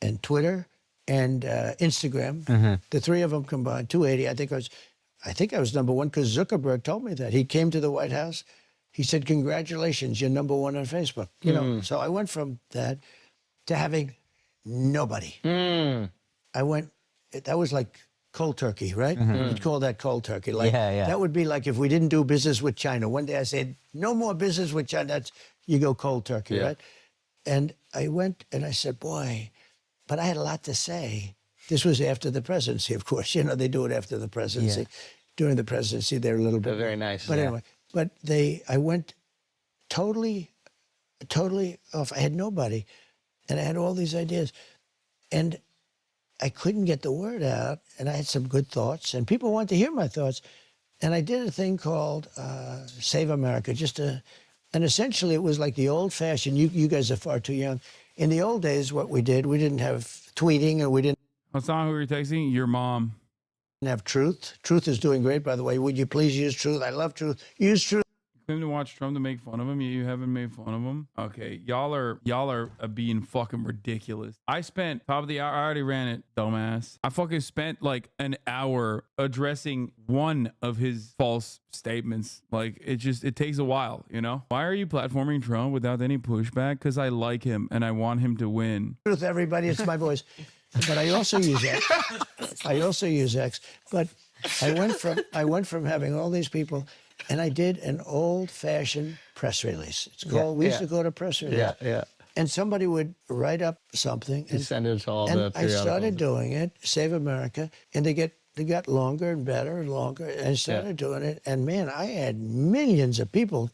and Twitter and Instagram. The three of them combined, 280. I think I was number one because Zuckerberg told me that. He came to the White House. He said, congratulations, you're number one on Facebook. You know, so I went from that to having nobody. That was like cold turkey, right? You'd call that cold turkey. Like, that would be like if we didn't do business with China. One day I said, no more business with China. That's, you go cold turkey, right? And I went and I said, boy, but I had a lot to say. This was after the presidency, of course. You know, they do it after the presidency. During the presidency, they're a little bit...
They're very nice.
But anyway, I went totally off. I had nobody. And I had all these ideas. And I couldn't get the word out. And I had some good thoughts. And people wanted to hear my thoughts. And I did a thing called Save America. And essentially, it was like the old-fashioned... You guys are far too young. In the old days, what we did, we didn't have tweeting, or we didn't...
Hasan, who are you texting? Your mom.
Have Truth. Truth is doing great, by the way. Would you please use Truth? I love Truth. Use Truth.
Claim to watch Trump to make fun of him. You haven't made fun of him. Okay, y'all are being fucking ridiculous. I spent top of the hour. I already ran it, dumbass. I fucking spent like an hour addressing one of his false statements. Like it takes a while, you know. Why are you platforming Trump without any pushback? Because I like him and I want him to win.
Truth, everybody. It's my voice. But I also use X. But I went from having all these people, and I did an old-fashioned press release. It's called. We used to go to press release. And somebody would write up something and
send it to all the
periodicals. I started doing it, Save America, and they got longer and better and longer. And I started doing it, and man, I had millions of people.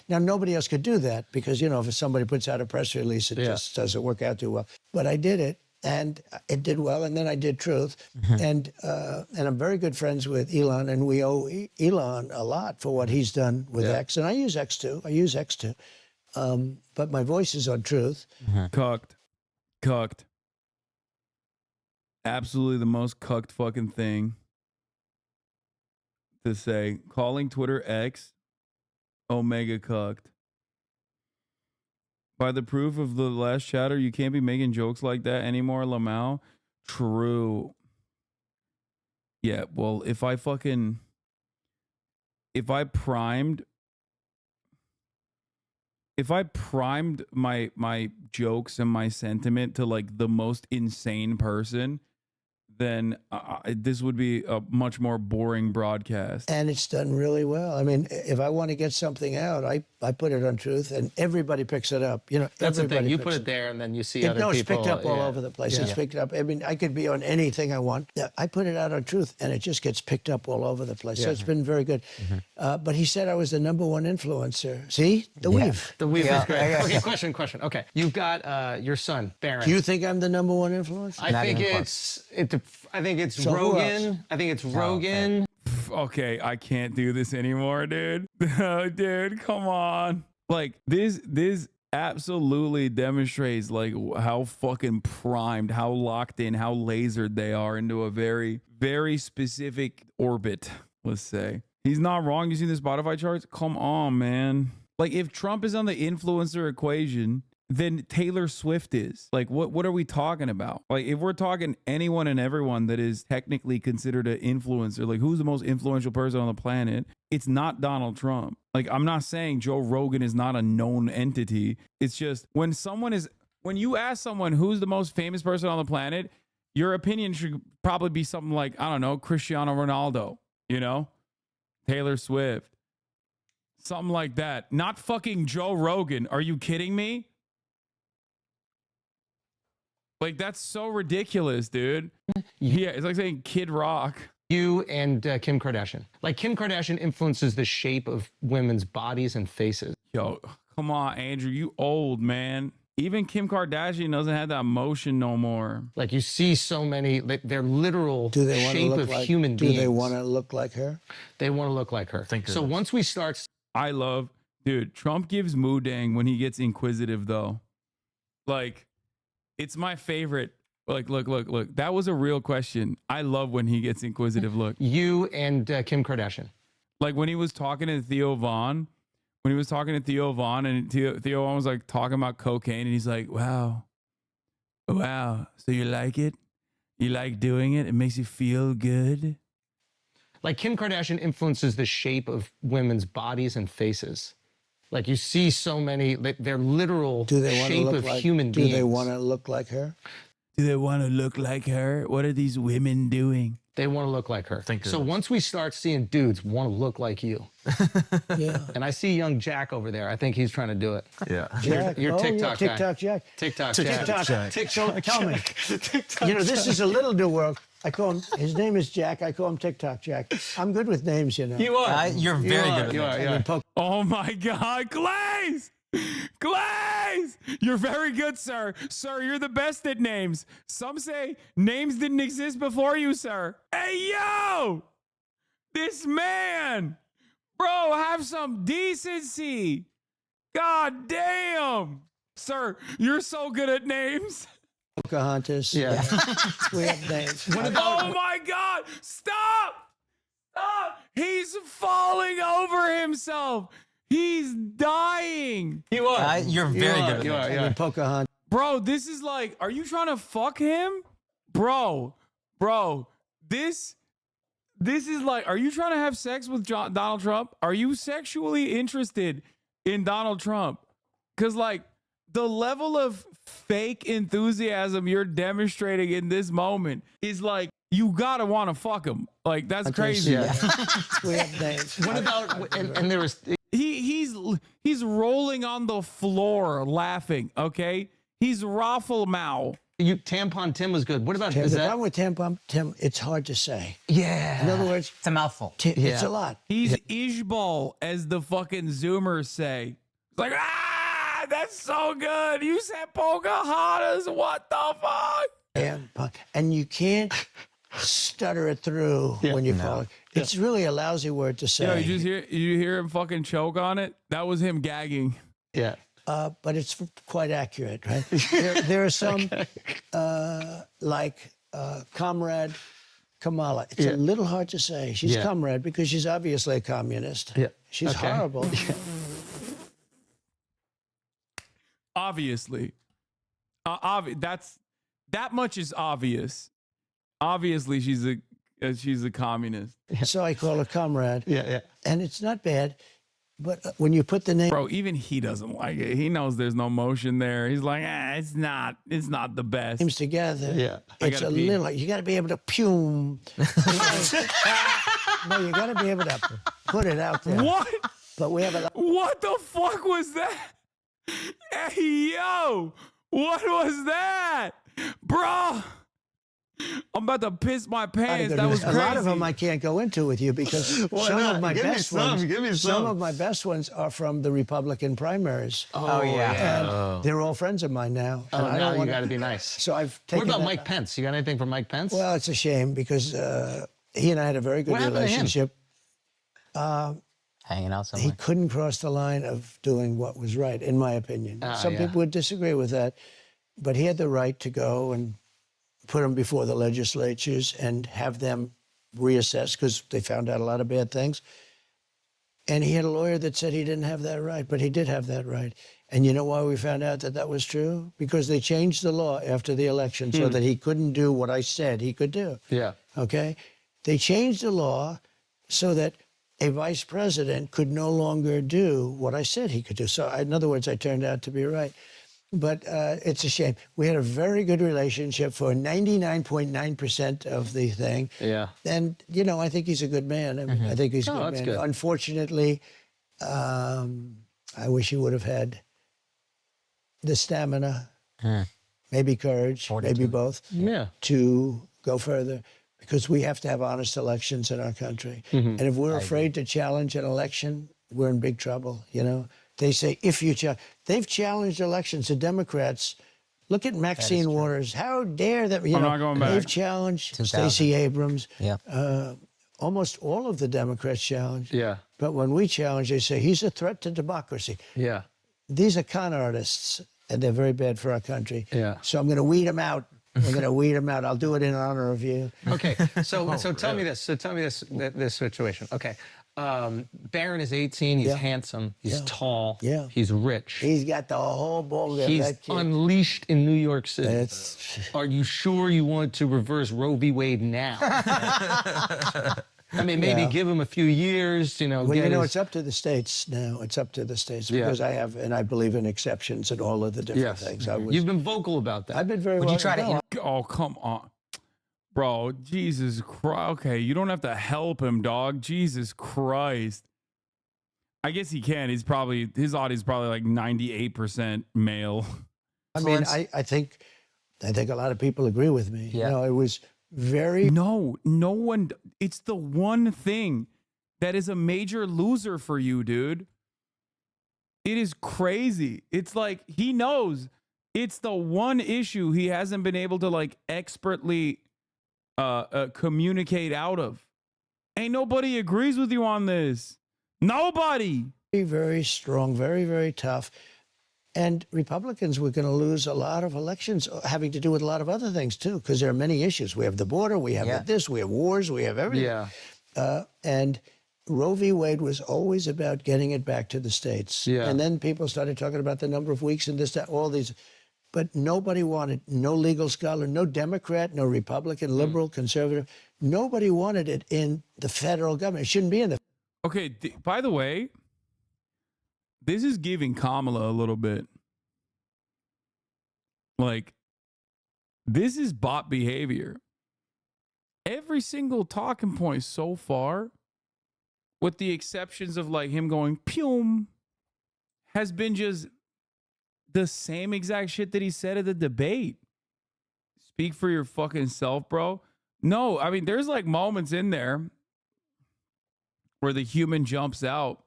Now nobody else could do that because, you know, if somebody puts out a press release, it just doesn't work out too well. But I did it. And it did well, and then I did Truth, and I'm very good friends with Elon, and we owe Elon a lot for what he's done with X, and I use X too. But my voice is on Truth.
Cucked. Absolutely the most cucked fucking thing to say. Calling Twitter X Omega cucked. By the proof of the last chatter, you can't be making jokes like that anymore, Lamau. True. Yeah, well, if I primed my jokes and my sentiment to like the most insane person, then this would be a much more boring broadcast.
And it's done really well. I mean, if I want to get something out, I put it on Truth, and everybody picks it up. You know,
that's the thing. You put it there, and then you see other people.
It's picked up all over the place. It's picked up. I mean, I could be on anything I want. I put it out on Truth, and it just gets picked up all over the place. So it's been very good. But he said I was the #1 influencer. See? The weave.
The weave is great. Okay, question. Okay. You've got your son, Barron.
Do you think I'm the #1 influencer?
I think it's Rogan. I think it's Rogan.
Okay, I can't do this anymore, dude. Dude, come on. Like this absolutely demonstrates like how fucking primed, how locked in, how lasered they are into a very, very specific orbit, let's say. He's not wrong. You see the Spotify charts? Come on, man. Like if Trump is on the influencer equation, then Taylor Swift is. Like, what are we talking about? Like, if we're talking anyone and everyone that is technically considered an influencer, like, who's the most influential person on the planet? It's not Donald Trump. Like, I'm not saying Joe Rogan is not a known entity. It's just when you ask someone who's the most famous person on the planet, your opinion should probably be something like, I don't know, Cristiano Ronaldo, you know, Taylor Swift, something like that. Not fucking Joe Rogan. Are you kidding me? Like, that's so ridiculous, dude. Yeah, it's like saying Kid Rock.
You and Kim Kardashian. Like, Kim Kardashian influences the shape of women's bodies and faces.
Yo, come on, Andrew, you old, man. Even Kim Kardashian doesn't have that motion no more.
Like, you see so many, they're literal
Do they want to
shape
look
of
like,
human beings.
Do they want to look like her?
They want to look like her. So once we start...
I love, dude, Trump gives moodang when he gets inquisitive, though. Like, it's my favorite. Like, look. That was a real question. I love when he gets inquisitive. Look.
You and Kim Kardashian.
Like, when he was talking to Theo Vaughn, and Theo Vaughn was like talking about cocaine, and he's like, wow, so you like it? You like doing it? It makes you feel good?
Like, Kim Kardashian influences the shape of women's bodies and faces. Like, you see so many, they're literal shape of human beings.
Do they want to look like her?
Do they want to look like her? What are these women doing?
They want to look like her. So once we start seeing dudes want to look like you.
Yeah.
And I see young Jack over there. I think he's trying to do it.
Yeah.
Jack,
Your TikTok guy.
TikTok Jack.
TikTok
Jack. So tell me, you know, this is a little new world. I call him, his name is Jack. I call him TikTok Jack. I'm good with names, you know.
You are.
You're very good.
You are.
Oh my God, Glaze! You're very good, sir. Sir, you're the best at names. Some say names didn't exist before you, sir. Hey, yo! This man! Bro, have some decency. God damn. Sir, you're so good at names.
Pocahontas.
Yeah.
We have names.
Oh my God! Stop! He's falling over himself. He's dying.
You are.
You're very good.
You are.
Pocahontas.
Bro, this is like, are you trying to fuck him? Bro, this is like, are you trying to have sex with Donald Trump? Are you sexually interested in Donald Trump? Because, like, the level of fake enthusiasm you're demonstrating in this moment is like, you gotta want to fuck him. Like, that's crazy.
Yeah. We have names.
What about, and there was...
He's rolling on the floor laughing, okay? He's Raffle Mao.
Tampon Tim was good. What about
The
is that?
problem with Tampon Tim, it's hard to say.
Yeah.
In other words,
It's a mouthful.
it's a lot.
He's Ishbal, as the fucking Zoomers say. It's like, that's so good. You said Pocahontas. What the fuck?
And you can't stutter it through when you call it. It's really a lousy word to say.
Yo, you hear him fucking choke on it? That was him gagging.
Yeah.
But it's quite accurate, right? there are some, like Comrade Kamala. It's a little hard to say. She's comrade because she's obviously a communist.
Yeah.
She's horrible.
Obviously. That much is obvious. Obviously, she's a communist.
So I call her comrade.
Yeah.
And it's not bad. But when you put the name,
Bro, even he doesn't like it. He knows there's no motion there. He's like, it's not the best.
names together, it's
gotta
a
pee.
little. You got to be able to pume. No, you got to be able to put it out there.
What?
But we have a lot.
What the fuck was that? Hey, yo, what was that? Bro, I'm about to piss my pants. That was
A
crazy.
lot of them I can't go into with you because some of my best ones. Some of my best ones are from the Republican primaries.
Oh, yeah.
And they're all friends of mine now.
Oh,
and I
now
don't
you
wanna-
got to be nice.
So I've
What
taken.
about
that-
Mike Pence? You got anything from Mike Pence?
Well, it's a shame because he and I had a very good
What happened to him?
relationship.
Hanging out
He
somewhere.
couldn't cross the line of doing what was right, in my opinion. Some
yeah.
people would disagree with that, but he had the right to go and put them before the legislatures and have them reassess because they found out a lot of bad things. And he had a lawyer that said he didn't have that right, but he did have that right. And you know why we found out that that was true? Because they changed the law after the election so that he couldn't do what I said he could do.
Yeah.
Okay? They changed the law so that a vice president could no longer do what I said he could do. So, in other words, I turned out to be right. But it's a shame. We had a very good relationship for 99.9% of the thing.
Yeah.
And, you know, I think he's a good man. I mean, I think he's a good
that's
man.
good.
Unfortunately, I wish he would have had the stamina, maybe courage, maybe both, to go further. Because we have to have honest elections in our country. And if we're afraid to challenge an election, we're in big trouble, you know? They say, if you challenge, they've challenged elections. The Democrats, look at Maxine Waters. How dare that? You
I'm
know,
not going back.
they've challenged Stacey Abrams.
Yeah.
Almost all of the Democrats challenged.
Yeah.
But when we challenge, they say, he's a threat to democracy.
Yeah.
These are con artists, and they're very bad for our country.
Yeah.
So I'm going to weed them out. I'm going to weed them out. I'll do it in honor of you.
Okay, so tell me this. So tell me this situation. Okay, Barron is 18. He's handsome. He's tall.
Yeah.
He's rich.
He's got the whole ball game.
He's
That kid.
unleashed in New York City.
That's-
Are you sure you want to reverse Roe v. Wade now? I mean, maybe give him a few years, you know.
Well,
get
you know,
his-
it's up to the states now. It's up to the states
Yeah.
because I believe in exceptions and all of the different things.
You've been vocal about that.
I've been very.
Would
well,
you try to?
no,
Oh, come on. Bro, Jesus Christ. Okay, you don't have to help him, dog. Jesus Christ. I guess he can. His audience is probably like 98% male.
I mean, I think a lot of people agree with me.
Yeah.
You know, it was very.
No one. It's the one thing that is a major loser for you, dude. It is crazy. It's like he knows it's the one issue he hasn't been able to like expertly communicate out of. Ain't nobody agrees with you on this. Nobody.
Very, very strong, very, very tough. And Republicans were going to lose a lot of elections having to do with a lot of other things, too, because there are many issues. We have the border, we have this, we have wars, we have everything.
Yeah.
And Roe v. Wade was always about getting it back to the states.
Yeah.
And then people started talking about the number of weeks and this, that, all these. But nobody wanted, no legal scholar, no Democrat, no Republican, liberal, conservative. Nobody wanted it in the federal government. It shouldn't be in the.
Okay, by the way, this is giving Kamala a little bit. Like, this is bot behavior. Every single talking point so far, with the exceptions of like him going pew, has been just the same exact shit that he said at the debate. Speak for your fucking self, bro. No, I mean, there's like moments in there where the human jumps out.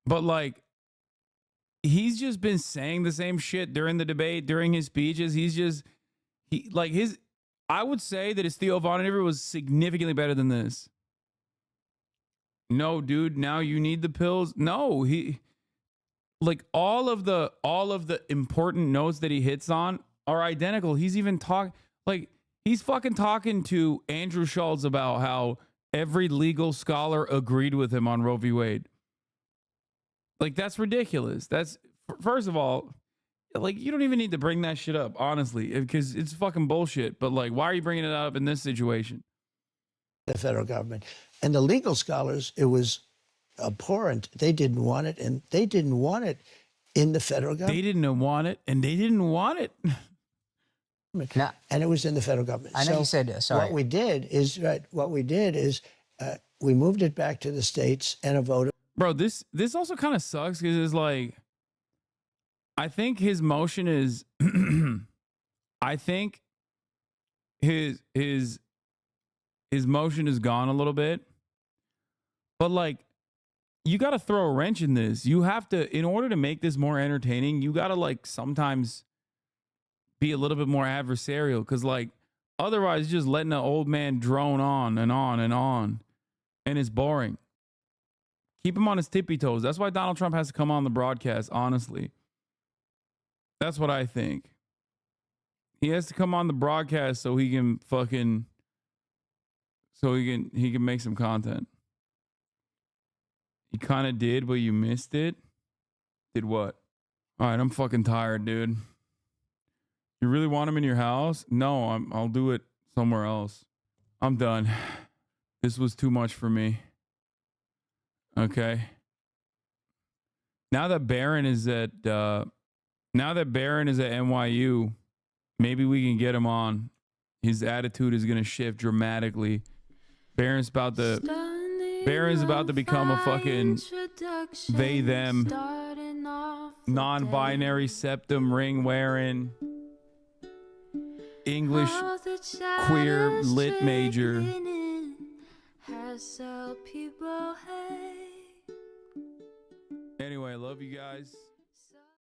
But like, he's just been saying the same shit during the debate, during his speeches. I would say that his Theo Von interview was significantly better than this. No, dude, now you need the pills. No, like all of the important notes that he hits on are identical. He's even he's fucking talking to Andrew Schultz about how every legal scholar agreed with him on Roe v. Wade. Like, that's ridiculous. That's, first of all, like, you don't even need to bring that shit up, honestly, because it's fucking bullshit. But like, why are you bringing it up in this situation?
The federal government. And the legal scholars, it was abhorrent. They didn't want it, and they didn't want it in the federal government.
They didn't want it, and they didn't want it.
Now, and it was in the federal government.
I know you said, sorry.
What we did is, we moved it back to the states and a vote.
Bro, this also kind of sucks because it's like, I think his motion is, I think his motion is gone a little bit, but like, you got to throw a wrench in this. You have to, in order to make this more entertaining, you got to like sometimes be a little bit more adversarial, because like, otherwise you're just letting an old man drone on and on and on, and it's boring. Keep him on his tippy toes. That's why Donald Trump has to come on the broadcast, honestly. That's what I think. He has to come on the broadcast so he can fucking, so he can make some content. You kind of did, but you missed it. Did what? All right, I'm fucking tired, dude. You really want him in your house? No, I'll do it somewhere else. I'm done. This was too much for me. Okay. Now that Barron is at Now that Barron is at NYU, maybe we can get him on. His attitude is going to shift dramatically. Barron's about to become a fucking they, them, non-binary septum ring wearing English queer lit major. Anyway, I love you guys.